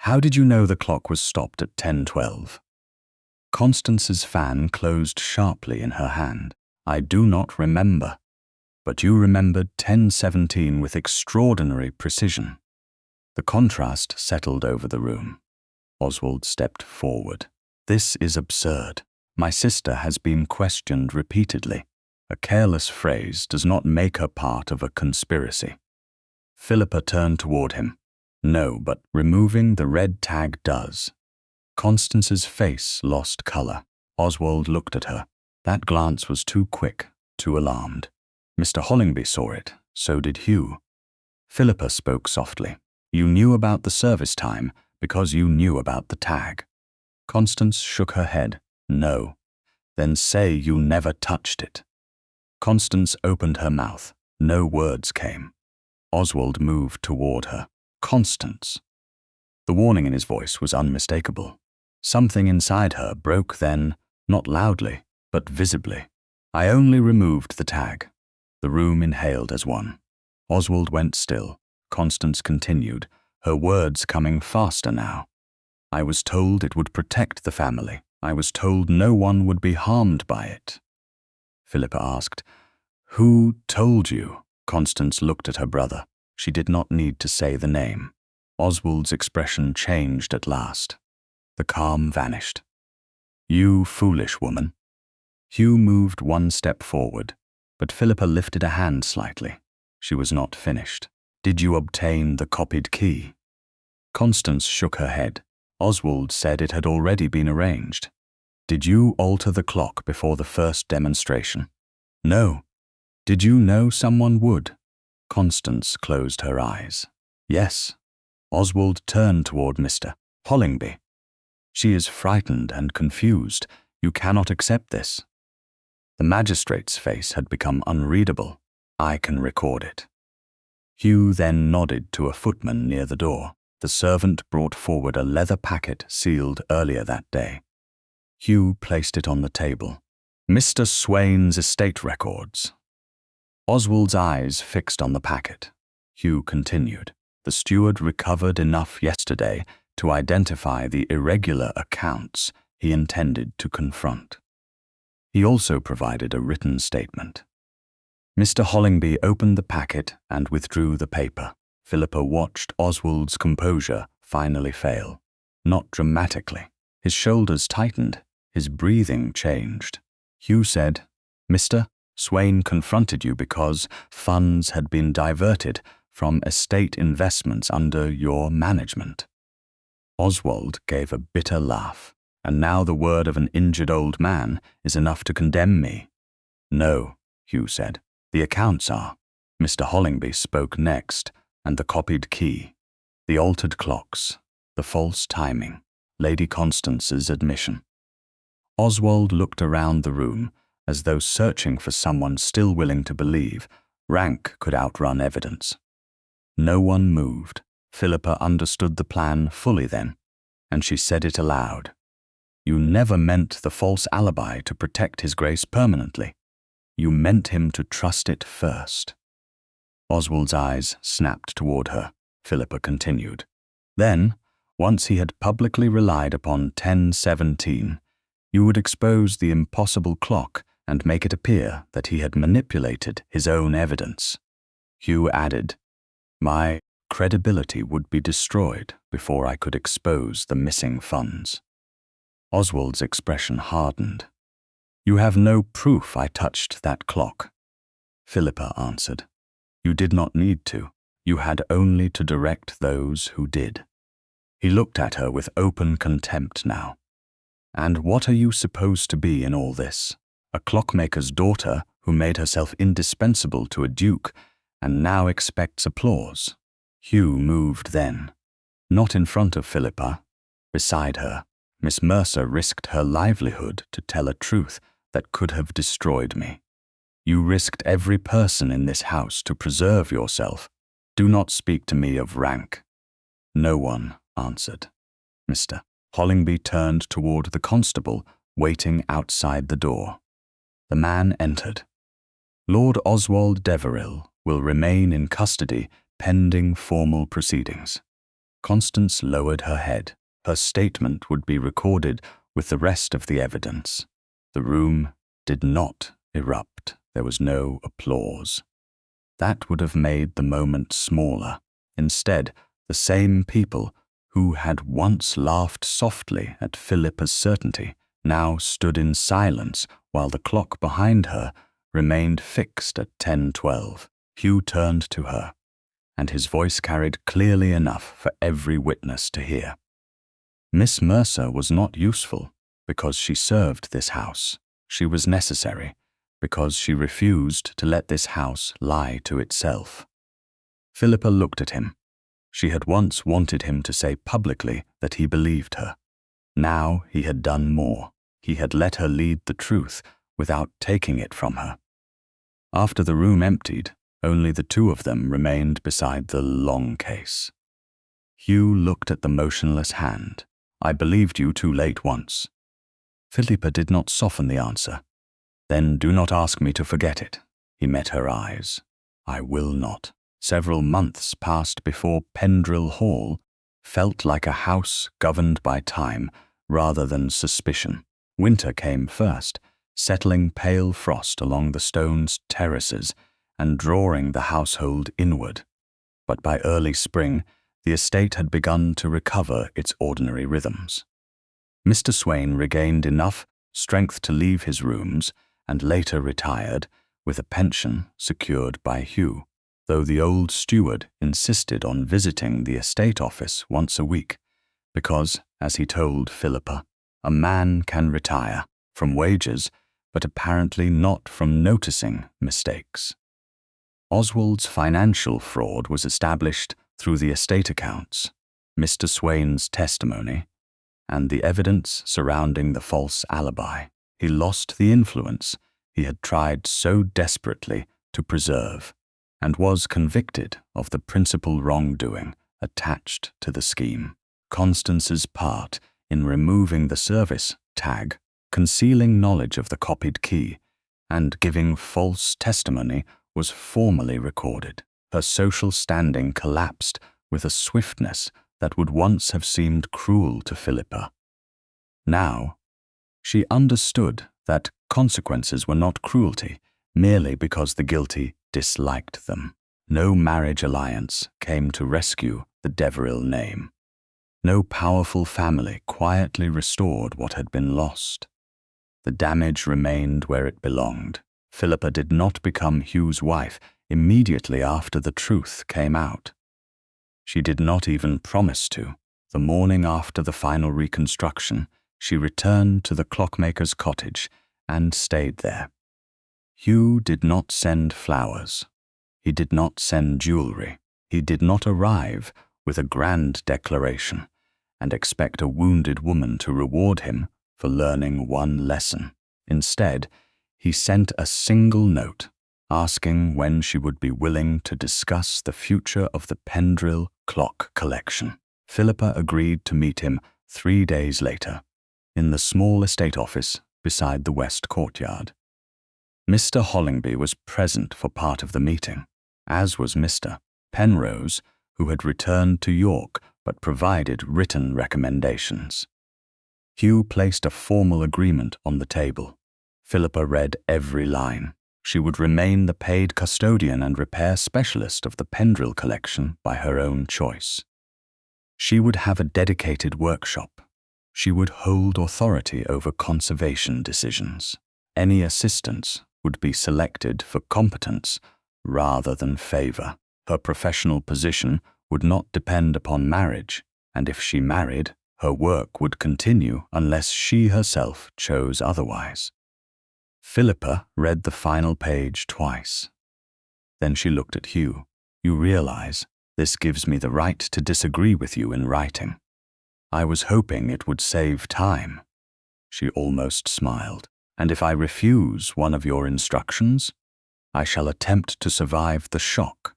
How did you know the clock was stopped at 10:12? Constance's fan closed sharply in her hand. I do not remember. But you remembered 10:17 with extraordinary precision. The contrast settled over the room. Oswald stepped forward. This is absurd. My sister has been questioned repeatedly. A careless phrase does not make her part of a conspiracy. Philippa turned toward him. No, but removing the red tag does. Constance's face lost color. Oswald looked at her. That glance was too quick, too alarmed. Mr. Hollingby saw it, so did Hugh. Philippa spoke softly. You knew about the service time because you knew about the tag. Constance shook her head. No. Then say you never touched it. Constance opened her mouth. No words came. Oswald moved toward her. Constance. The warning in his voice was unmistakable. Something inside her broke then Not loudly, but visibly. I only removed the tag. The room inhaled as one. Oswald went still. Constance continued, her words coming faster now. I was told it would protect the family. I was told no one would be harmed by it. Philippa asked, "Who told you?" Constance looked at her brother. She did not need to say the name. Oswald's expression changed at last. The calm vanished. "You foolish woman." Hugh moved one step forward, but Philippa lifted a hand slightly. She was not finished. "Did you obtain the copied key?" Constance shook her head. Oswald said it had already been arranged. "Did you alter the clock before the first demonstration?" "No." "Did you know someone would?" Constance closed her eyes. "Yes." Oswald turned toward Mr. Hollingby. "She is frightened and confused. You cannot accept this." The magistrate's face had become unreadable. "I can record it." Hugh then nodded to a footman near the door. The servant brought forward a leather packet sealed earlier that day. Hugh placed it on the table. "Mr. Swain's estate records." Oswald's eyes fixed on the packet. Hugh continued. "The steward recovered enough yesterday to identify the irregular accounts he intended to confront. He also provided a written statement." Mr. Hollingby opened the packet and withdrew the paper. Philippa watched Oswald's composure finally fail. Not dramatically. His shoulders tightened. His breathing changed. Hugh said, "Mr. Swain confronted you because funds had been diverted from estate investments under your management." Oswald gave a bitter laugh. "And now the word of an injured old man is enough to condemn me." "No," Hugh said. "The accounts are." Mr. Hollingby spoke next, and the copied key, the altered clocks, the false timing, Lady Constance's admission. Oswald looked around the room as though searching for someone still willing to believe rank could outrun evidence. No one moved. Philippa understood the plan fully then, and she said it aloud. "You never meant the false alibi to protect His Grace permanently. You meant him to trust it first." Oswald's eyes snapped toward her. Philippa continued. "Then, once he had publicly relied upon 1017, you would expose the impossible clock and make it appear that he had manipulated his own evidence." Hugh added, "My credibility would be destroyed before I could expose the missing funds." Oswald's expression hardened. "You have no proof I touched that clock," Philippa answered. "You did not need to. You had only to direct those who did." He looked at her with open contempt now. "And what are you supposed to be in all this? A clockmaker's daughter who made herself indispensable to a duke and now expects applause?" Hugh moved then. Not in front of Philippa, beside her. Miss Mercer risked her livelihood to tell a truth that could have destroyed me. You risked every person in this house to preserve yourself. Do not speak to me of rank." No one answered. Mr. Hollingby turned toward the constable waiting outside the door. The man entered. "Lord Oswald Deverill will remain in custody pending formal proceedings." Constance lowered her head. Her statement would be recorded with the rest of the evidence. The room did not erupt. There was no applause. That would have made the moment smaller. Instead, the same people who had once laughed softly at Philippa's certainty now stood in silence while the clock behind her remained fixed at 10:12. Hugh turned to her, and his voice carried clearly enough for every witness to hear. Miss Mercer was not useful because she served this house. She was necessary because she refused to let this house lie to itself. Philippa looked at him. She had once wanted him to say publicly that he believed her. Now he had done more. He had let her lead the truth without taking it from her. After the room emptied, only the two of them remained beside the longcase. Hugh looked at the motionless hand. "I believed you too late once." Philippa did not soften the answer. Then do not ask me to forget it. He met her eyes. I will not. Several months passed before Pendrill Hall felt like a house governed by time rather than suspicion. Winter came first, settling pale frost along the stone's terraces and drawing the household inward. But by early spring, the estate had begun to recover its ordinary rhythms. Mr. Swain regained enough strength to leave his rooms and later retired with a pension secured by Hugh, though the old steward insisted on visiting the estate office once a week because, as he told Philippa, a man can retire from wages but apparently not from noticing mistakes. Oswald's financial fraud was established through the estate accounts, Mr. Swain's testimony, and the evidence surrounding the false alibi. He lost the influence he had tried so desperately to preserve, and was convicted of the principal wrongdoing attached to the scheme. Constance's part in removing the service tag, concealing knowledge of the copied key, and giving false testimony was formally recorded. Her social standing collapsed with a swiftness that would once have seemed cruel to Philippa. Now, she understood that consequences were not cruelty merely because the guilty disliked them. No marriage alliance came to rescue the Deverell name. No powerful family quietly restored what had been lost. The damage remained where it belonged. Philippa did not become Hugh's wife immediately after the truth came out. She did not even promise to. The morning after the final reconstruction, she returned to the clockmaker's cottage and stayed there. Hugh did not send flowers. He did not send jewelry. He did not arrive with a grand declaration and expect a wounded woman to reward him for learning one lesson. Instead, he sent a single note asking when she would be willing to discuss the future of the Pendrill clock collection. Philippa agreed to meet him 3 days later in the small estate office beside the west courtyard. Mr. Hollingby was present for part of the meeting, as was Mr. Penrose, who had returned to York but provided written recommendations. Hugh placed a formal agreement on the table. Philippa read every line. She would remain the paid custodian and repair specialist of the Pendrill collection by her own choice. She would have a dedicated workshop. She would hold authority over conservation decisions. Any assistants would be selected for competence rather than favor. Her professional position would not depend upon marriage, and if she married, her work would continue unless she herself chose otherwise. Philippa read the final page twice. Then she looked at Hugh. You realize this gives me the right to disagree with you in writing. I was hoping it would save time. She almost smiled. And if I refuse one of your instructions, I shall attempt to survive the shock.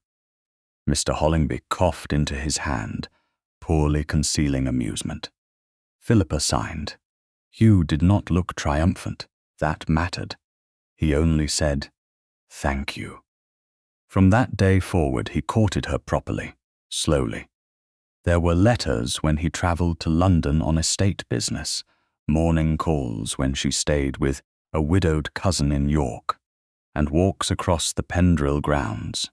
Mr. Hollingby coughed into his hand, poorly concealing amusement. Philippa signed. Hugh did not look triumphant. That mattered. He only said, "Thank you." From that day forward he courted her properly, slowly. There were letters when he travelled to London on estate business, morning calls when she stayed with a widowed cousin in York, and walks across the Pendrill grounds.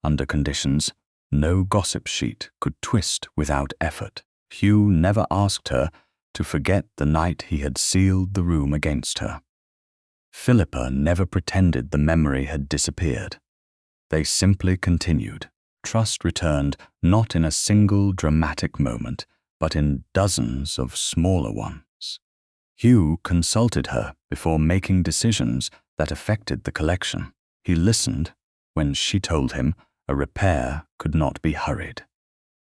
Under conditions no gossip sheet could twist without effort. Hugh never asked her to forget the night he had sealed the room against her. Philippa never pretended the memory had disappeared. They simply continued. Trust returned not in a single dramatic moment, but in dozens of smaller ones. Hugh consulted her before making decisions that affected the collection. He listened when she told him a repair could not be hurried.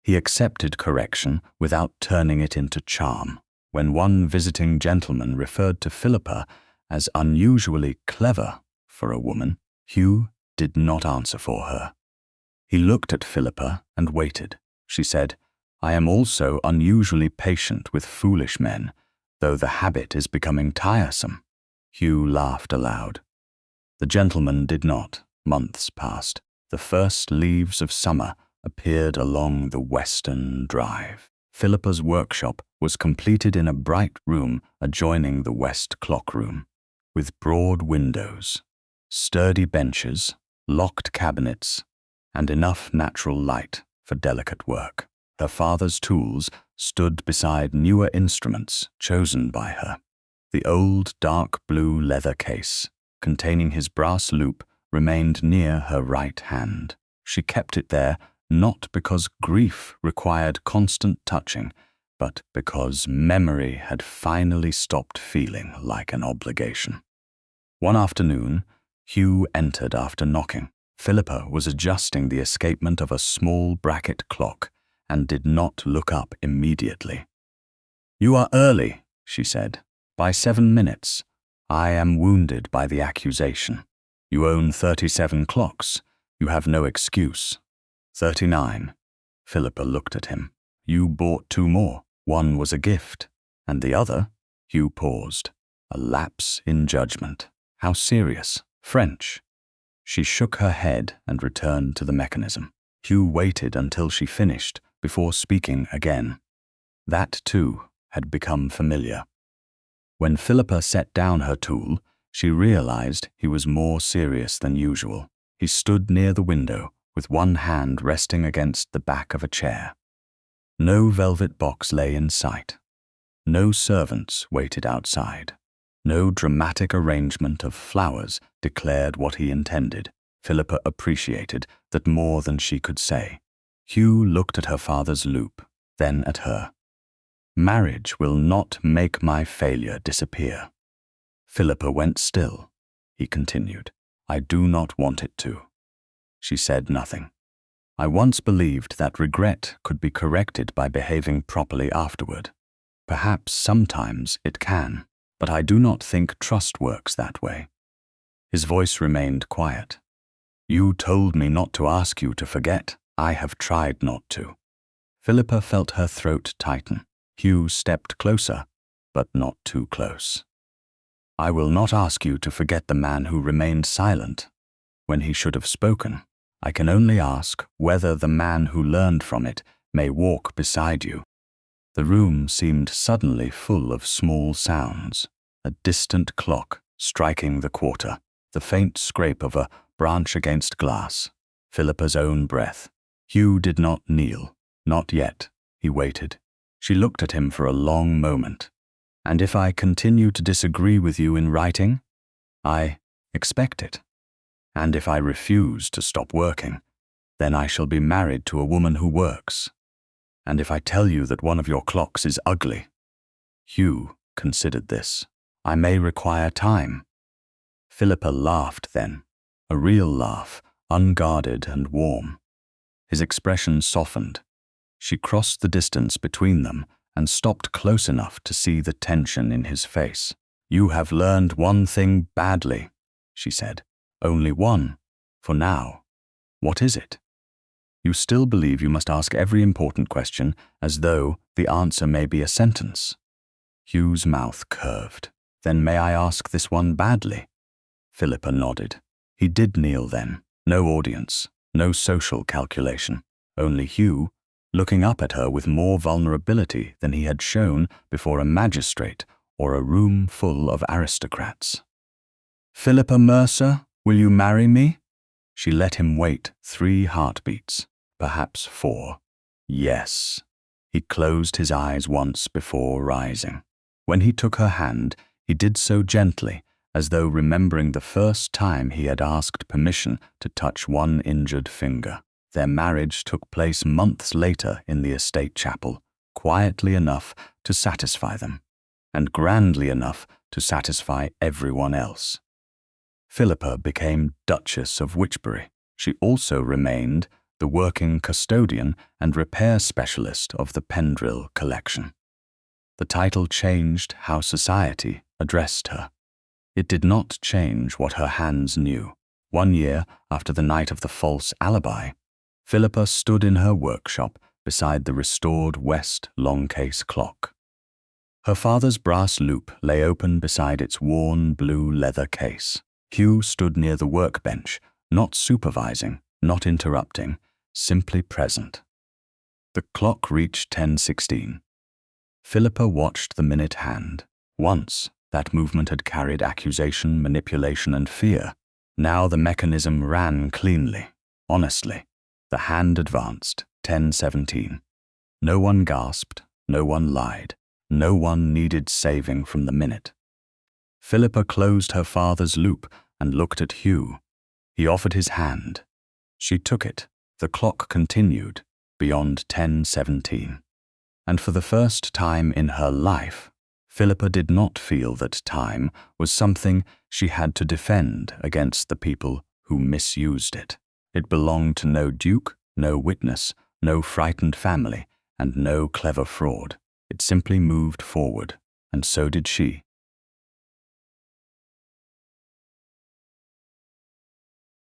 He accepted correction without turning it into charm. When one visiting gentleman referred to Philippa as unusually clever for a woman, Hugh did not answer for her. He looked at Philippa and waited. She said, "I am also unusually patient with foolish men, though the habit is becoming tiresome." Hugh laughed aloud. The gentleman did not. Months passed. The first leaves of summer appeared along the western drive. Philippa's workshop was completed in a bright room adjoining the west clock room, with broad windows, sturdy benches, locked cabinets, and enough natural light for delicate work. Her father's tools stood beside newer instruments chosen by her. The old dark blue leather case, containing his brass loop, remained near her right hand. She kept it there not because grief required constant touching, but because memory had finally stopped feeling like an obligation. One afternoon, Hugh entered after knocking. Philippa was adjusting the escapement of a small bracket clock and did not look up immediately. "You are early," she said, "by 7 minutes. I am wounded by the accusation. You own 37 clocks. You have no excuse." 39. Philippa looked at him. "You bought 2 more. One was a gift, and the other—" Hugh paused. A lapse in judgment. How serious. French. She shook her head and returned to the mechanism. Hugh waited until she finished before speaking again. That, too, had become familiar. When Philippa set down her tool, she realized he was more serious than usual. He stood near the window, with one hand resting against the back of a chair. No velvet box lay in sight. No servants waited outside. No dramatic arrangement of flowers declared what he intended. Philippa appreciated that more than she could say. Hugh looked at her father's loop, then at her. "Marriage will not make my failure disappear." Philippa went still. He continued, "I do not want it to." She said nothing. "I once believed that regret could be corrected by behaving properly afterward. Perhaps sometimes it can, but I do not think trust works that way." His voice remained quiet. "You told me not to ask you to forget. I have tried not to." Philippa felt her throat tighten. Hugh stepped closer, but not too close. "I will not ask you to forget the man who remained silent when he should have spoken. I can only ask whether the man who learned from it may walk beside you." The room seemed suddenly full of small sounds. A distant clock striking the quarter, the faint scrape of a branch against glass, Philippa's own breath. Hugh did not kneel. Not yet. He waited. She looked at him for a long moment. "And if I continue to disagree with you in writing, I expect it. And if I refuse to stop working, then I shall be married to a woman who works. And if I tell you that one of your clocks is ugly," Hugh considered this, "I may require time." Philippa laughed then, a real laugh, unguarded and warm. His expression softened. She crossed the distance between them and stopped close enough to see the tension in his face. "You have learned one thing badly," she said. "Only one, for now. What is it? You still believe you must ask every important question as though the answer may be a sentence." Hugh's mouth curved. "Then may I ask this one badly?" Philippa nodded. He did kneel then. No audience, no social calculation. Only Hugh, looking up at her with more vulnerability than he had shown before a magistrate or a room full of aristocrats. "Philippa Mercer, will you marry me?" She let him wait 3 heartbeats, perhaps 4. Yes. He closed his eyes once before rising. When he took her hand, he did so gently, as though remembering the first time he had asked permission to touch one injured finger. Their marriage took place months later in the estate chapel, quietly enough to satisfy them, and grandly enough to satisfy everyone else. Philippa became Duchess of Wychbury. She also remained the working custodian and repair specialist of the Pendrill collection. The title changed how society addressed her. It did not change what her hands knew. 1 year after the night of the false alibi, Philippa stood in her workshop beside the restored West longcase clock. Her father's brass loop lay open beside its worn blue leather case. Hugh stood near the workbench, not supervising, not interrupting, simply present. The clock reached 10:16. Philippa watched the minute hand. Once, that movement had carried accusation, manipulation, and fear. Now the mechanism ran cleanly, honestly. The hand advanced, 10:17. No one gasped, no one lied, no one needed saving from the minute. Philippa closed her father's loop and looked at Hugh. He offered his hand. She took it. The clock continued, beyond 10:17. And for the first time in her life, Philippa did not feel that time was something she had to defend against the people who misused it. It belonged to no duke, no witness, no frightened family, and no clever fraud. It simply moved forward, and so did she.